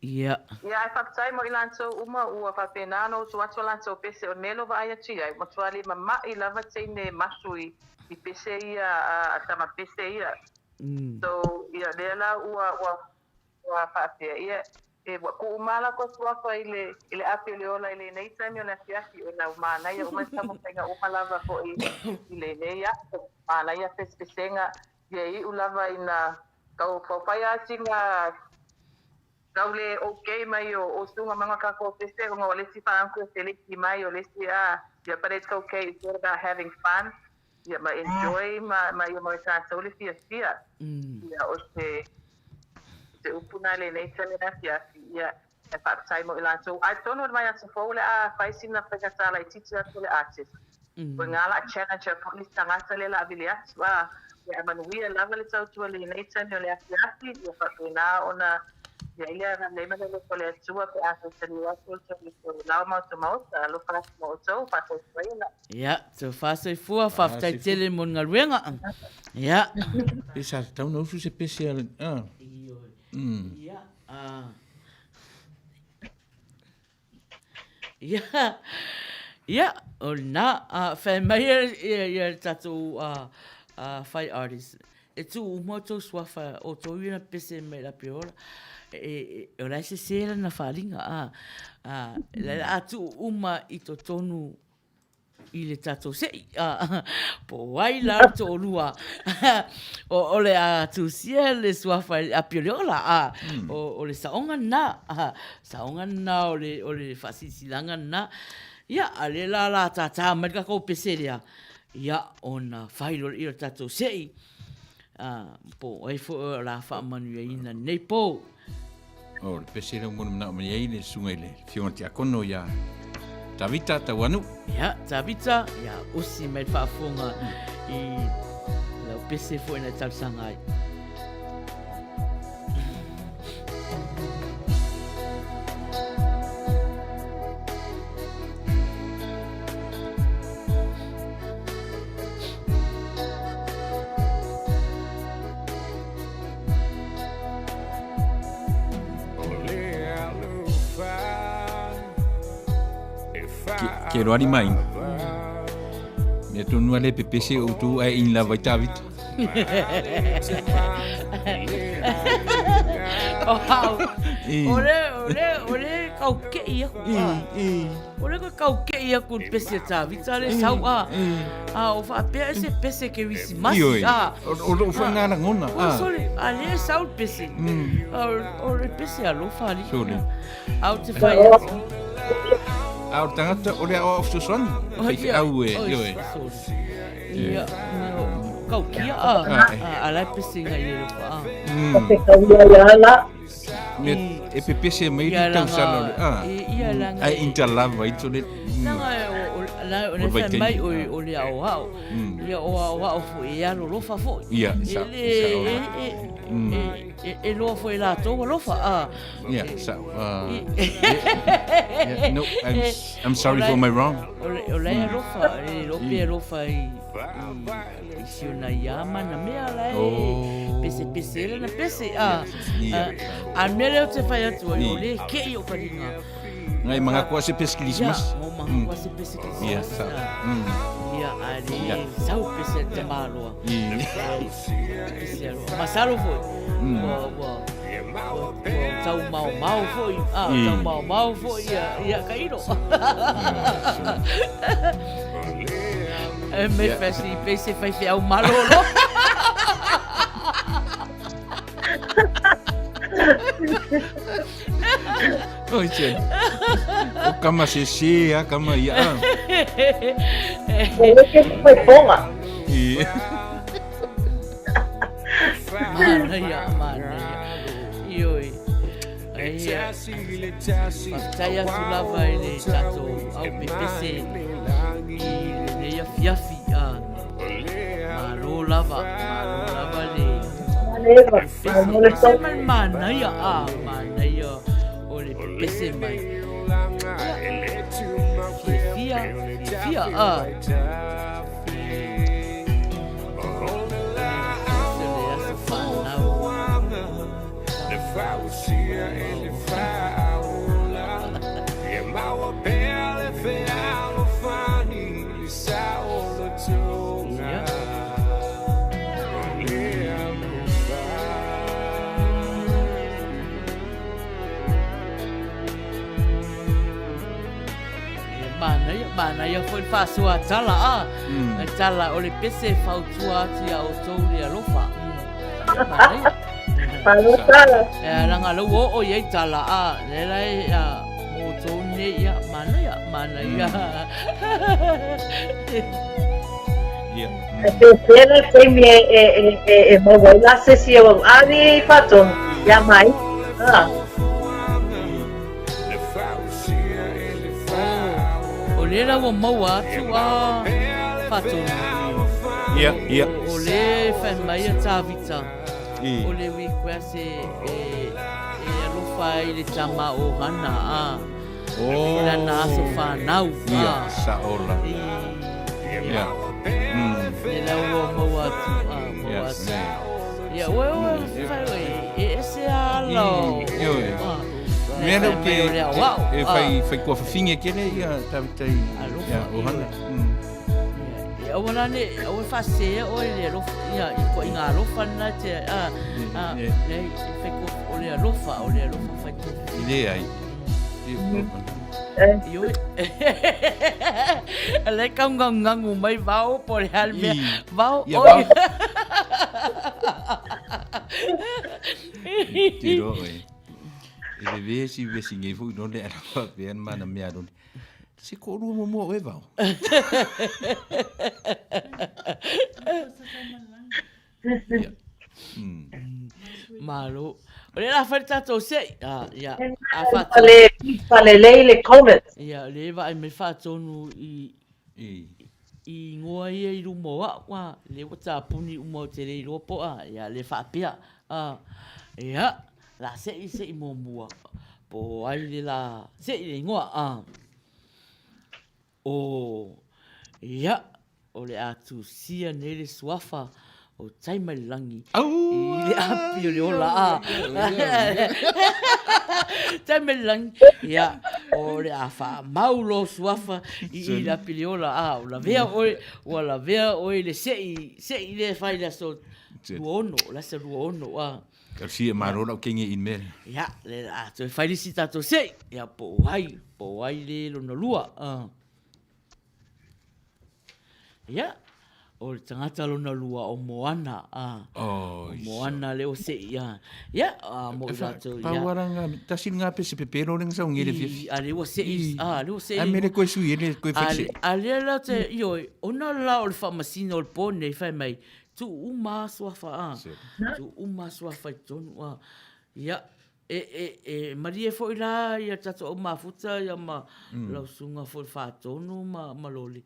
Ya. Ya, ai fa tai mo ilanto uma ua fa penano so atu lanto pese o nelo va ai ati ai mo tuali mama i lava tene masui i pese ia tama pese ia So ia le la ua whaapea ia e ku umala ko suafa ile api le ola ile nei tani ona fiafi ona umana ia uma tamo tenga umalava ko ile nei ya mana ia pespesenga ia I ulava ina kau whawhaya singa kaule okay mai o sunga manga kako pese o lesi whaanku se lesi mai o lesi yeah, but it's okay. It's all about having fun. Yeah, ma enjoy ma sa soli fia. Yeah, o se upuna le nei tele na fia. Yeah, e fa sai mo ila so I don't know mai asa fole fai sina pega sala I teacher tole artist. Ko ngala challenge for ni tanga tele la vilia. Wa ya manuia lava le tau tu le nei tele le fia. Ya fa na ona ya ia na le mele le kole tua pe asa tele wa so la ma to mo lo fa mo so fa so ina ya so fa so fu fa ta tele mon ngaruenga ya esa tau no su se especial ya o na fa mai ya tatu fai artist e tu mo to swafa o to ina pese me la piola ora se sera na falinga la atu uma I to tonu I le tato se po wai la to lua o le atu sia le swafa a piola o le saonga na o le fasisilanga na ya ale la tata merka ko peseria ya ona failo I tato se po ai fo la fa manu ina nei po o le pese le mo na me ai le sunga le fiona ti akono ya Tavita tawanu ya Tavita ya usi mai fa fonga I la pese fo ina tal sangai ke roari mai me tu no le pepese o tu ai in la Tavita Ore kau ke ia ore kau ke ia ku pese Tavita le sau o fa pe ese pese ke visi mas o fa ngana ngona sorry ale sau pese ore pese alo fa ali au te fai au tangata o le au of son fai au kau kia ala pese ngai le fa te kau ia la me e pepese mai tau salo ai interlava I tole la o le fa mai o le au ia o fu ia lo fa fo ia e lo foi la to lo fa yeah so no I'm sorry for my wrong o le lo fa lo pe lo fa si una llama na me ala pese na pese al mele o te fai atu o le ke o faringa ngai mga ko se pesquilismas mga ko se pesquilismas ia ali sau pese te malo masalo foi tau mau foi tau mau foi ia caído me fez pese fai fiar o malolo oi chen o kama se kama ia que foi ponga mana ioi saya sulava ele tato au pepese ele ia fiafi malo lava le mana ia ole pepese mai fia mana ia foi fasua tala tala o le pese fautua tia o touri alofa Palo tala. Langa lo o ye tala le lai mo tone ia mana ia Pela tem la sessão ali faton ya mai le la wo maua tu faton o le fa mai tavita o le request lo fai le tama o hana la na so fa nau sa ola le wo maua tu ya wo fai ese alo Mero que fai kua fafinga kene ia tavitai ia ohana. Ia wana ne o fase o le lo ia ko inga lo fana te le fai ko o le lo fai ko. Idea ai. Yo le ngangu mai vao por halme vao oi. Tiro oi. E vesi ngai fu no le ara ben mana me aro. Se ko ru mo e vao. Malo. Ole la falta to se. Ya. A fata. Ale le comment. Ya, le va me fa tonu i ngoa i rumo wa le wata puni umo te le ropo ya le fa pia. Ya. La se mo mua po ai la se ngoa o ya o le atu sia nele swafa o taima langi i le api o le ola taima langi ya o le afa maulo swafa i le api le ola o la vea o le se le fai la so ruono la se ruono Kasi marona o kenge in mer. Ya, le to felicita to sei. Ya po ai le lo no lua. Ya. O tangata lo na lua o Moana. Oh, Moana le o sei ya. Ya, mo za to ya. Pawaranga tasin nga pe se pepero ning sa ngire fi. Ale o sei. Le o sei. Amere ko su yele ko fi. Ale la te yo, ona la o fa masino o pone fa mai. Tu uma swafa tu uma swafa tonu ya Maria foi lá ia tato o mafuta ia ma lau sunga foi fa tonu ma loli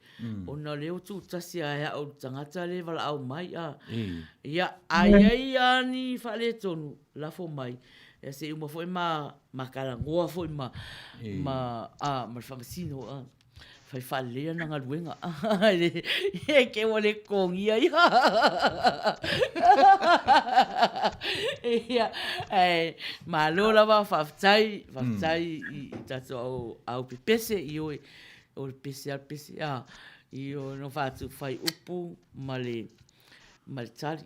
ona leo tu tasia ya o tangata le vala au mai ya ai ani fa le tonu la fo mai e se uma foi ma kalangoa foi ma fa masino fai falea na ngaruenga ke wale kongia ia malo lava faftai i tato au pipese i o pese i o no fatu fai upu male tali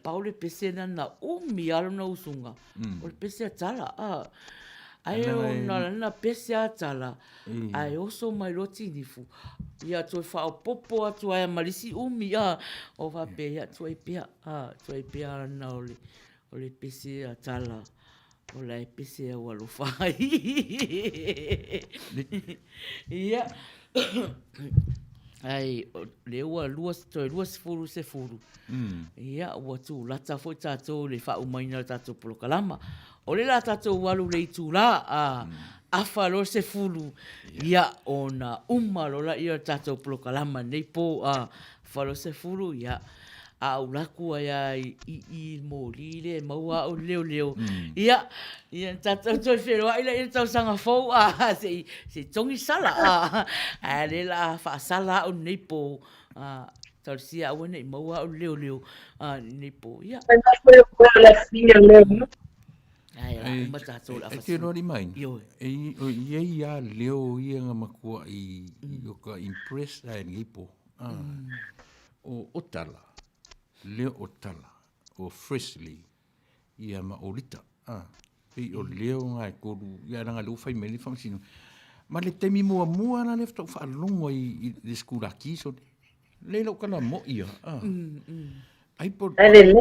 paule pese na umi alo na usunga o pese tala ai na pese atala ai oso mai roti nifu ia tu fa popo atu ai malisi umi o va pe ia tu pe na ole pese atala o la pese o lo fai ia ai le luas furu se furu ia o tu lata foi tato le fa umaina tato polokalama o le la tato walu le tula afa lo se fulu ia ona umalo la ia tato polokalama nei po fa lo se fulu ia a ulaku ia i molile maua o leo ia tato to fero ai le tau sanga fo se tongi sala ale la fa sala o nei po tal sia o nei maua o leo nei po ia ai mata so la fa no di mai e ia leo ia nga makua i ka impress ai nei po o otala leo otala o freshly ia ma olita o leo ngai ko ia nga lu fai meli function Ma le temi mua na le fto fa longo I le skula ki so. Le lo kala mo ia. Ai por. Ale le.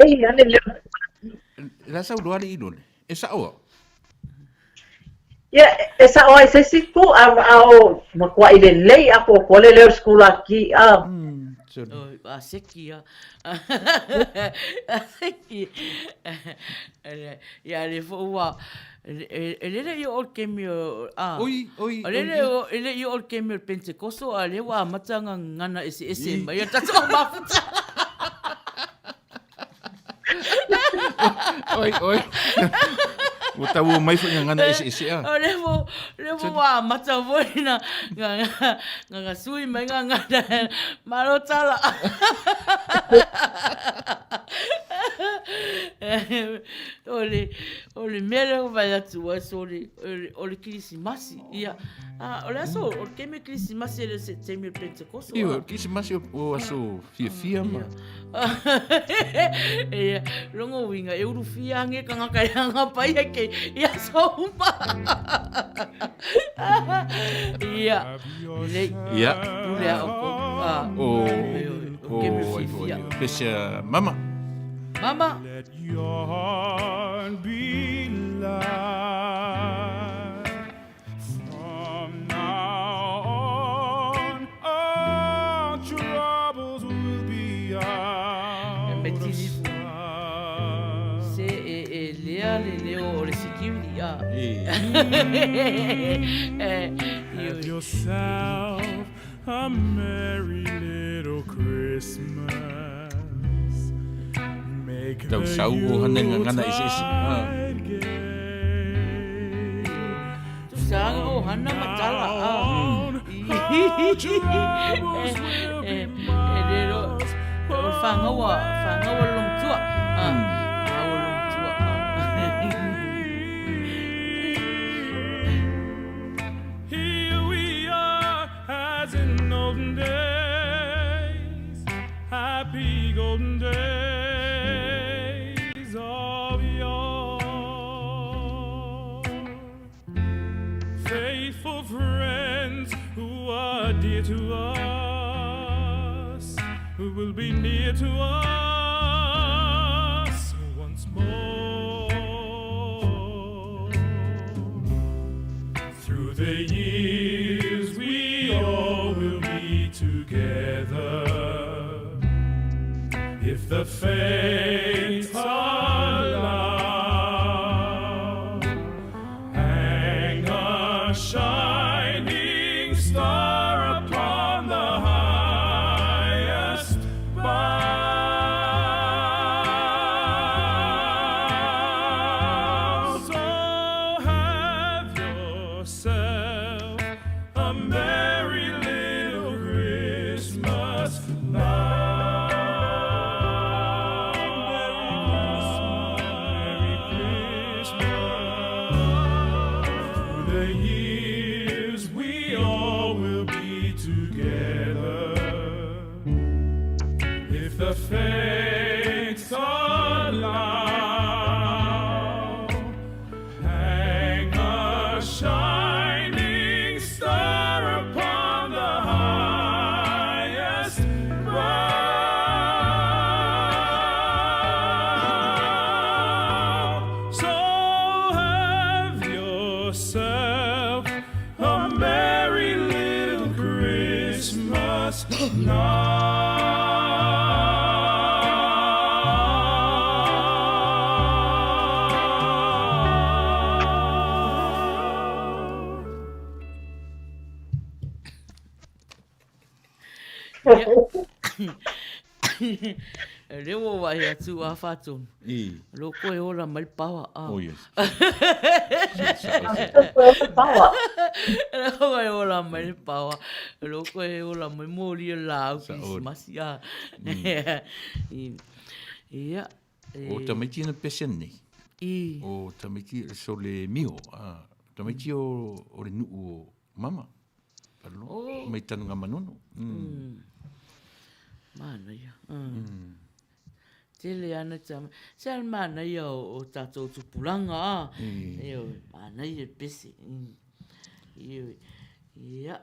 La sa do ali idon. E sa o. Ya, esa o ese siku o makwa ile ako ko le skula ki Seki ya. Seki. Ya le fo wa. Ele yo ol kemio Oi. Ele yo ol kemio Pentecosto ale wa matanga ngana ese mai tatu mafuta. Oi. O tau mai fo ngana ese a. Levo wa mata voina nga sui mai nga marotala. Ole mele vai atu ole Krismasi ia. Ole so o keme Krismasi le Setembro Pentecosto. Io Krismasi o aso fia ma. Ia longo winga euru fia nge kanga kaya nga pai ke ia so umpa. Ia. Le ako. Pesa mama. Let your heart be light. From now on, all troubles will be out of sight. Se leo le security Have yourself a merry little Christmas. Tau sau o hana ngana ese. Tu sang o hana matala. O fangawa long tua. Here we are as in olden days, happy golden days. Dear to us, who will be near to us once more. Through the years we all will be together, if the fates allow. Hang a shining star upon the highest bough. So have yourself a merry little Christmas now. Merry Christmas. Through the years we all will be together, if the fates allow. Hang a shining star upon the highest bough. So have yourself a merry little Christmas Rewo wa ya tu a faton. Loko e ora mai pawa a. Oh yes. Loko e ora mai pawa. Loko e ora mai mori la Christmas ya. Ia. O tamiti na pesen nei. O tamiti so le mio. Tamiti o le nu o mama. Parlo. Mai tanu nga manono. Mana ia. Tele ana tama. Sal mana ia o tatou tupulanga. Ia mana ia pese. Ia.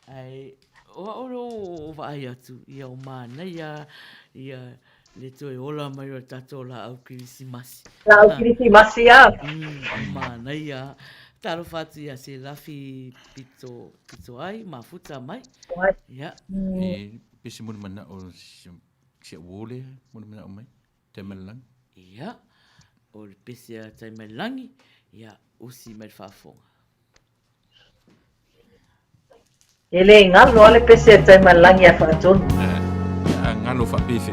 Ai, o vai atu, ia o mana, ia le toi ola mai o tato la au kirisimasi. La au kirisimasi ia. Mana ia, taro fatu ia se lafi pito ai, mafuta mai. Ia. Pese muna mana o se wole, muna mana o mai, taimalangi. Ia, o le pese a taimalangi, ia usi mai whafonga. Ele ngalo ale pese e taimalangi a whaatonu. Ngalo whapese.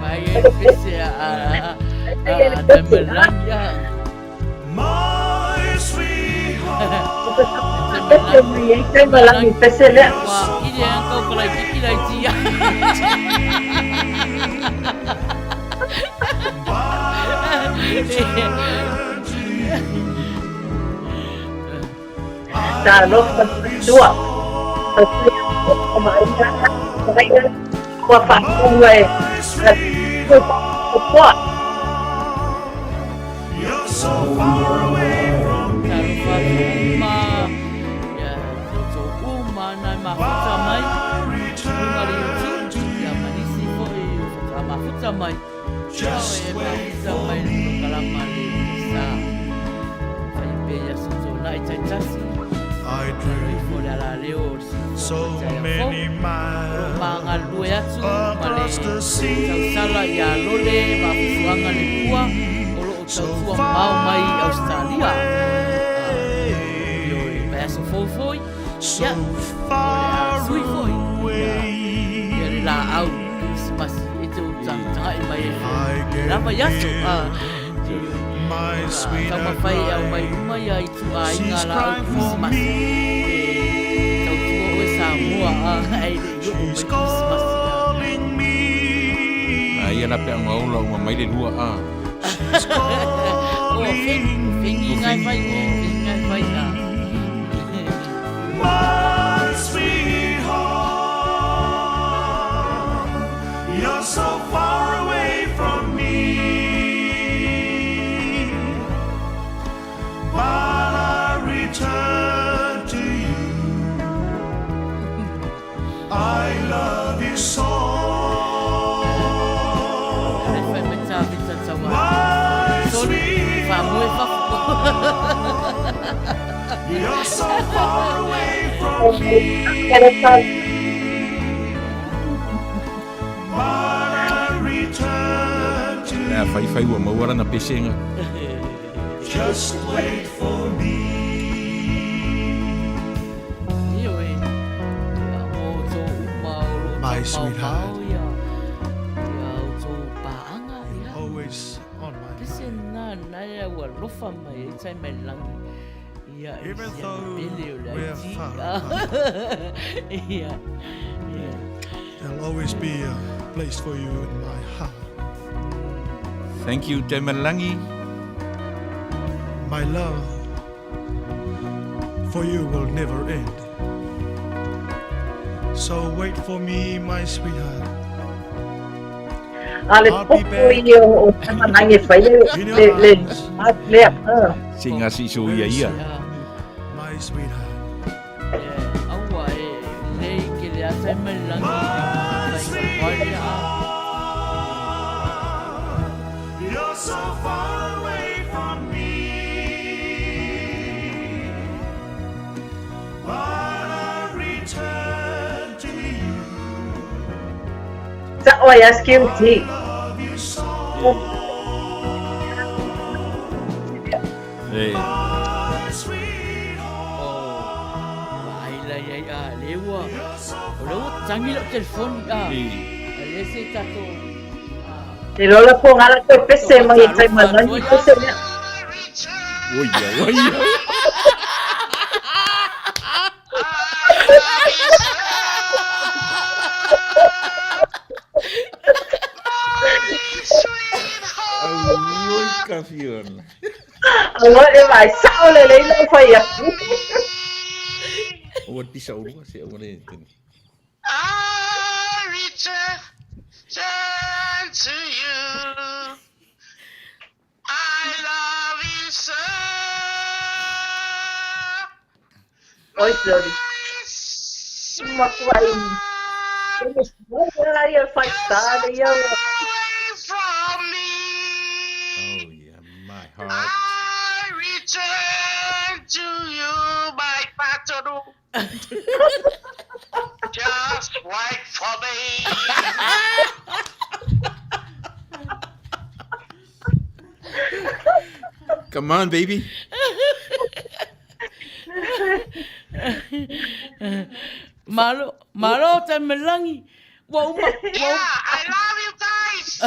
Vai e pese a taimalangi a. My sweetheart. Taimalangi pese lea. Wah, ile yang kau kalau kira dia. Talo dua. Qua phạt con người là qua. You're so far away from me. Just wait for me. I drove so many miles across the sea. So far away. So far away. I gave my sweetheart. She's crying for me. She's calling me. Ia na pe ang aula uma mai le lua a. She's calling me. My sweetheart, you're so far away from me. While I return to you, I love you so. My sweetheart, you're so far away from me. While I return to you, fai ua mauara na pesenga. just wait for me. My sweetheart, you're always on my mind. Even though we're far apart, there'll always be a place for you in my heart. Thank you, Taimalangi. My love for you will never end. So wait for me, my sweetheart. Ale popo iyo o taimalangi whai le Singa si so ia ia. My sweetheart. You're so far away from me. But I return to you. Sa o ya skimti. Hey. Lewa. Lewa tangi lo telefon ah. Lese tato. Te lola po ngala ko pese mai taimalangi pese le. Oia. Oi, kafion. Alo e vai sao le lo fai ya. O ti sa urua se o ne. I return to you. I love you Oi, Flori. Uma coisa. Eu faz tarde, eu. My heart. I return to you, my patron. Just wait for me. Come on, baby. Malo te melangi. Yeah, I love you guys.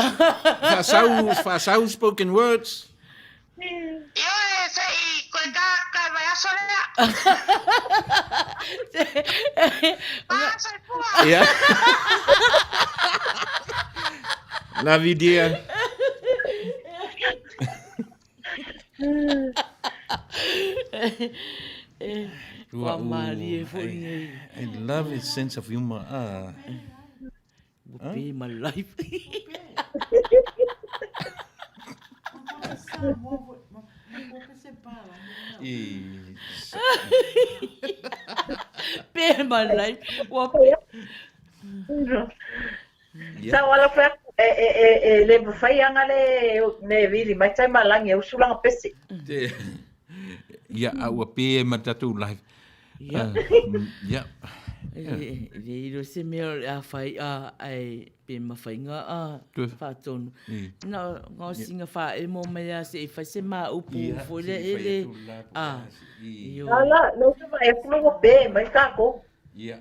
Fasau spoken words. Yes, koe ka mai asolea. Yeah. Love you, dear. I love his sense of humor. Would be my life. Be my life. Sa wala pa le fai anga le vili mai tai malangi u sulanga pesi. Ya au pe matatu life. Yeah. Iro se meo a fai ai pe mawhainga whātonu. Nā ngā singa wha e mō mea se e whai se mā upu fōre ele. Ala, no se mai e pulunga pe, mai kako. Yeah,